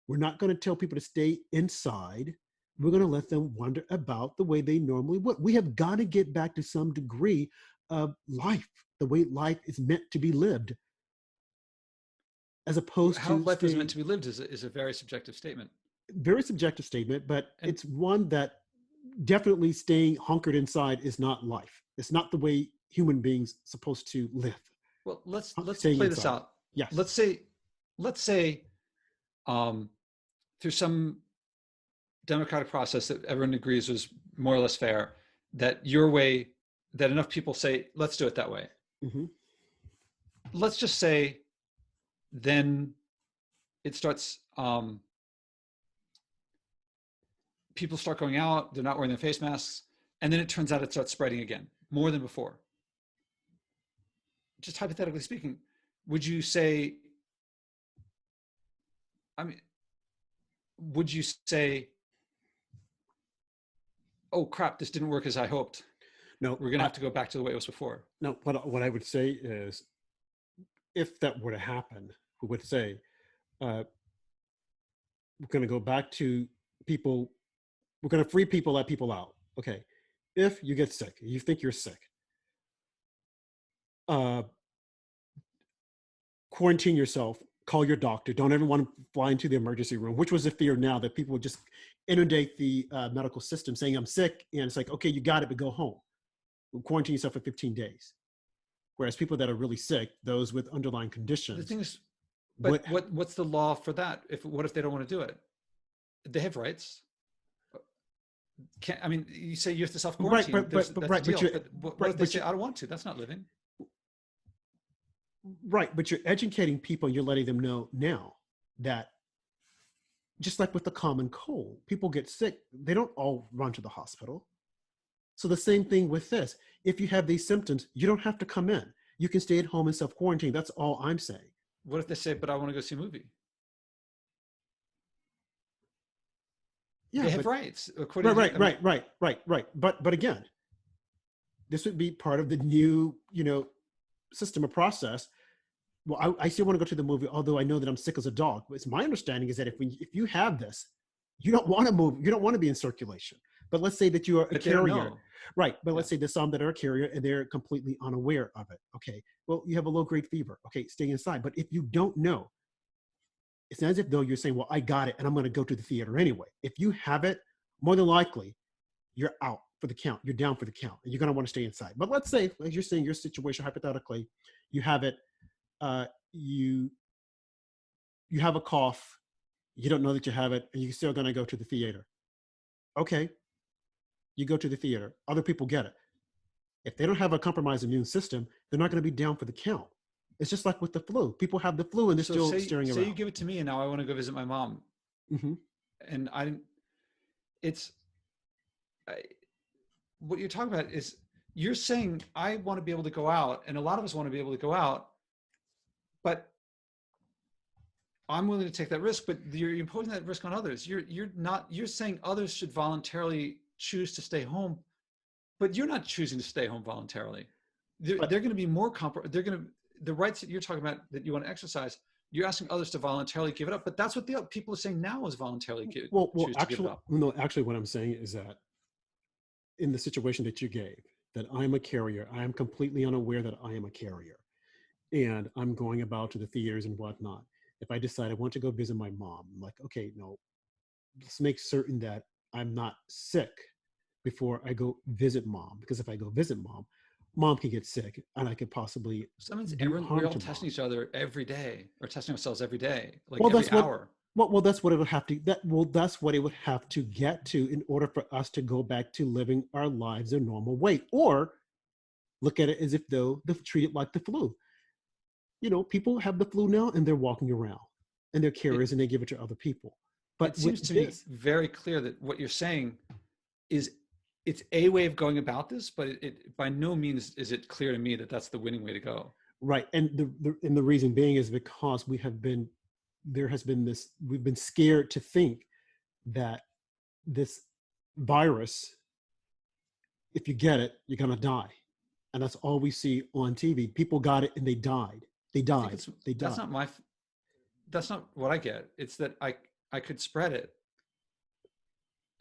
We're not going to tell people to stay inside. We're going to let them wander about the way they normally would. We have got to get back to some degree of life, the way life is meant to be lived. As opposed how to life is meant to be lived is a very subjective statement. Very subjective statement, but it's one that definitely staying hunkered inside is not life. It's not the way human beings supposed to live. Well, let's play this out. Yes. Let's say through some democratic process that everyone agrees was more or less fair, that your way, that enough people say, let's do it that way. Mm-hmm. Let's just say then it starts, people start going out, they're not wearing their face masks, and then it turns out it starts spreading again, more than before. Just hypothetically speaking, would you say, oh crap, this didn't work as I hoped? No, we're going to have to go back to the way it was before. No, what I would say is, if that were to happen, we would say, we're going to go back to people, we're going to free people, let people out. Okay. If you get sick, you think you're sick, quarantine yourself, call your doctor. Don't ever want to fly into the emergency room, which was a fear now that people would just inundate the medical system saying, I'm sick. And it's like, okay, you got it, but go home. Quarantine yourself for 15 days. Whereas people that are really sick, those with underlying The conditions, thing is, but would what's the law for that? What if they don't want to do it? They have rights. I mean, you say you have to self right, quarantine. but That's the right, but deal. you're But what right, if they but say you I don't want to? That's not living. right, but you're educating people and you're letting them know now that just like with the common cold, people get sick, they don't all run to the hospital. So the same thing with this. If you have these symptoms, you don't have to come in. You can stay at home and self quarantine. That's all I'm saying. What if they say, but I want to go see a movie? Yeah, They have but rights right, according to. right, I mean, right, right, right, right. But again, this would be part of the new, system of process. Well, I still want to go to the movie, although I know that I'm sick as a dog. But it's my understanding is that if you have this, you don't want to move, you don't want to be in circulation. But let's say that you are a but they don't carrier, know. right? But Yeah. let's say there's some that are a carrier and they're completely unaware of it. Okay, well, you have a low grade fever. Okay, stay inside. But if you don't know, it's not as if though you're saying, well, I got it and I'm going to go to the theater anyway. If you have it, more than likely, you're out for the count. You're down for the count, and you're going to want to stay inside. But let's say, as you're saying, your situation hypothetically, you have it. You have a cough. You don't know that you have it, and you're still going to go to the theater. Okay, you go to the theater. Other people get it. If they don't have a compromised immune system, they're not going to be down for the count. It's just like with the flu. People have the flu and they're So still say staring say you around. give it to me, and now I want to go visit my mom, Hmm. and I didn't. It's I, what you're talking about is you're saying I want to be able to go out, and a lot of us want to be able to go out, but I'm willing to take that risk. But you're imposing that risk on others. You're not. You're saying others should voluntarily choose to stay home, but you're not choosing to stay home voluntarily. They're But going to be more they're going to the rights that you're talking about that you want to exercise. You're asking others to voluntarily give it up, but that's what the people are saying now is voluntarily well, choose to give it actually, up. no. Actually, what I'm saying is that in the situation that you gave, that I'm a carrier, I am completely unaware that I am a carrier, and I'm going about to the theaters and whatnot. If I decide I want to go visit my mom, I'm like, okay, no, let's make certain that I'm not sick before I go visit mom. Because if I go visit mom, mom can get sick and I could possibly So that means do everyone we're harm all to mom. testing each other every day, or testing ourselves every day, like Well, every that's what. hour. Well, that's what it would have to. That's what it would have to get to in order for us to go back to living our lives a normal way, or look at it as if though they're treated like the flu. People have the flu now and they're walking around and they're It carriers and they give it to other people. it But with seems to me this, very clear that what you're saying is it's a way of going about this, but it by no means is it clear to me that that's the winning way to go. right, and the reason being is because there has been this, we've been scared to think that this virus, if you get it, you're gonna die, and that's all we see on TV. People got it and they died. They I think died. it's They died. that's not what I get. It's that I could spread it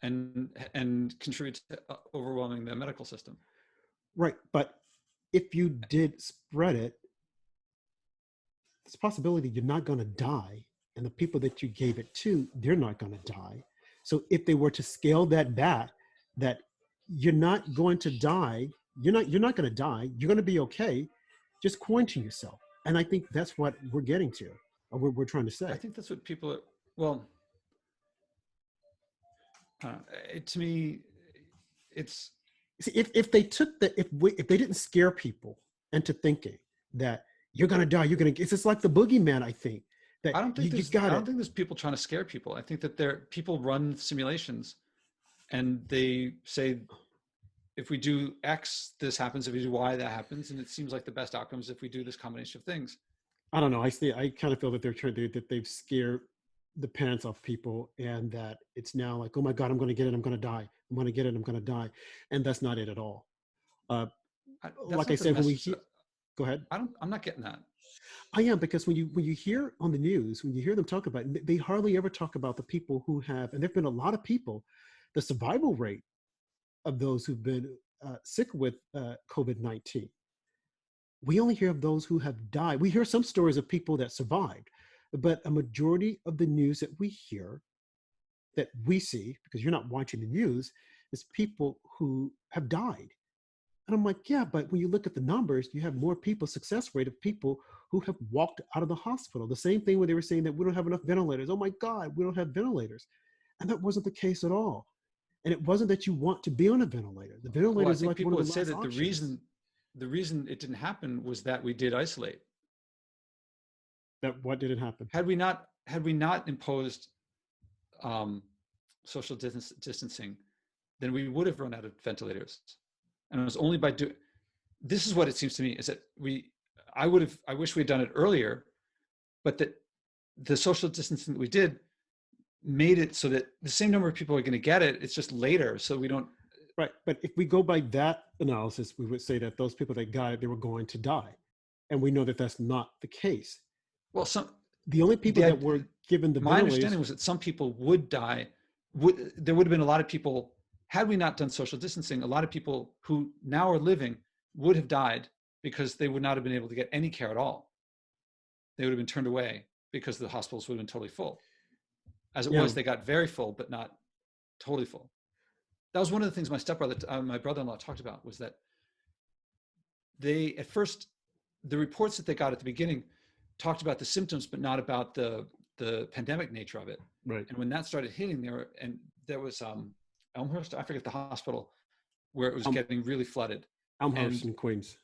and contribute to overwhelming the medical system. Right, but if you did spread it, there's a possibility you're not going to die, and the people that you gave it to, they're not going to die. So if they were to scale that back, that you're not going to die, you're not going to die, you're going to be okay, just quarantine yourself. And I think that's what we're getting to, or we're trying to I say. think that's what people are. Well, to me, it's See, if they took the if they didn't scare people into thinking that you're going to die, you're going to, it's just like the boogeyman. I think that you I got don't it. think there's people trying to scare people. I think that people run simulations and they say if we do X, this happens. If we do Y, that happens. And it seems like the best outcomes if we do this combination of things. I don't know. I kind of feel that that they've scared the pants off people, and that it's now like, oh my God, I'm going to get it. I'm going to die. I'm going to get it. I'm going to die. And that's not it at all. Uh, That's like I not the said, when we message. hear, go ahead. I'm not getting that. I am, because when you hear on the news, when you hear them talk about it, they hardly ever talk about the people who have, and there've been a lot of people, the survival rate of those who've been sick with COVID-19. We only hear of those who have died. We hear some stories of people that survived, but a majority of the news that we hear, that we see, because you're not watching the news, is people who have died. And I'm like, yeah, but when you look at the numbers, you have more people, success rate of people who have walked out of the hospital. The same thing when they were saying that we don't have enough ventilators. Oh my God, we don't have ventilators. And that wasn't the case at all. And it wasn't that you want to be on a ventilator. The Well, ventilator I is think like one people of would the say last that options. the reason it didn't happen was that we did isolate. That what didn't happen? Had we not imposed um, social distancing, then we would have run out of ventilators. And it was only by doing, this is what it seems to me, is that I wish we'd done it earlier, but that the social distancing that we did made it so that the same number of people are going to get it. It's just later. So we don't. Right. But if we go by that analysis, we would say that those people that got it, they were going to die. And we know that that's not the case. Well, The only people that were given the my ventilators. understanding was that some people would die. There would have been a lot of people, had we not done social distancing, a lot of people who now are living would have died because they would not have been able to get any care at all. They would have been turned away because the hospitals would have been totally full. As it was, they got very full, but not totally full. That was one of the things my brother-in-law talked about, was that they, at first, the reports that they got at the beginning talked about the symptoms, but not about the pandemic nature of it. Right. And when that started hitting, there was Elmhurst, I forget the hospital, where it was getting really flooded. Elmhurst in Queens.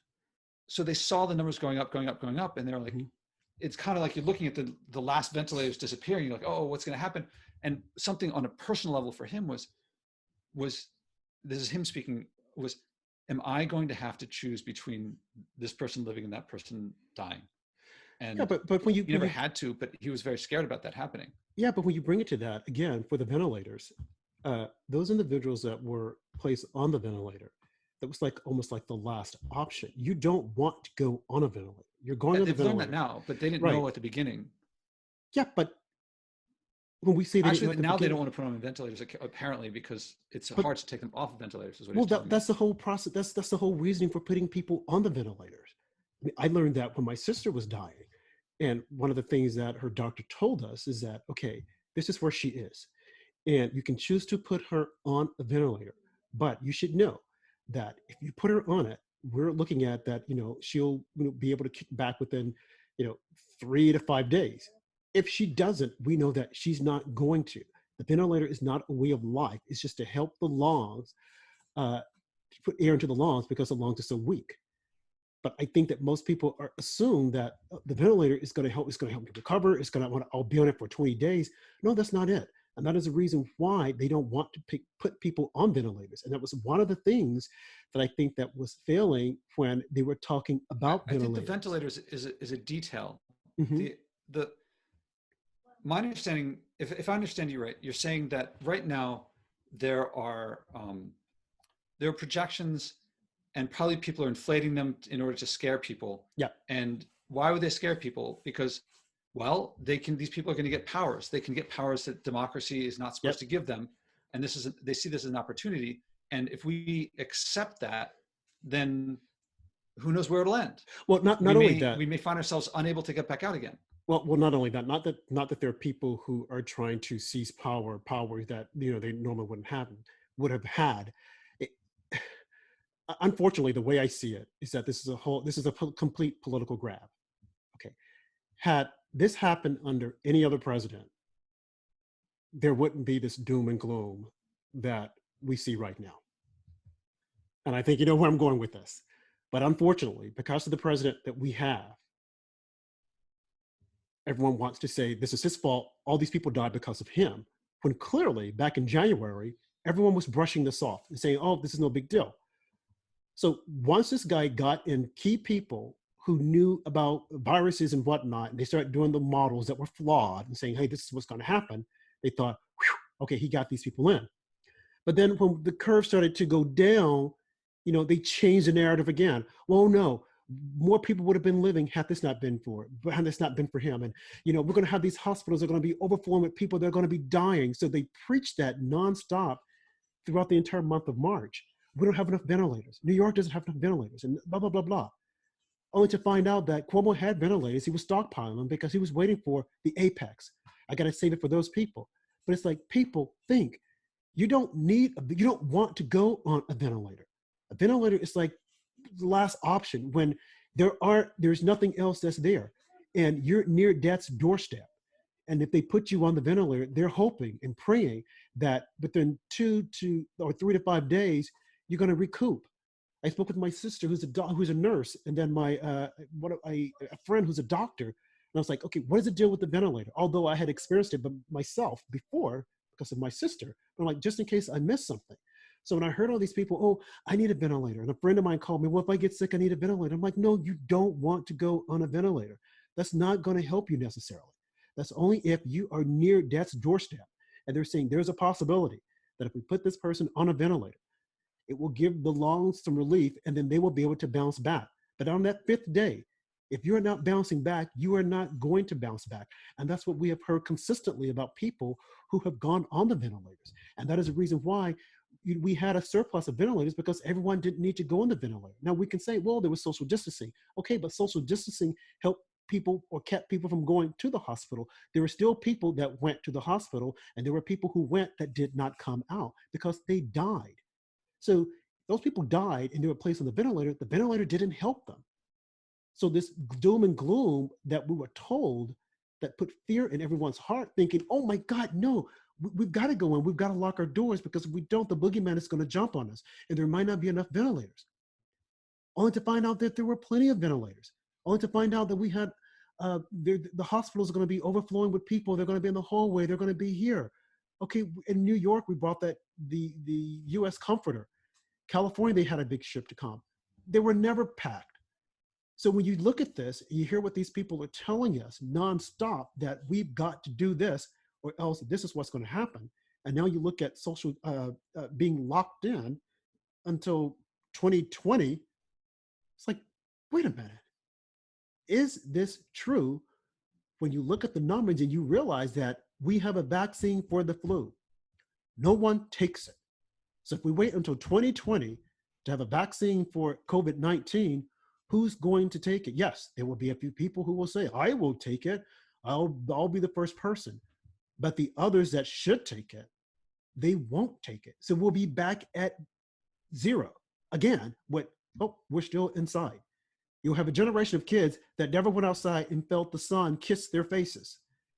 So they saw the numbers going up, and they're like, it's kind of like you're looking at the last ventilators disappearing. You're like, oh, what's going to happen? And something on a personal level for him was this is him speaking, was, am I going to have to choose between this person living and that person dying? And yeah, but when you never had to, but he was very scared about that happening. Yeah, but when you bring it to that, again, for the ventilators, those individuals that were placed on the ventilator, that was like almost like the last option. You don't want to go on a ventilator. You're going on the ventilator. They've learned that now, but they didn't know at the beginning. Yeah, but when we say they actually now they don't want to put them on ventilators apparently because it's hard to take them off of ventilators. Is what that's the whole process. That's the whole reasoning for putting people on the ventilators. I mean, I learned that when my sister was dying, and one of the things that her doctor told us is that, okay, this is where she is, and you can choose to put her on a ventilator, but you should know that if you put her on it, we're looking at that, she'll be able to kick back within 3 to 5 days. If she doesn't, we know that she's not going to. The ventilator is not a way of life. It's just to help the lungs, to put air into the lungs because the lungs are so weak. But I think that most people assume that the ventilator is going to help. It's going to help me recover. It's going to I'll be on it for 20 days. No, that's not it. And that is the reason why they don't want to put people on ventilators. And that was one of the things that I think that was failing when they were talking about ventilators. I think the ventilators is a detail. Mm-hmm. My understanding, if I understand you right, you're saying that right now there are projections, and probably people are inflating them in order to scare people. Yeah. And why would they scare people? Because, well, these people are going to get powers. They can get powers that democracy is not supposed to give them. And they see this as an opportunity. And if we accept that, then who knows where it'll end? Well, not only that, we may find ourselves unable to get back out again. Well, not only that, not that there are people who are trying to seize power that they normally would have had. Unfortunately, the way I see it is that this is a complete political grab. Okay, had this happened under any other president, there wouldn't be this doom and gloom that we see right now. And I think you know where I'm going with this. But unfortunately, because of the president that we have, everyone wants to say this is his fault. All these people died because of him. When clearly, back in January, everyone was brushing this off and saying, oh, this is no big deal. So once this guy got in key people who knew about viruses and whatnot, and they started doing the models that were flawed and saying, hey, this is what's going to happen, they thought, okay, he got these people in. But then when the curve started to go down, they changed the narrative again. Well, no, more people would have been living had this not been for him. And, we're going to have these hospitals that are going to be overflowing with people that are going to be dying. So they preached that nonstop throughout the entire month of March. We don't have enough ventilators. New York doesn't have enough ventilators, and blah, blah, blah, blah. Only to find out that Cuomo had ventilators. He was stockpiling them because he was waiting for the apex. I got to save it for those people. But it's like, people think you don't want to go on a ventilator. A ventilator is like last option when there's nothing else that's there, and you're near death's doorstep. And if they put you on the ventilator, they're hoping and praying that within 2 to 3 to 5 days, you're going to recoup. I spoke with my sister, who's a nurse, and then a friend who's a doctor. And I was like, okay, what is the deal with the ventilator? Although I had experienced it myself before because of my sister, but I'm like, just in case I missed something. So when I heard all these people, oh, I need a ventilator, and a friend of mine called me, well, if I get sick, I need a ventilator. I'm like, no, you don't want to go on a ventilator. That's not going to help you necessarily. That's only if you are near death's doorstep. And they're saying there's a possibility that if we put this person on a ventilator, it will give the lungs some relief, and then they will be able to bounce back. But on that 5th day, if you're not bouncing back, you are not going to bounce back. And that's what we have heard consistently about people who have gone on the ventilators. And that is the reason why we had a surplus of ventilators, because everyone didn't need to go on the ventilator. Now we can say, well, there was social distancing. Okay, but social distancing helped people or kept people from going to the hospital. There were still people that went to the hospital, and there were people who went that did not come out because they died. So those people died and they were placed on the ventilator. The ventilator didn't help them. So this doom and gloom that we were told, that put fear in everyone's heart, thinking, oh my God, no, we've got to go in. We've got to lock our doors, because if we don't, the boogeyman is going to jump on us, and there might not be enough ventilators. Only to find out that there were plenty of ventilators. Only to find out that we had, the hospitals are going to be overflowing with people. They're going to be in the hallway. They're going to be here. Okay, in New York, we brought the U.S. Comforter. California, they had a big ship to come. They were never packed. So when you look at this, you hear what these people are telling us nonstop, that we've got to do this or else this is what's going to happen. And now you look at social being locked in until 2020. It's like, wait a minute. Is this true? When you look at the numbers and you realize that we have a vaccine for the flu, no one takes it. So if we wait until 2020 to have a vaccine for COVID-19, who's going to take it? Yes, there will be a few people who will say, I will take it. I'll be the first person. But the others that should take it, they won't take it. So we'll be back at zero again. We're still inside. You'll have a generation of kids that never went outside and felt the sun kiss their faces,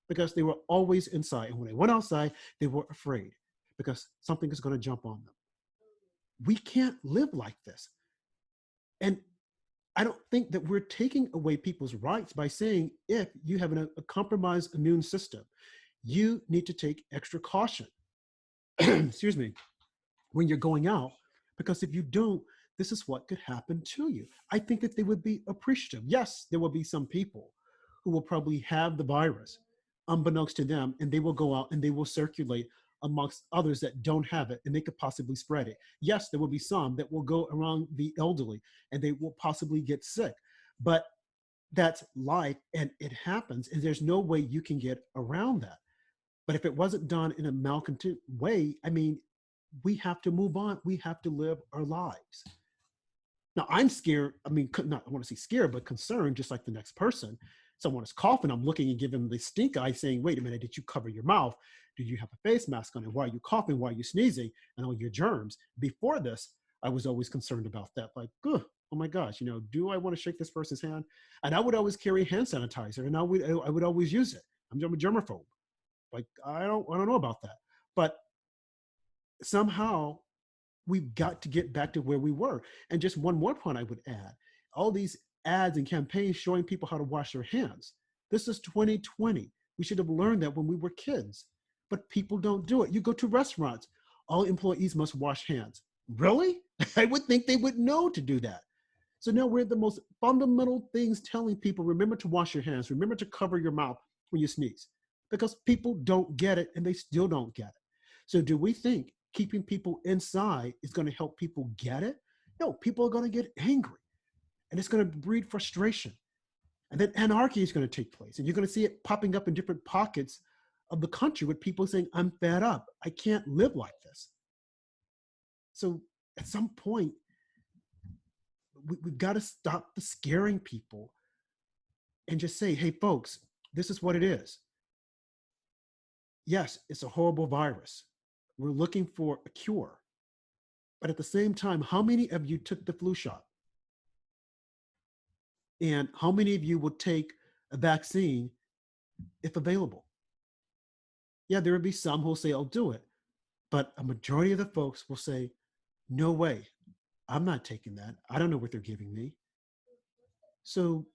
because they were always inside. And when they went outside, they were afraid because something is going to jump on them. We can't live like this. And I don't think that we're taking away people's rights by saying, if you have a compromised immune system, you need to take extra caution, excuse me, when you're going out, because if you don't, this is what could happen to you. I think that they would be appreciative. Yes, there will be some people who will probably have the virus unbeknownst to them, and they will go out and they will circulate amongst others that don't have it, and they could possibly spread it. Yes, there will be some that will go around the elderly and they will possibly get sick, but that's life and it happens, and there's no way you can get around that. But if it wasn't done in a malcontent way, I mean, we have to move on. We have to live our lives. Now, I'm scared. I mean, not, I want to say scared, but concerned, just like the next person. Someone is coughing, I'm looking and giving them the stink eye saying, wait a minute, did you cover your mouth? Did you have a face mask on? And why are you coughing? Why are you sneezing? And all your germs. Before this, I was always concerned about that. Like, oh my gosh, do I want to shake this person's hand? And I would always carry hand sanitizer, and I would always use it. I'm a germaphobe. Like, I don't know about that. But somehow we've got to get back to where we were. And just one more point I would add, all these ads and campaigns showing people how to wash their hands. This is 2020. We should have learned that when we were kids, but people don't do it. You go to restaurants, all employees must wash hands. Really? I would think they would know to do that. So now we're at the most fundamental things telling people, remember to wash your hands, remember to cover your mouth when you sneeze, because people don't get it, and they still don't get it. So do we think keeping people inside is going to help people get it? No, people are going to get angry, and it's going to breed frustration. And then anarchy is going to take place, and you're going to see it popping up in different pockets of the country with people saying, I'm fed up. I can't live like this. So at some point, we've got to stop the scaring people and just say, hey, folks, this is what it is. Yes, it's a horrible virus. We're looking for a cure. But at the same time, how many of you took the flu shot? And how many of you will take a vaccine if available? Yeah, there will be some who'll say, I'll do it. But a majority of the folks will say, no way, I'm not taking that. I don't know what they're giving me. So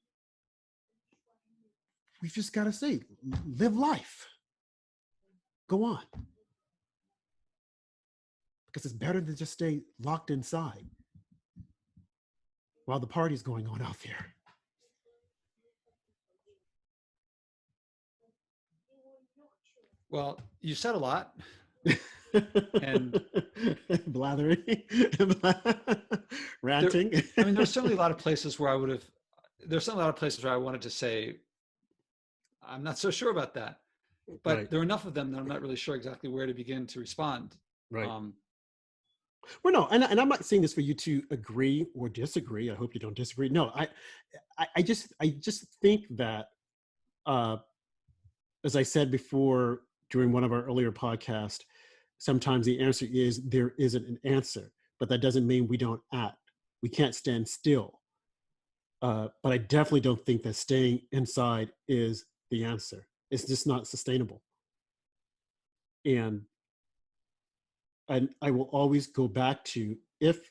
we've just got to say, live life. Go on. Because it's better to just stay locked inside while the party's going on out there. Well, you said a lot. And blathering, ranting. I mean, there's certainly a lot of places where there's certainly a lot of places where I wanted to say, I'm not so sure about that. But Right. there are enough of them that I'm not really sure exactly where to begin to respond. Right. Well, no, and I'm not saying this for you to agree or disagree. I hope you don't disagree. No, I just think that, as I said before during one of our earlier podcasts, sometimes the answer is there isn't an answer, but that doesn't mean we don't act. We can't stand still. But I definitely don't think that staying inside is the answer. It's just not sustainable. And I will always go back to, if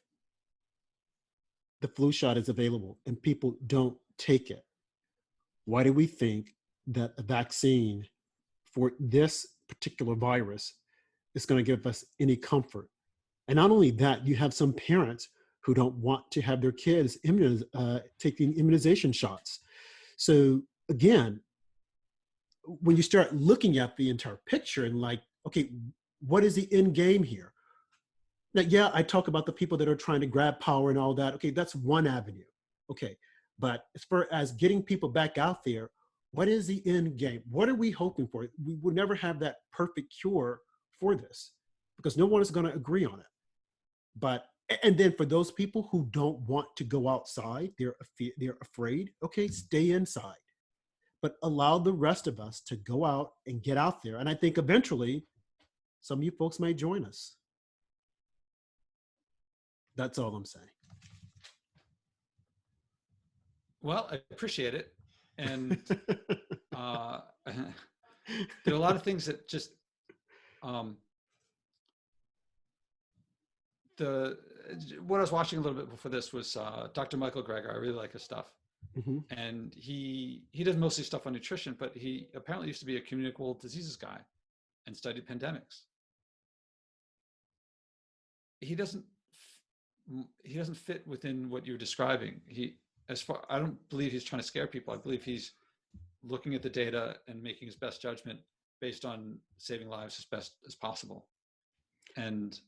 the flu shot is available and people don't take it, why do we think that a vaccine for this particular virus is going to give us any comfort? And not only that, you have some parents who don't want to have their kids taking immunization shots. So again, when you start looking at the entire picture and like, okay, what is the end game here? Now, yeah, I talk about the people that are trying to grab power and all that. Okay, that's one avenue. Okay, but as far as getting people back out there, what is the end game? What are we hoping for? We will never have that perfect cure for this because no one is going to agree on it. But, and then for those people who don't want to go outside, they're afraid, okay, stay inside. But allow the rest of us to go out and get out there. And I think eventually some of you folks may join us. That's all I'm saying. Well, I appreciate it. And there are a lot of things that just, what I was watching a little bit before this was Dr. Michael Greger. I really like his stuff. Mm-hmm. And he does mostly stuff on nutrition, but he apparently used to be a communicable diseases guy and studied pandemics. He doesn't fit within what you're describing. I don't believe he's trying to scare people. I believe he's looking at the data and making his best judgment based on saving lives as best as possible. And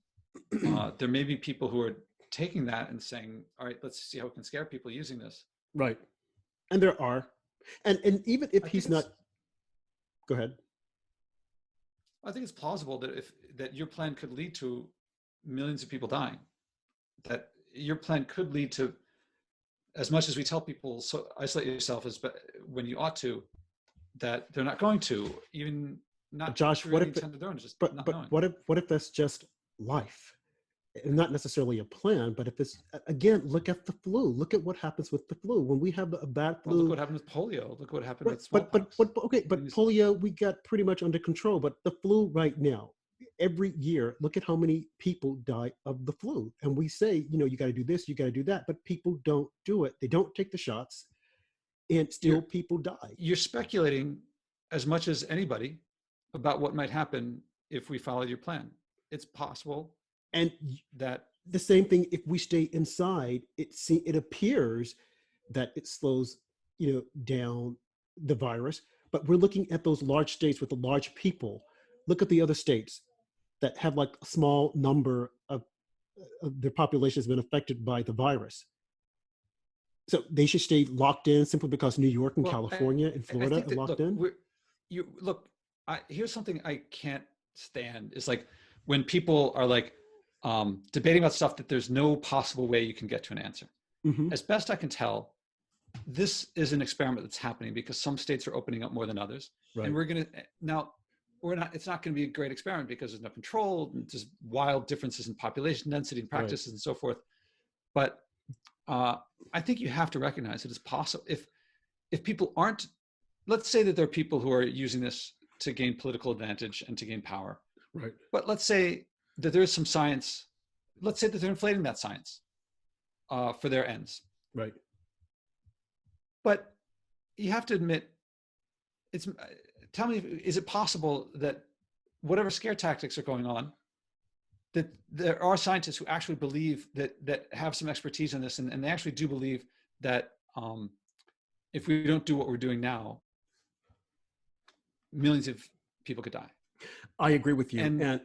there may be people who are taking that and saying, all right, let's see how we can scare people using this. Right. And there are. And even if he's not, go ahead. I think it's plausible that your plan could lead to millions of people dying. That your plan could lead to, as much as we tell people, so isolate yourself when you ought to, that they're not going to, even not. Josh, what if what if that's just life? And not necessarily a plan, but if it's, again, look at the flu. Look at what happens with the flu. When we have a bad flu. Well, look what happened with polio. Look what happened with smallpox. But polio, we got pretty much under control. But the flu right now, every year, look at how many people die of the flu. And we say, you got to do this, you got to do that. But people don't do it. They don't take the shots. And still people die. You're speculating as much as anybody about what might happen if we followed your plan. It's possible. And that the same thing, if we stay inside, it appears that it slows, down the virus. But we're looking at those large states with the large people. Look at the other states that have like a small number of their population has been affected by the virus. So they should stay locked in simply because New York and California and Florida are locked in. Here's something I can't stand is like when people are like, debating about stuff that there's no possible way you can get to an answer. Mm-hmm. As best I can tell, this is an experiment that's happening because some states are opening up more than others. Right. And it's not going to be a great experiment because there's no control, and there's wild differences in population density and practices and so forth. But I think you have to recognize it is possible. If people aren't, let's say that there are people who are using this to gain political advantage and to gain power. Right. But let's say that there is some science. Let's say that they're inflating that science for their ends. Right. But you have to admit, tell me, is it possible that whatever scare tactics are going on, that there are scientists who actually believe that have some expertise in this, and they actually do believe that if we don't do what we're doing now, millions of people could die. I agree with you. And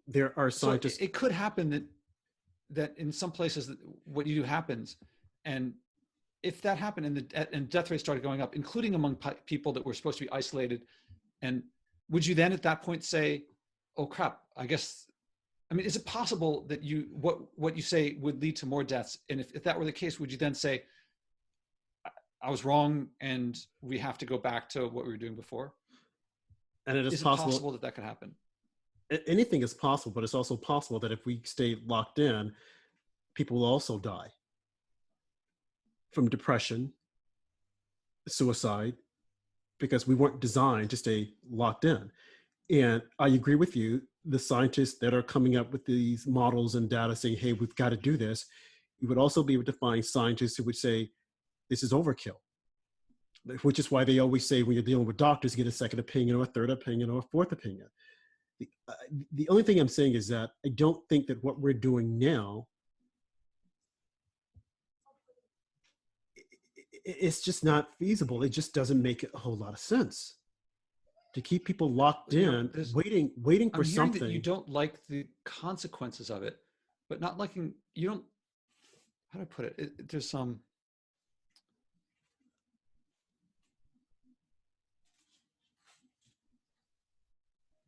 there are scientists. So it could happen that in some places what you do happens, and if that happened and death rates started going up, including among people that were supposed to be isolated, and would you then at that point say, "Oh crap, I guess"? I mean, is it possible that what you say would lead to more deaths? And if that were the case, would you then say, "I was wrong, and we have to go back to what we were doing before"? And it is possible that could happen. Anything is possible, but it's also possible that if we stay locked in, people will also die from depression, suicide, because we weren't designed to stay locked in. And I agree with you, the scientists that are coming up with these models and data saying, hey, we've got to do this. You would also be able to find scientists who would say, this is overkill. Which is why they always say when you're dealing with doctors, get a second opinion or a third opinion or a fourth opinion. The only thing I'm saying is that I don't think that what we're doing now, it's just not feasible. It just doesn't make a whole lot of sense to keep people locked in, waiting for something. That you don't like the consequences of it, but not liking, you don't, how do I put it? There's some,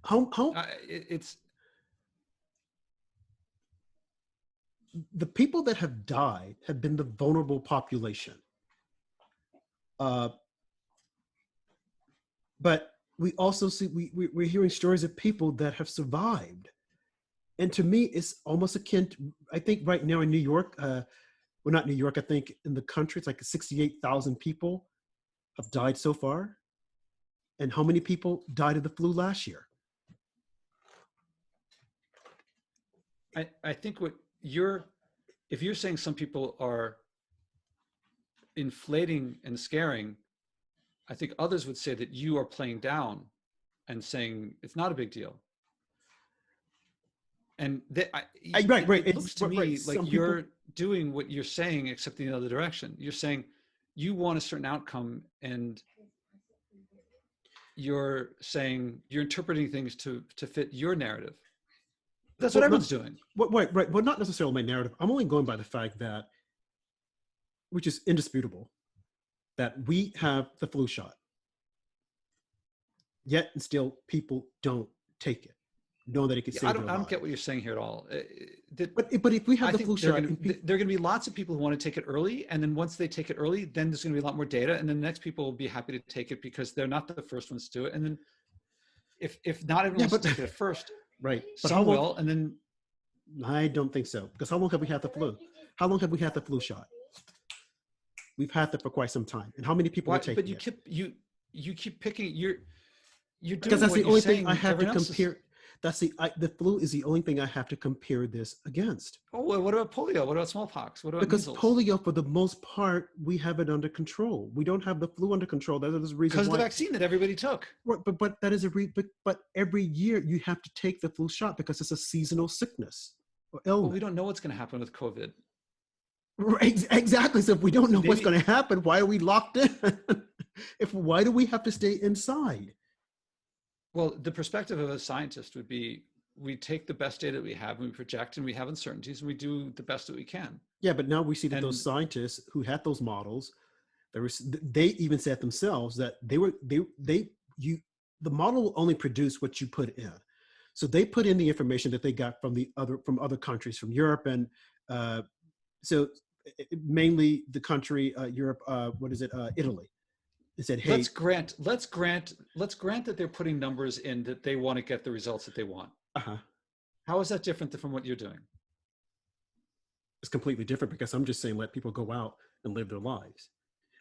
it's the people that have died have been the vulnerable population. But we also see, we're hearing stories of people that have survived. And to me, it's almost akin to, I think right now in New York, well, not New York, I think in the country, it's like 68,000 people have died so far. And how many people died of the flu last year? I think if you're saying some people are inflating and scaring, I think others would say that you are playing down and saying it's not a big deal. And it looks to me like you're doing what you're saying, except in the other direction. You're saying you want a certain outcome, and you're saying you're interpreting things to fit your narrative. That's what everyone's doing. Right. Well, not necessarily my narrative. I'm only going by the fact that, which is indisputable, that we have the flu shot. Yet and still people don't take it, knowing that it could save their lives. I don't get what you're saying here at all. But if we have the flu shot, there are going to be lots of people who want to take it early, and then once they take it early, then there's going to be a lot more data, and then the next people will be happy to take it because they're not the first ones to do it. And then if not everyone wants to take it at first, right? But some will, and then I don't think so, because how long have we had the flu? How long have we had the flu shot? We've had that for quite some time. And how many people are taking it? But you keep picking. You're doing because that's what the only thing saying I have to compare. Is, the flu is the only thing I have to compare this against. Oh, well, what about polio? What about smallpox? What about measles? Polio, for the most part, we have it under control. We don't have the flu under control. That is the reason because of the vaccine that everybody took. But that is but every year you have to take the flu shot because it's a seasonal sickness or illness. Well, we don't know what's going to happen with COVID. Right, exactly. So if we don't know what's going to happen, why are we locked in? Why do we have to stay inside? Well, the perspective of a scientist would be, we take the best data that we have and we project, and we have uncertainties, and we do the best that we can. Yeah, but now we see that those scientists who had those models, they even said themselves that the model will only produce what you put in. So they put in the information that they got from other countries, from Europe, and so mainly the country Europe. Italy. They said, hey, let's grant that they're putting numbers in that they want to get the results that they want. Uh-huh. How is that different from what you're doing? is completely different, because I'm just saying let people go out and live their lives,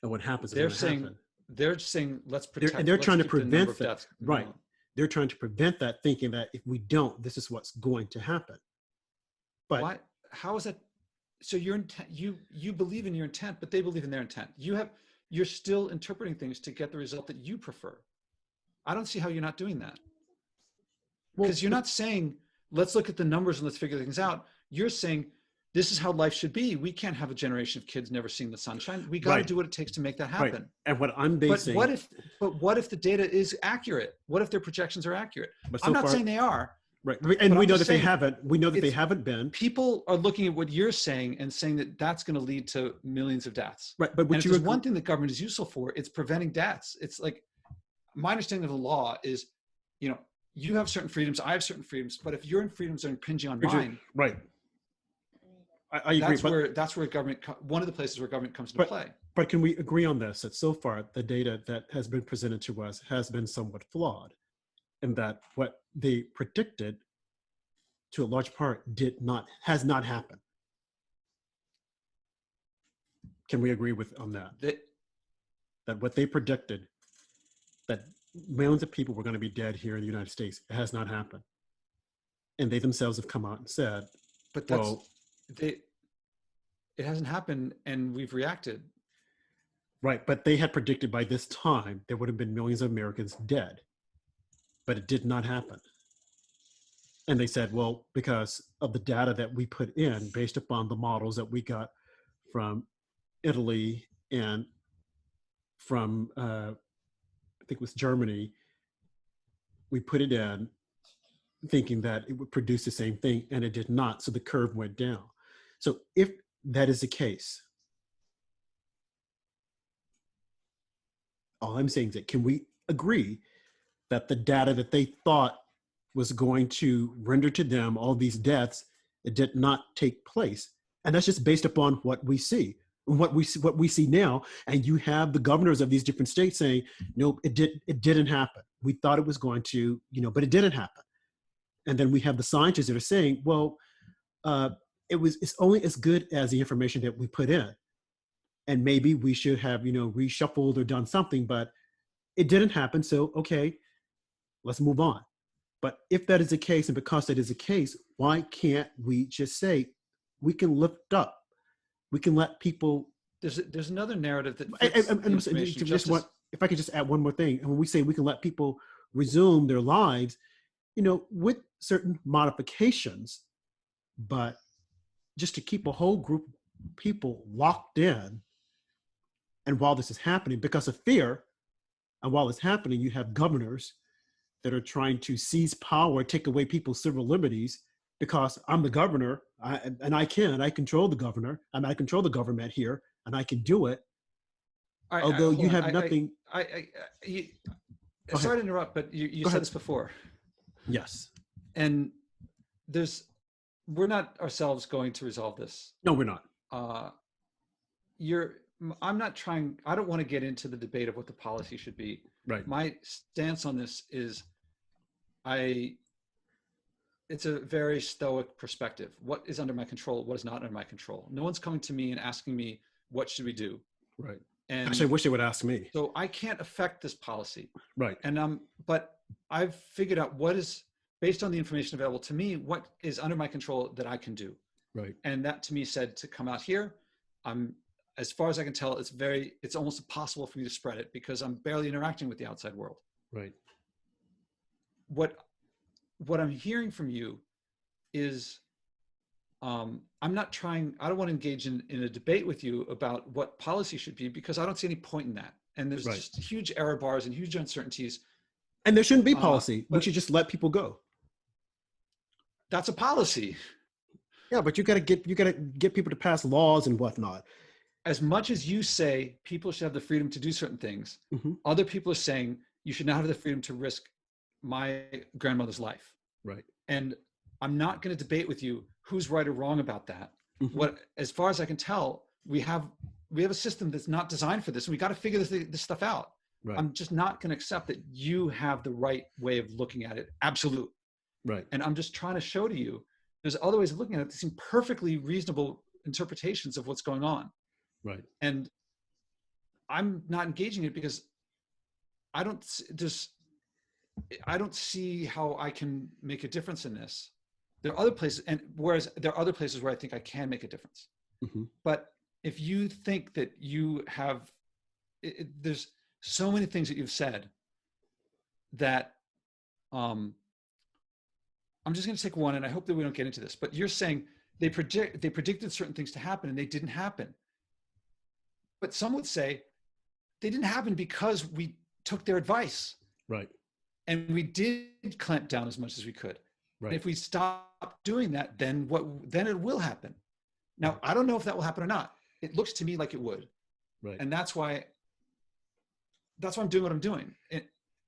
and what happens is They're going to saying, happen. they're saying, let's And protect, they're let's trying to keep the number prevent of that. deaths. Right. They're trying to prevent that, thinking that if we don't, this is what's going to happen. But Why? How is that? So your intent, you believe in your intent, but they believe in their intent. You're still interpreting things to get the result that you prefer. I don't see how you're not doing that. well, Because you're not saying, let's look at the numbers and let's figure things out. You're saying, this is how life should be. We can't have a generation of kids never seeing the sunshine. We got to right, do what it takes to make that right. happen. And what I'm But basing, what if the data is accurate? What if their projections are accurate? but I'm so not far, saying they are, right, and but we I'm know just that they saying haven't. We know that they it's haven't been. people are looking at what you're saying and saying that that's going to lead to millions of deaths. Right, but And would if you there's agree? one thing that government is useful for, it's preventing deaths. It's like, my understanding of the law is, you know, you have certain freedoms, I have certain freedoms, but if your freedoms are impinging on mine, Right. I agree, that's where government, one of the places where government comes into but play. but can we agree on this, that so far the data that has been presented to us has been somewhat flawed, and that what they predicted to a large part has not happened? Can we agree with on that? That what they predicted, that millions of people were going to be dead here in the United States, it has not happened. And they themselves have come out and said, But well, it hasn't happened and we've reacted. right, but they had predicted by this time there would have been millions of Americans dead, but it did not happen. And they said, well, because of the data that we put in based upon the models that we got from Italy and from, I think it was Germany, we put it in thinking that it would produce the same thing, and it did not. So the curve went down. So if that is the case, all I'm saying is that, can we agree that the data that they thought was going to render to them all these deaths, it did not take place? And that's just based upon what we see, what we see now. And you have the governors of these different states saying, nope, it didn't happen. We thought it was going to, but it didn't happen. And then we have the scientists that are saying, well, it's only as good as the information that we put in. And maybe we should have, reshuffled or done something, but it didn't happen. So, okay, let's move on. But if that is the case, and because that is the case, why can't we just say, we can lift up, we can let people. There's another narrative that fits the information. If I could just add one more thing. And when we say we can let people resume their lives, with certain modifications, but just to keep a whole group of people locked in. And while this is happening, because of fear, and while it's happening, you have governors that are trying to seize power, take away people's civil liberties, because I'm the governor, I control the governor, and I control the government here, and I can do it. Although you have nothing. Sorry to interrupt, but you said this before. Yes. And we're not ourselves going to resolve this. No, we're not. I'm not trying, I don't want to get into the debate of what the policy should be. Right. My stance on this is it's a very stoic perspective. What is under my control? What is not under my control? No one's coming to me and asking me, what should we do? Right. And actually, I wish they would ask me. So I can't affect this policy. Right. And but I've figured out what is, based on the information available to me, what is under my control that I can do. Right. And that to me said to come out here. As far as I can tell, it's almost impossible for me to spread it because I'm barely interacting with the outside world. Right. What I'm hearing from you is, I don't want to engage in a debate with you about what policy should be, because I don't see any point in that. And there's just huge error bars and huge uncertainties. And there shouldn't be policy. We should just let people go. That's a policy. Yeah, but you gotta get people to pass laws and whatnot. As much as you say people should have the freedom to do certain things, other people are saying you should not have the freedom to risk my grandmother's life. Right. And I'm not going to debate with you who's right or wrong about that. As far as I can tell, we have a system that's not designed for this, and we got to figure this stuff out. Right. I'm just not going to accept that you have the right way of looking at it. Absolute. Right. And I'm just trying to show to you there's other ways of looking at it that seem perfectly reasonable interpretations of what's going on. Right. And I'm not engaging it because I don't see how I can make a difference in this. There are other places, and whereas there are other places where I think I can make a difference. Mm-hmm. But if you think that you have, there's so many things that you've said that, I'm just going to take one, and I hope that we don't get into this. But you're saying they predicted certain things to happen, and they didn't happen. But some would say they didn't happen because we took their advice. Right. And we did clamp down as much as we could. Right. And if we stop doing that, then it will happen. Now, I don't know if that will happen or not. It looks to me like it would. Right. And that's why I'm doing what I'm doing.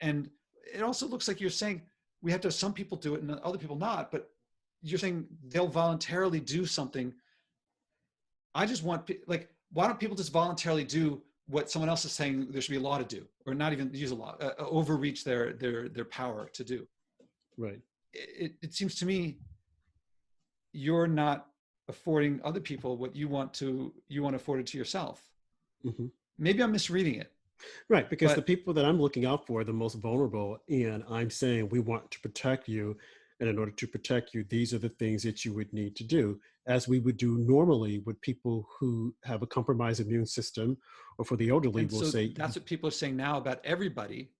And it also looks like you're saying we have to have some people do it and other people not, but you're saying they'll voluntarily do something. I just want, like, why don't people just voluntarily do what someone else is saying there should be a law to do, or not even use a law, overreach their power to do? Right. It seems to me you're not affording other people what you want afforded to yourself. Mm-hmm. Maybe I'm misreading it. Right, because the people that I'm looking out for are the most vulnerable, and I'm saying we want to protect you, and in order to protect you, these are the things that you would need to do, as we would do normally with people who have a compromised immune system, or for the elderly, And we'll so say. that's what people are saying now about everybody.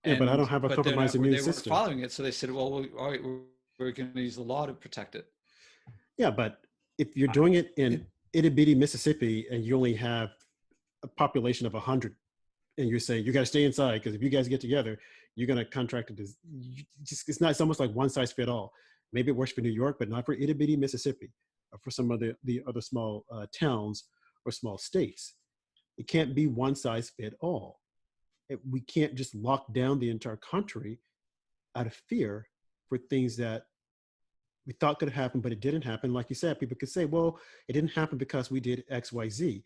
Yeah, but I don't have a compromised immune They weren't system. following it, so they said, well, all right, we're going to use the law to protect it. Yeah, but if you're doing it in itty bitty Mississippi and you only have a population of 100, and you're saying you got to stay inside because if you guys get together, you're going to contract a disease. It's almost like one size fit all. Maybe it works for New York, but not for itty bitty Mississippi, or for some of the other small towns or small states. It can't be one size fit all. We can't just lock down the entire country out of fear for things that we thought could happen, but it didn't happen. Like you said, people could say, well, it didn't happen because we did X, Y, Z.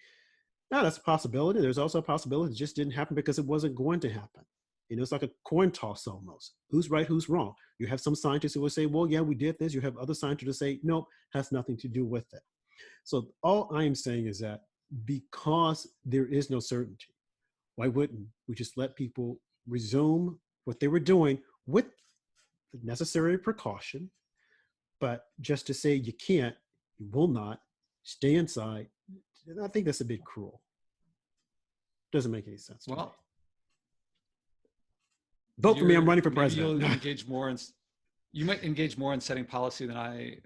Now, that's a possibility. There's also a possibility it just didn't happen because it wasn't going to happen. It's like a coin toss almost. Who's right, who's wrong? You have some scientists who will say, well, yeah, we did this. You have other scientists who say, nope, has nothing to do with it. So all I am saying is that because there is no certainty, why wouldn't we just let people resume what they were doing with the necessary precaution? But just to say you can't, you will not, stay inside, I think that's a bit cruel. Doesn't make any sense. Well, vote for me. I'm running for president. You might engage more in setting policy than I'm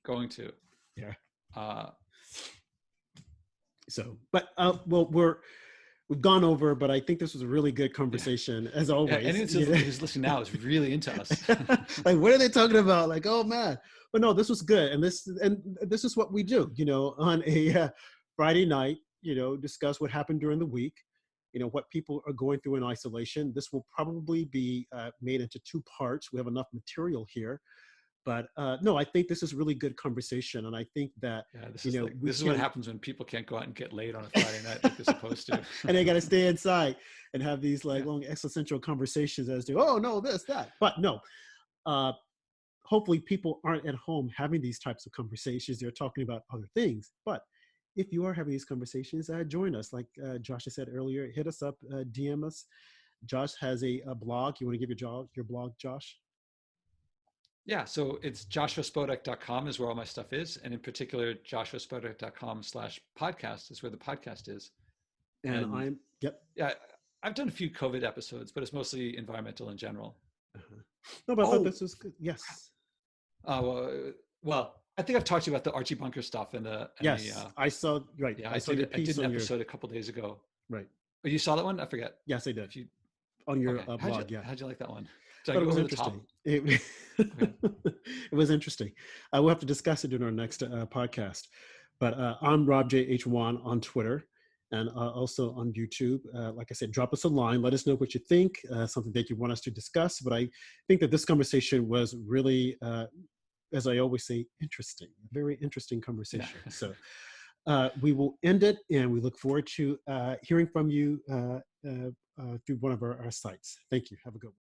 going to. Yeah. Well, we've gone over, but I think this was a really good conversation, as always. Yeah, anyone who's listening now is really into us. Like, what are they talking about? Like, oh man. But no, this was good, and this is what we do. On a Friday night, discuss what happened during the week. What people are going through in isolation. This will probably be made into 2 parts. We have enough material here. But no, I think this is really good conversation, and I think that this is what happens when people can't go out and get laid on a Friday night like they're supposed to, and they got to stay inside and have these long existential conversations as to this, that. But no, hopefully people aren't at home having these types of conversations. They're talking about other things. But if you are having these conversations, join us. Like Josh has said earlier, hit us up, DM us. Josh has a blog. You want to give your blog, Josh? Yeah, so it's joshuaspodek.com is where all my stuff is. And in particular, joshuaspodek.com/podcast is where the podcast is. And Yeah, I've done a few COVID episodes, but it's mostly environmental in general. Uh-huh. No, but I thought this was good. Yes. Well, I think I've talked to you about the Archie Bunker stuff I saw, right. Yeah, I saw your piece I did an episode a couple days ago. Right. Oh, you saw that one? I forget. Yes, I did. On your blog, How'd you like that one? But it was interesting. It was interesting. We'll have to discuss it in our next podcast. But I'm Rob J. H1 on Twitter and also on YouTube. Like I said, drop us a line. Let us know what you think, something that you want us to discuss. But I think that this conversation was really, as I always say, interesting. A very interesting conversation. Yeah. So we will end it, and we look forward to hearing from you through one of our sites. Thank you. Have a good one.